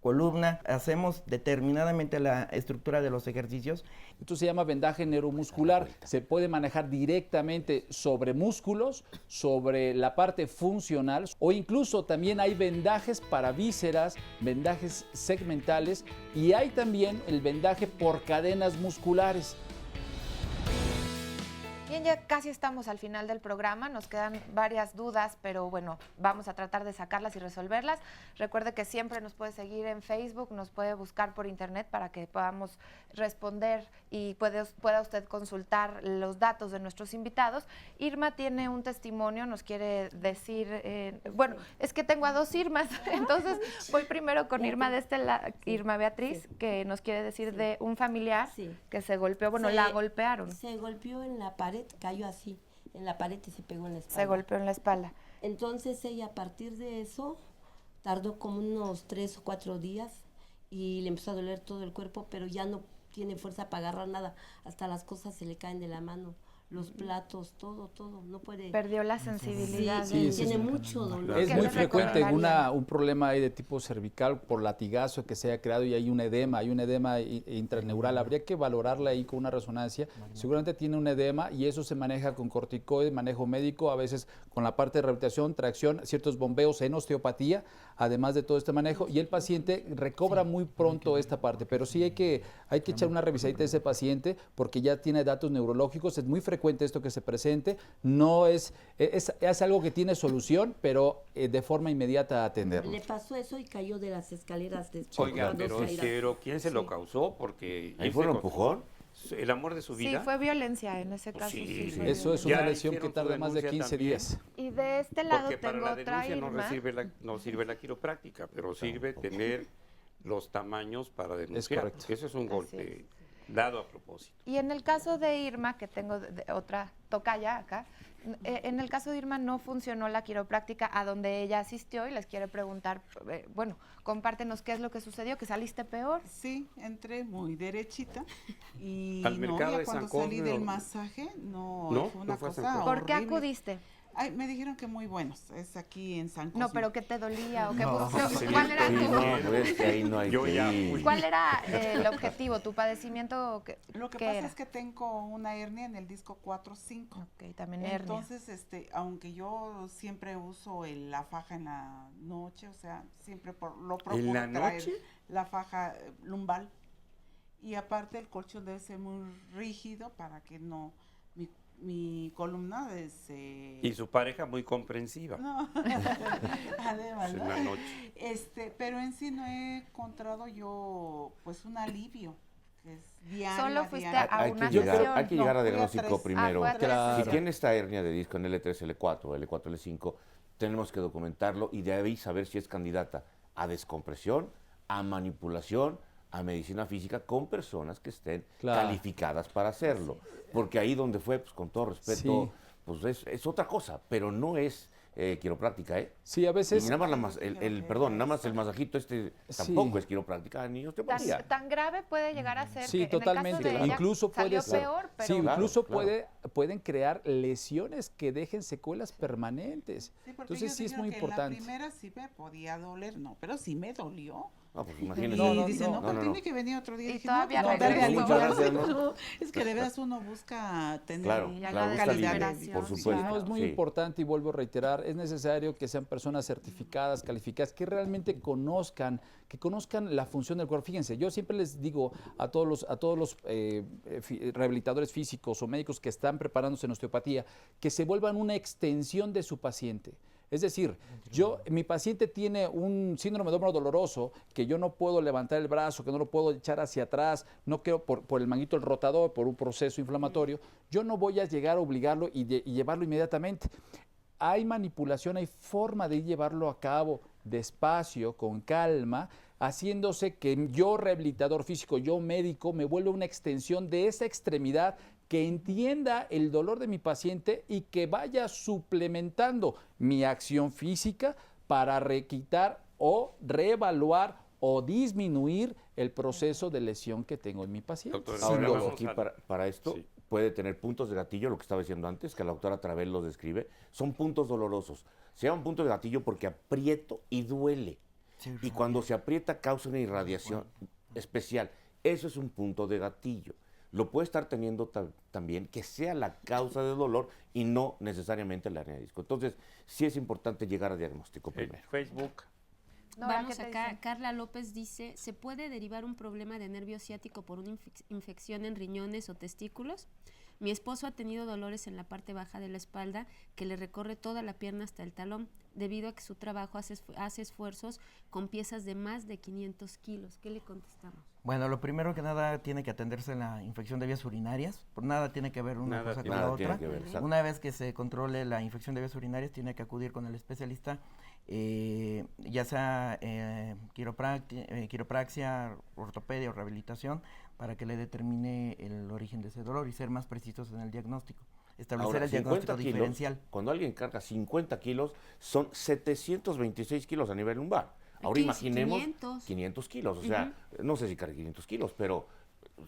columna. Hacemos determinadamente la estructura de los ejercicios. Esto se llama vendaje neuromuscular. Se puede manejar directamente sobre músculos, sobre la parte funcional, o incluso también hay vendajes para vísceras, vendajes segmentales, y hay también el vendaje por cadenas musculares. Bien, ya casi estamos al final del programa, nos quedan varias dudas, pero bueno, vamos a tratar de sacarlas y resolverlas. Recuerde que siempre nos puede seguir en Facebook, nos puede buscar por internet para que podamos responder y pueda usted consultar los datos de nuestros invitados. Irma tiene un testimonio, nos quiere decir, bueno, es que tengo a dos Irmas, entonces voy primero con Irma Irma Beatriz, que nos quiere decir de un familiar que se golpeó, la golpearon. Se golpeó en la pared, cayó así, en la pared y se pegó en la espalda. Se golpeó en la espalda. Entonces ella a partir de eso tardó como unos 3 o 4 días y le empezó a doler todo el cuerpo, pero ya no tiene fuerza para agarrar nada, hasta las cosas se le caen de la mano, los platos, todo, no puede. Perdió la sensibilidad. Sí, tiene mucho dolor. Es muy frecuente un problema ahí de tipo cervical por latigazo que se haya creado y hay un edema intraneural. Habría que valorarla ahí con una resonancia. Seguramente tiene un edema y eso se maneja con corticoides, manejo médico, a veces con la parte de rehabilitación, tracción, ciertos bombeos en osteopatía, además de todo este manejo, y el paciente recobra muy pronto esta parte, pero sí hay que echar una revisadita a ese paciente porque ya tiene datos neurológicos. Es muy frecuente esto que se presente, no es algo que tiene solución, pero de forma inmediata atenderlo. Le pasó eso y cayó de las escaleras. Oiga, pero ¿quién se lo causó? Porque ¿Ahí fue un empujón? El amor de su vida. Sí, fue violencia en ese caso. Sí, eso es una lesión que tarda más de 15 días. Y de este lado porque tengo para la otra denuncia no sirve la quiropráctica, pero sirve tener los tamaños para denunciar. Es correcto. Eso es un golpe dado a propósito. Y en el caso de Irma, que tengo otra tocaya acá, en el caso de Irma no funcionó la quiropráctica a donde ella asistió y les quiere preguntar, bueno, compártenos qué es lo que sucedió, que saliste peor. Sí, entré muy derechita y al mercado de cuando San salí Cosme, del masaje, fue una cosa horrible. ¿Por qué acudiste? Ay, me dijeron que muy buenos, es aquí en San Cosme. No, pero ¿qué te dolía? ¿O qué, ¿Cuál era ¿Cuál era el objetivo, tu padecimiento? Lo que pasa es que tengo una hernia en el disco 4-5. Ok, también hernia. Entonces, aunque yo siempre uso la faja en la noche, o sea, siempre lo procuro traer la faja lumbar. Y aparte el colchón debe ser muy rígido para que no... Mi columna y su pareja muy comprensiva. No, además, en la noche. Pero en sí no he encontrado yo pues un alivio que es diario. Solo fuiste a una sesión. Hay que llegar a diagnóstico primero. Claro. Si tiene esta hernia de disco en L3, L4, L4, L5, tenemos que documentarlo y de ahí saber si es candidata a descompresión, a manipulación, a medicina física con personas que estén calificadas para hacerlo. Porque ahí donde fue, pues con todo respeto, pues es otra cosa, pero no es quiropráctica, ¿eh? Sí, a veces... Y nada más, nada más el masajito tampoco es quiropráctica ni osteopatía. ¿Tan grave puede llegar a ser? Sí, que totalmente. En el caso de incluso puede ser. Peor, pero... Sí, incluso pueden crear lesiones que dejen secuelas permanentes. Sí, entonces sí es muy importante. En la primera sí me podía doler, pero sí me dolió. Ah, pues imagínese. Y dice, tiene que venir otro día. Y dije, todavía es que de veras uno busca tener calidad, por supuesto. No, es muy importante y vuelvo a reiterar, es necesario que sean personas certificadas, calificadas, que realmente conozcan la función del cuerpo. Fíjense, yo siempre les digo a todos los rehabilitadores físicos o médicos que están preparándose en osteopatía, que se vuelvan una extensión de su paciente. Es decir, mi paciente tiene un síndrome de hombro doloroso, que yo no puedo levantar el brazo, que no lo puedo echar hacia atrás, no quiero por el manguito el rotador, por un proceso inflamatorio, yo no voy a llegar a obligarlo y llevarlo inmediatamente. Hay manipulación, hay forma de llevarlo a cabo despacio, con calma, haciéndose que yo rehabilitador físico, yo médico, me vuelva una extensión de esa extremidad que entienda el dolor de mi paciente y que vaya suplementando mi acción física para requitar o reevaluar o disminuir el proceso de lesión que tengo en mi paciente. Doctor, ahora aquí para esto puede tener puntos de gatillo, lo que estaba diciendo antes, que la doctora Travel lo describe, son puntos dolorosos. Se llaman puntos de gatillo porque aprieto y duele. Y cuando se aprieta causa una irradiación especial. Eso es un punto de gatillo. Lo puede estar teniendo también que sea la causa de dolor y no necesariamente la hernia de disco. Entonces, sí es importante llegar a diagnóstico primero. Facebook. Vamos acá, Carla López dice, ¿se puede derivar un problema de nervio ciático por una infección en riñones o testículos? Mi esposo ha tenido dolores en la parte baja de la espalda que le recorre toda la pierna hasta el talón, debido a que su trabajo hace esfuerzos con piezas de más de 500 kilos. ¿Qué le contestamos? Bueno, lo primero que nada tiene que atenderse la infección de vías urinarias, por nada tiene que ver una cosa con la otra. Una vez que se controle la infección de vías urinarias, tiene que acudir con el especialista, ya sea quiropraxia, ortopedia o rehabilitación, para que le determine el origen de ese dolor y ser más precisos en el diagnóstico. Establecer el diagnóstico diferencial. Cuando alguien carga 50 kilos, son 726 kilos a nivel lumbar. Ahora imaginemos 500 kilos, o sea, no sé si carga 500 kilos, pero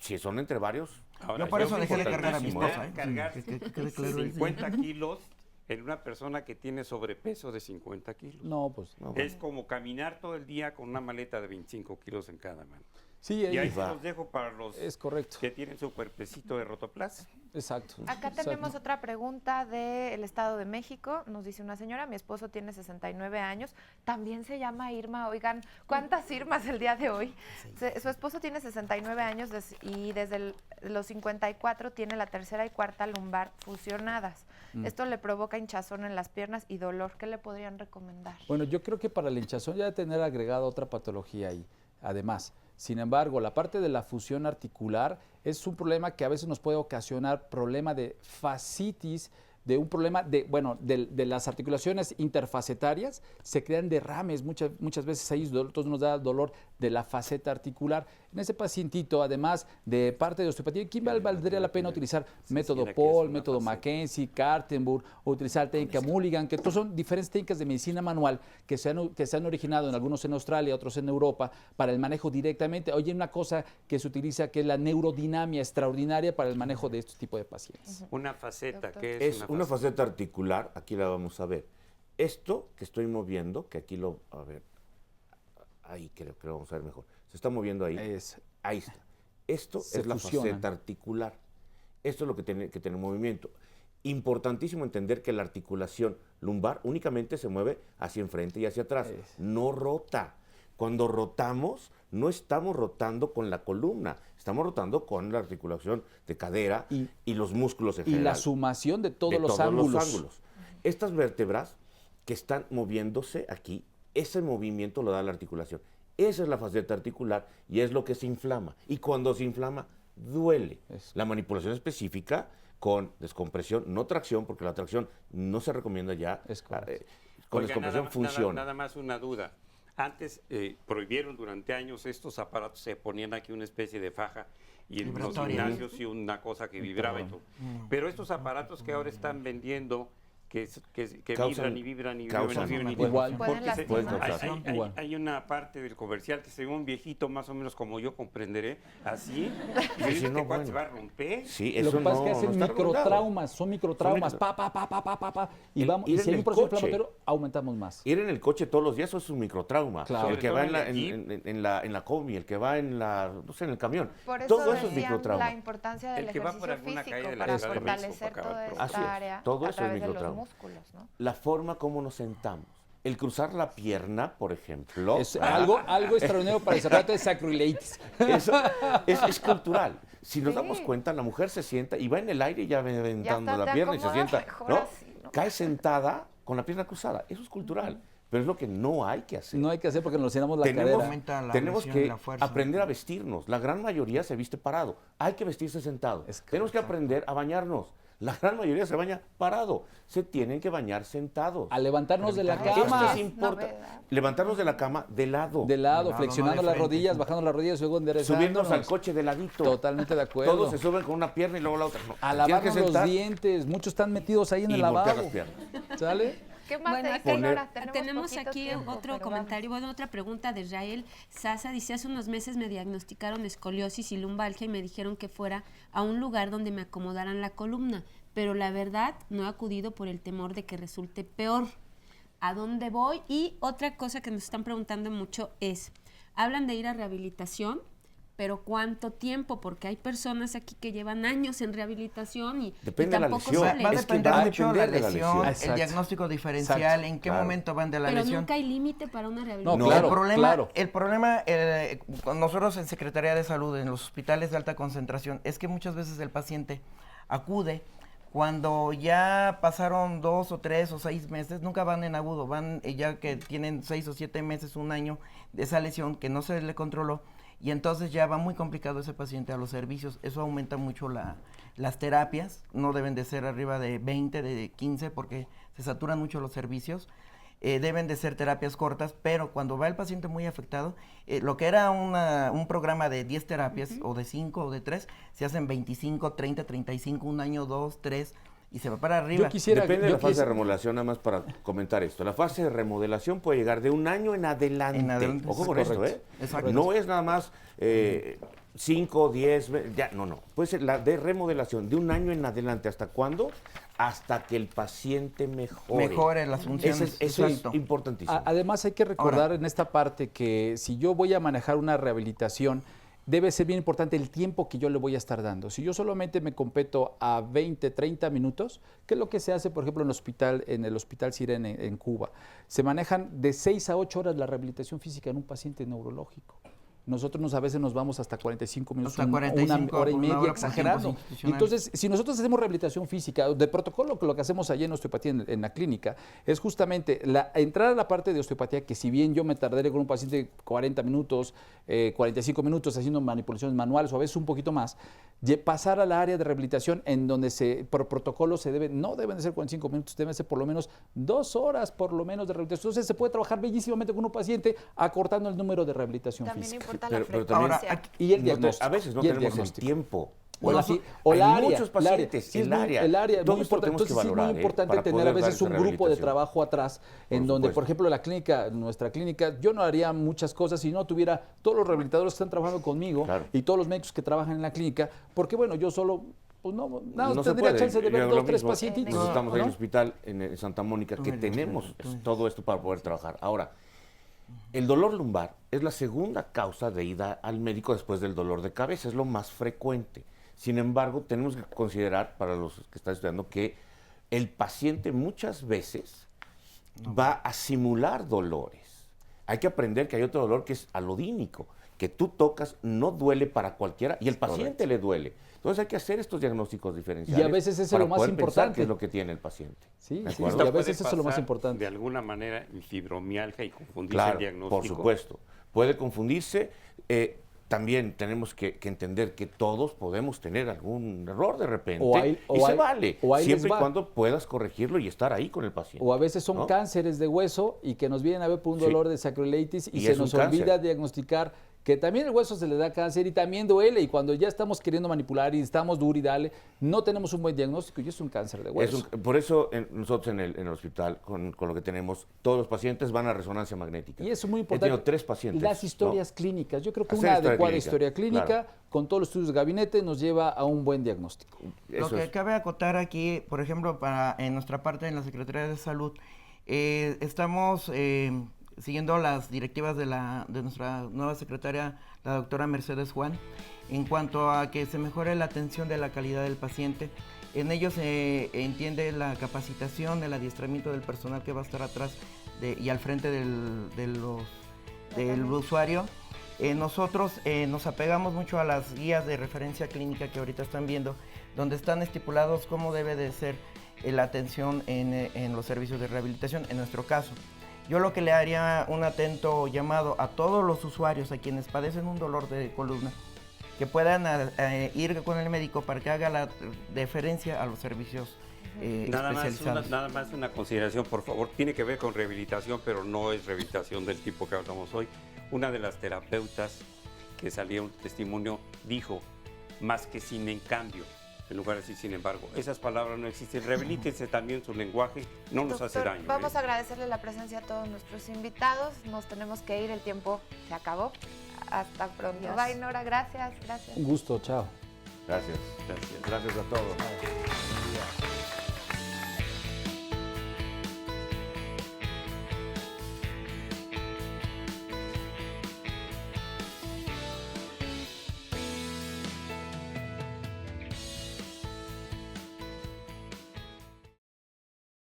si son entre varios. Yo por eso dejé de cargar a mi esposa. Cargar Que quede claro. 50 kilos en una persona que tiene sobrepeso de 50 kilos. No, pues. No, es como caminar todo el día con una maleta de 25 kilos en cada mano. Sí, y ahí se los dejo para los correcto. que tienen su cuerpecito de Rotoplas. Exacto. Acá tenemos otra pregunta del Estado de México. Nos dice una señora, mi esposo tiene 69 años, también se llama Irma. Oigan, ¿cuántas Irmas el día de hoy? Sí. Su esposo tiene 69 años y desde los 54 tiene la tercera y cuarta lumbar fusionadas. Esto le provoca hinchazón en las piernas y dolor. ¿Qué le podrían recomendar? Bueno, yo creo que para el hinchazón ya debe tener agregada otra patología ahí, además. Sin embargo, la parte de la fusión articular es un problema que a veces nos puede ocasionar problema de fascitis, de un problema de las articulaciones interfacetarias, se crean derrames, muchas veces ahí nos da dolor de la faceta articular. En ese pacientito, además de parte de osteopatía, ¿quién valdría la pena utilizar? Método Paul, método Mackenzie, Kartenburg, o utilizar técnica Mulligan, que todos son diferentes técnicas de medicina manual que se han originado en algunos en Australia, otros en Europa, para el manejo directamente. Oye, una cosa que se utiliza que es la neurodinamia extraordinaria para el manejo de estos tipos de pacientes. Una faceta, ¿qué es? Una faceta articular, aquí la vamos a ver. Esto que estoy moviendo, que aquí ahí creo que lo vamos a ver mejor. Se está moviendo ahí. Ahí está. Esto es la faceta articular. Esto es lo que tiene que tener movimiento. Importantísimo entender que la articulación lumbar únicamente se mueve hacia enfrente y hacia atrás. No rota. Cuando rotamos, no estamos rotando con la columna, estamos rotando con la articulación de cadera y los músculos en general. Y la sumación de todos los ángulos. Estas vértebras que están moviéndose aquí, ese movimiento lo da la articulación. Esa es la faceta articular y es lo que se inflama. Y cuando se inflama, duele. La manipulación específica con descompresión, no tracción, porque la tracción no se recomienda ya. Con descompresión funciona. Nada más una duda. Antes prohibieron durante años estos aparatos, se ponían aquí una especie de faja y en los gimnasios y una cosa que vibraba y todo. Pero estos aparatos que ahora están vendiendo, que vibran y vibran y vibran igual. Hay una parte del comercial que se ve un viejito más o menos como yo comprenderé, así, y dice que se va a romper. Sí, lo que pasa es que hacen microtraumas, son microtraumas, y vamos, y si hay un proceso inflamatorio, aumentamos más. Ir en el coche todos los días, eso es un microtrauma. Claro. El que va en la combi, el que va en el camión. Por eso todo eso es microtrauma. La importancia del ejercicio físico para fortalecer toda esta área todo a eso través es de los músculos, ¿no? La forma como nos sentamos. El cruzar la pierna, por ejemplo. Es algo extraordinario para el rato de sacroileitis. Eso es cultural. Si nos damos cuenta, la mujer se sienta y va en el aire ya aventando la pierna y se sienta. ¿No? Cae sentada con la pierna cruzada. Eso es cultural. Pero es lo que no hay que hacer. No hay que hacer porque nos llenamos la cadera. Tenemos que aprender a vestirnos. La gran mayoría se viste parado. Hay que vestirse sentado. Tenemos que aprender a bañarnos. La gran mayoría se baña parado. Se tienen que bañar sentados. A levantarnos de la cama. Esto es importante. Levantarnos de la cama de lado. De lado, flexionando las rodillas, bajando las rodillas, luego enderezándonos. Subiéndonos al coche de ladito. Totalmente de acuerdo. Todos se suben con una pierna y luego la otra. No. A lavarnos los dientes. Muchos están metidos ahí en el lavabo. ¿Sale? ¿Qué más tenemos aquí otro comentario, otra pregunta de Israel Sasa. Dice, hace unos meses me diagnosticaron escoliosis y lumbalgia y me dijeron que fuera a un lugar donde me acomodaran la columna, pero la verdad no he acudido por el temor de que resulte peor. ¿A dónde voy? Y otra cosa que nos están preguntando mucho es, hablan de ir a rehabilitación, pero ¿cuánto tiempo? Porque hay personas aquí que llevan años en rehabilitación y tampoco salen. Va a depender mucho de la lesión, el diagnóstico diferencial, en qué momento van de la lesión. Pero nunca hay límite para una rehabilitación. No, el problema con nosotros en Secretaría de Salud, en los hospitales de alta concentración, es que muchas veces el paciente acude cuando ya pasaron 2 o 3 o 6 meses, nunca van en agudo, van ya que tienen 6 o 7 meses, un año de esa lesión que no se le controló. Y entonces ya va muy complicado ese paciente a los servicios. Eso aumenta mucho las terapias. No deben de ser arriba de 20, de 15, porque se saturan mucho los servicios. Deben de ser terapias cortas, pero cuando va el paciente muy afectado, lo que era un programa de 10 terapias, o de 5 o de 3, se hacen 25, 30, 35, un año, 2, 3... y se va para arriba. Depende de la fase de remodelación, nada más para comentar esto. La fase de remodelación puede llegar de un año en adelante. Ojo con esto, ¿eh? Exacto. No es nada más 5, 10, ya, no. Puede ser la de remodelación de un año en adelante. ¿Hasta cuándo? Hasta que el paciente mejore. Mejore las funciones. Eso es importantísimo. Además hay que recordar en esta parte que si yo voy a manejar una rehabilitación, debe ser bien importante el tiempo que yo le voy a estar dando. Si yo solamente me competo a 20, 30 minutos, que es lo que se hace, por ejemplo, en el Hospital Siren en Cuba, se manejan de 6 a 8 horas la rehabilitación física en un paciente neurológico. Nosotros a veces nos vamos hasta 45 minutos, hasta 45, una hora y media, exagerando. institucional. Entonces, si nosotros hacemos rehabilitación física, de protocolo, lo que hacemos allá en osteopatía en la clínica, es justamente entrar a la parte de osteopatía, que si bien yo me tardaré con un paciente 40 minutos, 45 minutos haciendo manipulaciones manuales o a veces un poquito más, pasar a la área de rehabilitación en donde por protocolo no deben de ser 45 minutos, deben ser por lo menos 2 horas por lo menos de rehabilitación. Entonces se puede trabajar bellísimamente con un paciente acortando el número de rehabilitación física. Pero también, y el diagnóstico. A veces no tenemos el tiempo. Hay muchos pacientes, el área. Todo esto tenemos que valorar. Es muy importante tener a veces un grupo de trabajo atrás, en donde, por ejemplo, nuestra clínica, yo no haría muchas cosas si no tuviera todos los rehabilitadores que están trabajando conmigo y todos los médicos que trabajan en la clínica, porque bueno, yo solo pues no tendría chance de ver 2 o 3 pacientitos. Nosotros estamos en el hospital en Santa Mónica, que tenemos todo esto para poder trabajar. Ahora, el dolor lumbar es la segunda causa de ida al médico después del dolor de cabeza, es lo más frecuente. Sin embargo, tenemos que considerar, para los que están estudiando, que el paciente muchas veces va a simular dolores. Hay que aprender que hay otro dolor que es alodínico, que tú tocas, no duele para cualquiera y el paciente le duele. Entonces hay que hacer estos diagnósticos diferenciales. Y a veces eso es lo más importante. ¿Qué es lo que tiene el paciente? Sí, y a veces eso es lo más importante. De alguna manera, el fibromialgia y confundirse el diagnóstico. Por supuesto. Puede confundirse. También tenemos que entender que todos podemos tener algún error de repente se vale, siempre y cuando puedas corregirlo y estar ahí con el paciente. O a veces son cánceres de hueso y que nos vienen a ver por un dolor de sacroiliitis y se nos olvida diagnosticar que también el hueso se le da cáncer y también duele, y cuando ya estamos queriendo manipular y estamos duro y dale, no tenemos un buen diagnóstico y es un cáncer de hueso. Por eso nosotros en el hospital, con lo que tenemos, todos los pacientes van a resonancia magnética. Y eso es muy importante. He tenido 3 pacientes. Las historias clínicas. Yo creo que una adecuada historia clínica, con todos los estudios de gabinete, nos lleva a un buen diagnóstico. Lo que cabe acotar aquí, por ejemplo, en nuestra parte en la Secretaría de Salud, estamos siguiendo las directivas de nuestra nueva secretaria, la doctora Mercedes Juan, en cuanto a que se mejore la atención de la calidad del paciente. En ello se entiende la capacitación, el adiestramiento del personal que va a estar atrás y al frente del usuario. Nosotros nos apegamos mucho a las guías de referencia clínica que ahorita están viendo, donde están estipulados cómo debe de ser la atención en los servicios de rehabilitación, en nuestro caso. Yo lo que le haría un atento llamado a todos los usuarios, a quienes padecen un dolor de columna, que puedan ir con el médico para que haga la deferencia a los servicios especializados. Nada más una consideración, por favor. Tiene que ver con rehabilitación, pero no es rehabilitación del tipo que hablamos hoy. Una de las terapeutas que salía un testimonio dijo, más que sin en cambio, en lugar de decir sin embargo. Esas palabras no existen. Rehabilítense también su lenguaje, no nos hace daño. Vamos a agradecerle la presencia a todos nuestros invitados. Nos tenemos que ir, el tiempo se acabó. Hasta pronto. Bye, Nora, gracias. Un gusto, chao. Gracias a todos.